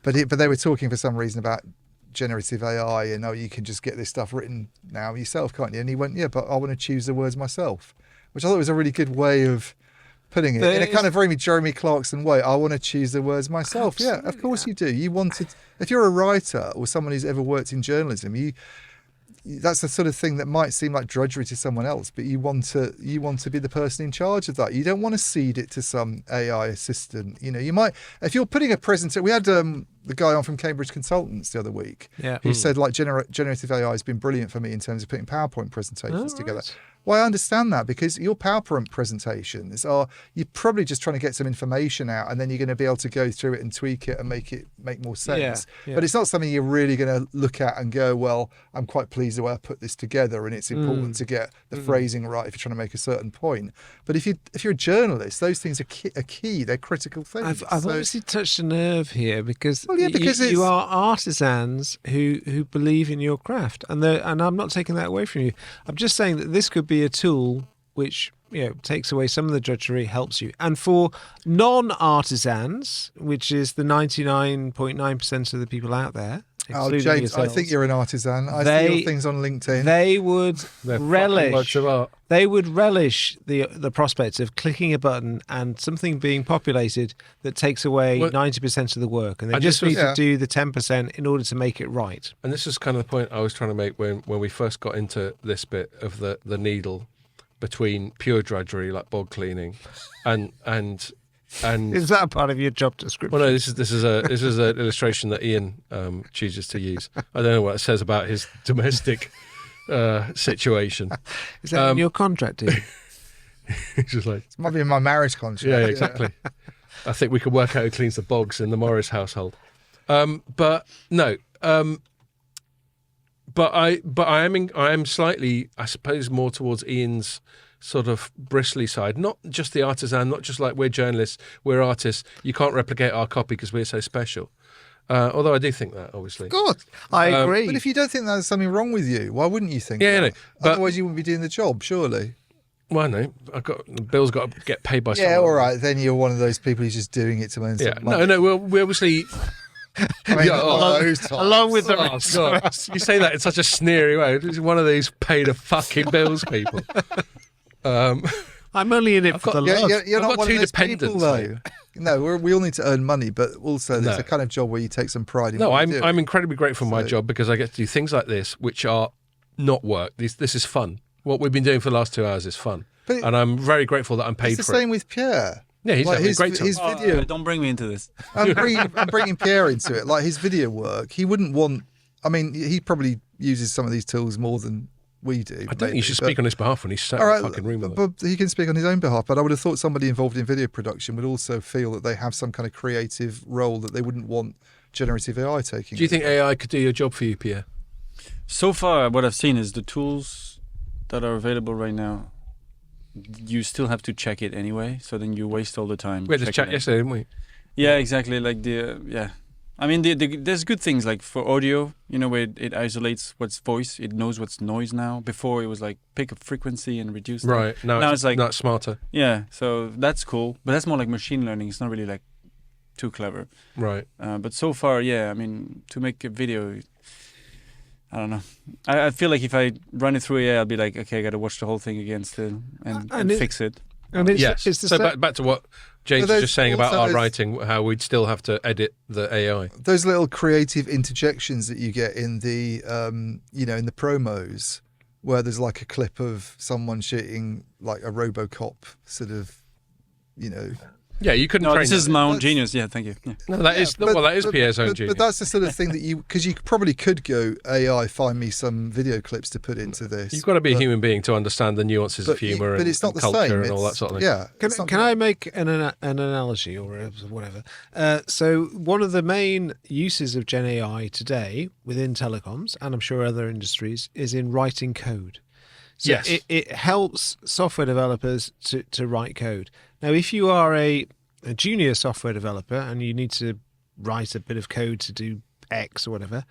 But they were talking for some reason about generative AI and you can just get this stuff written now yourself, can't you? And he went, yeah, but I want to choose the words myself, which I thought was a really good way of putting it in a kind of very Jeremy Clarkson way. I want to choose the words myself. Absolutely. Yeah, of course you do. You want to, if you're a writer or someone who's ever worked in journalism, that's the sort of thing that might seem like drudgery to someone else, but you want to be the person in charge of that. You don't want to cede it to some AI assistant. You might, if you're putting a presentation. We had the guy on from Cambridge Consultants the other week who said like generative AI has been brilliant for me in terms of putting PowerPoint presentations together. Well, I understand that because your PowerPoint presentations you're probably just trying to get some information out and then you're going to be able to go through it and tweak it and make more sense. Yeah. But it's not something you're really going to look at and go, well, I'm quite pleased the way I put this together and it's important to get the phrasing right if you're trying to make a certain point. But if you're a journalist, those things are key. They're critical things. I've obviously touched a nerve here because, because you are artisans who believe in your craft, and I'm not taking that away from you. I'm just saying that this could be a tool which takes away some of the drudgery, helps you, and for non-artisans, which is the 99.9% of the people out there. Oh, including James, yourselves, I think you're an artisan. I see your things on LinkedIn. They would They're fucking works of art. They would relish the prospect of clicking a button and something being populated that takes away 90% of the work, and they just need to do the 10% in order to make it right. And this is kind of the point I was trying to make when we first got into this bit of the needle between pure drudgery like bog cleaning and Is that a part of your job description? well, no, this is an illustration that Ian chooses to use. I don't know what it says about his domestic situation. Is that in your contract, Ian? It's just like, It might be in my marriage contract. yeah, exactly. I think we could work out who cleans the bogs in the Morris household. But no. But I am slightly, I suppose, more towards Ian's sort of bristly side. Not just the artisan, not just like we're journalists, we're artists. You can't replicate our copy because we're so special. Although I do think that, obviously. Good. I agree. But if you don't think there's something wrong with you, why wouldn't you think Yeah, that? no, but- Otherwise you wouldn't be doing the job, surely. Well, no, Bill's got to get paid by someone. Yeah, all right. Then you're one of those people who's just doing it to earn Yeah, some money. no. Well, we obviously. I mean, Yeah, those types. Along with the Oh, God. You say that in such a sneery way. It's one of these pay the fucking bills people. I'm only in it for the love. You're I've not got one two of those people, dependents, though. No, we all need to earn money, but also there's No. a kind of job where you take some pride in No, what you do. I'm incredibly grateful for my So- job because I get to do things like this, which are not work. This is fun. What we've been doing for the last 2 hours is fun, But it- and I'm very grateful that I'm paid It's the for it. same with Pierre. Yeah, he's Like having a his, great time. his video. Don't bring me into this. I'm bringing Pierre into it. Like his video work, he wouldn't want. I mean, he probably uses some of these tools more than we do. I think maybe, you should but- speak on his behalf when he's sat All in right, the fucking room with us. but he can speak on his own behalf. But I would have thought somebody involved in video production would also feel that they have some kind of creative role that they wouldn't want generative AI taking. Do you think AI could do your job for you, Pierre? So far, what I've seen is the tools that are available right now. You still have to check it anyway, so then you waste all the time. We had this checking chat it. yesterday, didn't we? Yeah, exactly. Like I mean, there's good things like for audio, where it isolates what's voice, it knows what's noise now. Before it was like pick a frequency and reduce that. Right. Now it's like not smarter. Yeah, so that's cool, but that's more like machine learning. It's not really like too clever. Right. But so far, yeah, I mean, to make a video, I don't know. I feel like if I run it through AI, I'll be like, okay, I got to watch the whole thing again still and fix it. And Yes. it's the So same. back to what James But was just saying about also our there's- writing, how we'd still have to edit the AI. those little creative interjections that you get in the in the promos, where there's like a clip of someone shooting like a RoboCop sort of, Yeah, you couldn't. No, train this that. is my own genius. Yeah, thank you. Yeah. No, that is Pierre's own genius. But that's the sort of thing that because you probably could go AI, find me some video clips to put into this. You've got to be a human being to understand the nuances of humour but it's not and the culture same. and all that It's- sort of thing. Yeah. Can I make an analogy or whatever? So one of the main uses of GenAI today within telecoms, and I'm sure other industries, is in writing code. So Yes. it helps software developers to write code. Now, if you are a junior software developer and you need to write a bit of code to do X or whatever,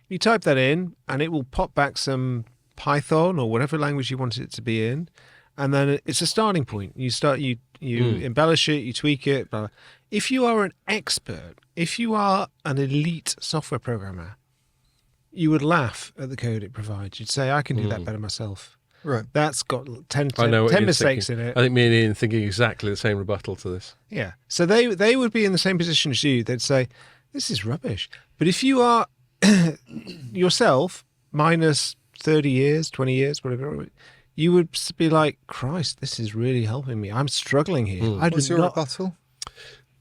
you type that in and it will pop back some Python or whatever language you want it to be in, and then it's a starting point. You embellish it, you tweak it. Blah, blah. If you are an expert, if you are an elite software programmer, you would laugh at the code it provides. You'd say, I can do that better myself. Right. That's got 10 I know what Ian's mistakes thinking. in it. I think me and Ian are thinking exactly the same rebuttal to this. Yeah. So they would be in the same position as you. They'd say, this is rubbish. But if you are yourself minus 30 years, 20 years, whatever, you would be like, Christ, this is really helping me. I'm struggling here. What's your rebuttal?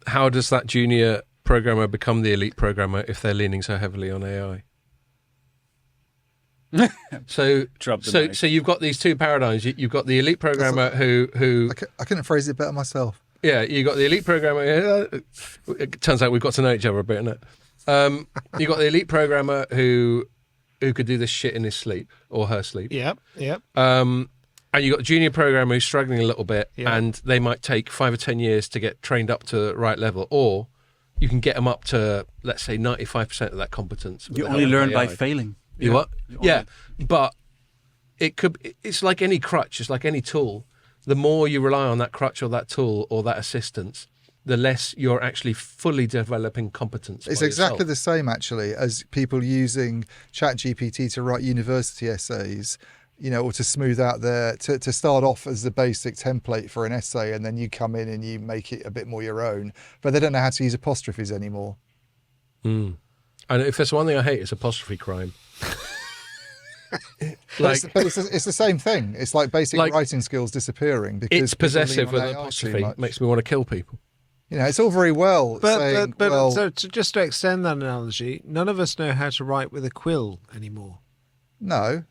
How does that junior programmer become the elite programmer if they're leaning so heavily on AI? So you've got these two paradigms. You've got the elite programmer who I couldn't phrase it better myself. yeah, you got the elite programmer. It turns out we've got to know each other a bit, innit? You got the elite programmer who could do this shit in his sleep or her sleep. Yep. And you got a junior programmer who's struggling a little bit, Yeah. and they might take 5 or 10 years to get trained up to the right level, or you can get them up to, let's say, 95% of that competence. with You the only help of learn by AI. failing. You what? You only- Yeah, but it's like any crutch, it's like any tool. The more you rely on that crutch or that tool or that assistance, the less you're actually fully developing competence. It's by exactly yourself. the same, actually, as people using ChatGPT to write university essays, or to smooth out to start off as the basic template for an essay, and then you come in and you make it a bit more your own. But they don't know how to use apostrophes anymore. And if there's one thing I hate, it's apostrophe crime. But it's the same thing. It's like basic writing skills disappearing because It's people possessive lean on with an AI too apostrophe. much. Makes me want to kill people. It's all very well saying, But well, so just to extend that analogy, none of us know how to write with a quill anymore. no,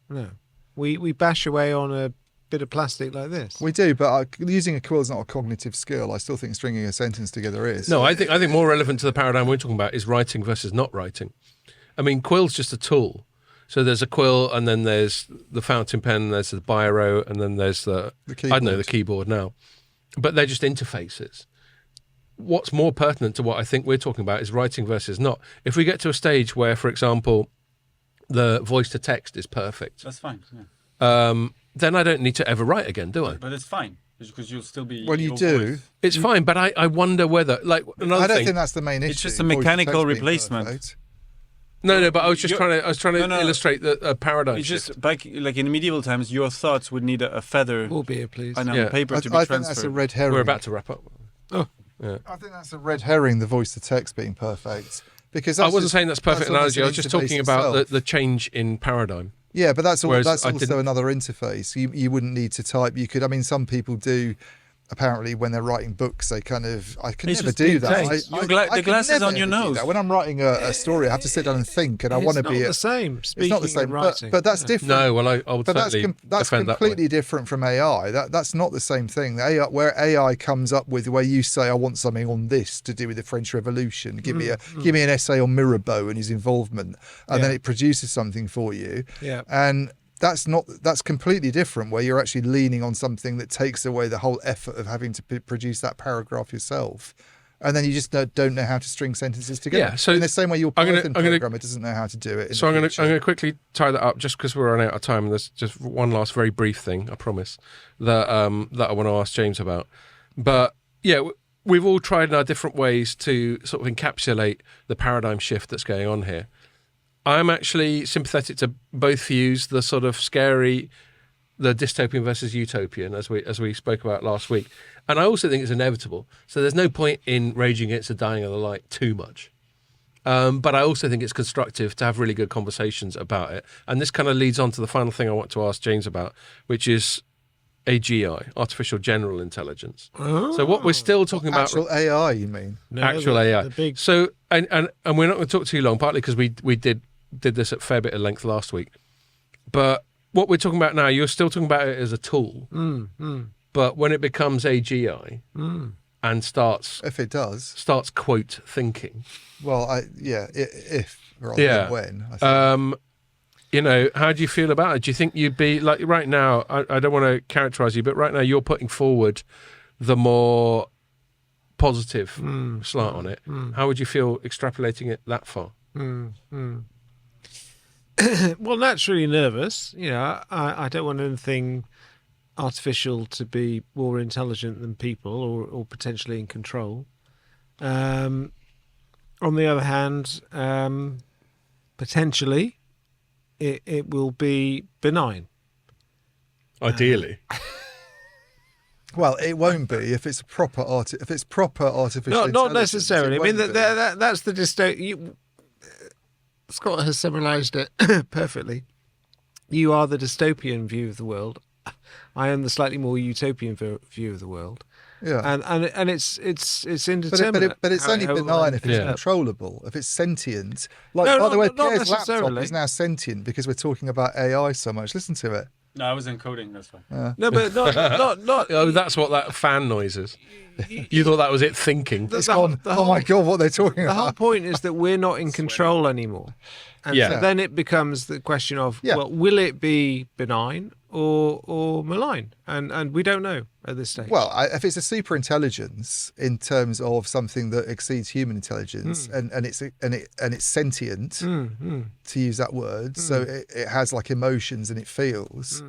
No. We bash away on a bit of plastic like this. we do, but using a quill is not a cognitive skill. I still think stringing a sentence together is. No, I think more relevant to the paradigm we're talking about is writing versus not writing. I mean, quill's just a tool. So there's a quill, and then there's the fountain pen, there's the biro, and then there's the keyboard now. But they're just interfaces. What's more pertinent to what I think we're talking about is writing versus not. If we get to a stage where, for example, the voice to text is perfect, That's fine. Yeah. then I don't need to ever write again, do I? But it's fine because you'll still be. Well, you your do. voice. It's fine, but I wonder whether, like, another I don't thing. think that's the main issue. It's just a voice to mechanical text being replacement. perfect. No, but I was just trying to No. illustrate the paradigm It's shift. just back like in medieval times, your thoughts would need a feather More beer, please. and Yeah. paper I to be think transferred. that's a red herring. We're about to wrap up. Oh. Yeah. I think that's a red herring, the voice to text being perfect. Because I that's wasn't just- saying that's perfect that's almost analogy. I an was just interface talking about itself. the change in paradigm. Yeah, but that's Whereas that's I also didn't- another interface. You wouldn't need to type. You could. I mean, some people do. Apparently, when they're writing books, they kind of. I could It's never just do being that. text. I The could glasses never on your ever do nose. that. When I'm writing a story, I have to sit down and think, and I want to be. It's not the same. It's Speaking not the same, and writing. but that's different. No, well, I would But that's certainly that's defend completely different from AI. That's not the same thing. AI, where AI comes up with where you say, "I want something on this to do with the French Revolution. Give me an essay on Mirabeau and his involvement," and then Yeah. it produces something for you. Yeah. And that's completely different. Where you're actually leaning on something that takes away the whole effort of having to produce that paragraph yourself. And then you just don't know how to string sentences together. Yeah, so in the same way your I'm Python gonna- programmer doesn't know how to do it. So I'm going to quickly tie that up, just because we're running out of time. And there's just one last very brief thing, I promise, that I want to ask James about. But yeah, we've all tried in our different ways to sort of encapsulate the paradigm shift that's going on here. I'm actually sympathetic to both views, the sort of scary, the dystopian versus utopian, as we spoke about last week. And I also think it's inevitable. So there's no point in raging against the dying of the light too much. But I also think it's constructive to have really good conversations about it. And this kind of leads on to the final thing I want to ask James about, which is AGI, artificial general intelligence. So what we're still talking about, Actual AI, you mean? No, actual AI. The big, So and we're not going to talk too long, partly because we did this at a fair bit of length last week. But what we're talking about now, you're still talking about it as a tool. But when it becomes AGI and starts If it does, quote thinking, well, if rather than when. I think. you know, how do you feel about it? Do you think you'd be like right now? I don't want to characterize you, but right now you're putting forward the more positive slant on it. How would you feel extrapolating it that far? well, naturally nervous. You know, I don't want anything artificial to be more intelligent than people or potentially in control. On the other hand, potentially it will be benign. Ideally. Well, it won't be if it's proper artificial. Not intelligence, necessarily. it I mean, won't be. that's the dystopia. Scott has summarised it perfectly. You are the dystopian view of the world. I am the slightly more utopian view of the world. Yeah. And it's indeterminate. But it's only how it will benign if it's Yeah. controllable, if it's sentient. Like, No, by the way, not Pierre's laptop necessarily. is now sentient because we're talking about AI so much. Listen to it. No, I was encoding. That's fine. No, but not. Oh, that's what that fan noise is. You thought that was it thinking. It's gone. Oh my God, what they're talking The whole about. point is that we're not in control anymore. And Yeah. so then it becomes the question of, Yeah. well, will it be benign or malign? And we don't know at this stage. Well, if it's a super intelligence in terms of something that exceeds human intelligence, and it's sentient, to use that word, so it has like emotions and it feels.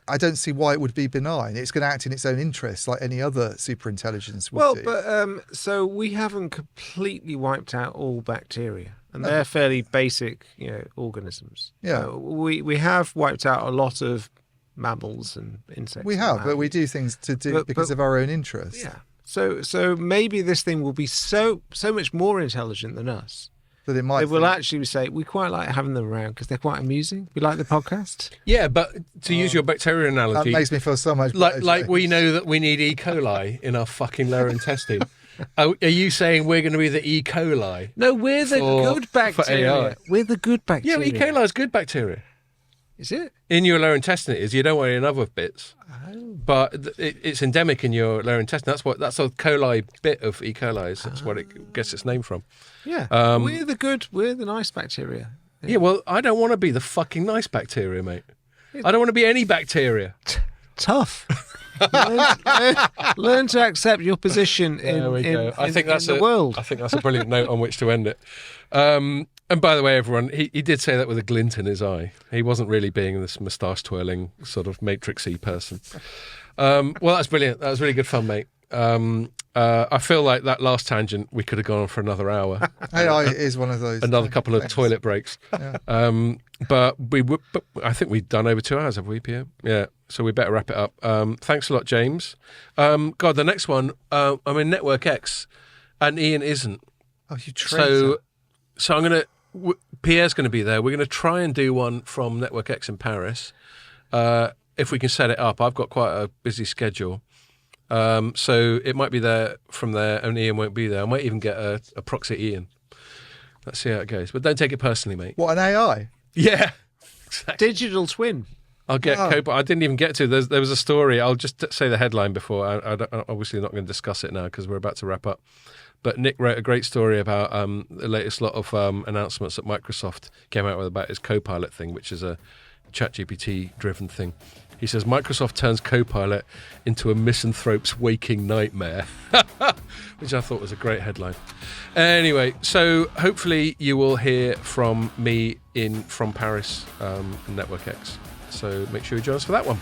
I don't see why it would be benign. It's going to act in its own interest, like any other super intelligence would Well, do. but so we haven't completely wiped out all bacteria, and they're fairly basic, organisms. Yeah. We have wiped out a lot of mammals and insects. we and have, what but we you. do things to do But- because of our own interest. Yeah. So maybe this thing will be so much more intelligent than us. That it might. They will think- actually say we quite like having them around because they're quite amusing. We like the podcast. Yeah, but to use your bacteria That analogy, makes me feel so much better. like we James. know that we need E. coli in our fucking lower intestine. Are you saying we're going to be the E. coli? No, we're the For- good for bacteria. AI. We're the good Yeah, bacteria. but E. coli is good bacteria. Is it? In your lower intestine it is. You don't want it in other bits. But it's endemic in your lower intestine. That's a coli bit of E. coli. That's what it gets its name from. Yeah. We're the nice bacteria. Yeah, well, I don't want to be the fucking nice bacteria, mate. I don't want to be any bacteria. Tough. learn to accept your position in the world. I think that's a brilliant note on which to end it. And by the way, everyone, he did say that with a glint in his eye. He wasn't really being this moustache twirling sort of matrixy person. Well, that's brilliant. That was really good fun, mate. I feel like that last tangent we could have gone on for another hour. AI is one of those. Another couple of Thanks. toilet breaks. But I think we've done over 2 hours, have we, Pierre? Yeah. So we better wrap it up. Thanks a lot, James. God, the next one, I'm in Network X, and Ian isn't. Oh, you traitor. So I'm gonna. Pierre's going to be there. We're going to try and do one from Network X in Paris, if we can set it up. I've got quite a busy schedule. So it might be there from there, and Ian won't be there. I might even get a proxy Ian. Let's see how it goes. But don't take it personally, mate. What, an AI? Yeah. Exactly. Digital twin. I'll get Oh. Copa. I didn't even get to. There was a story. I'll just say the headline before. I'm obviously not going to discuss it now because we're about to wrap up. But Nick wrote a great story about the latest lot of announcements that Microsoft came out with about his Copilot thing, which is a ChatGPT-driven thing. He says, Microsoft turns Copilot into a misanthrope's waking nightmare, which I thought was a great headline. Anyway, so hopefully you will hear from me from Paris, Network X. So make sure you join us for that one.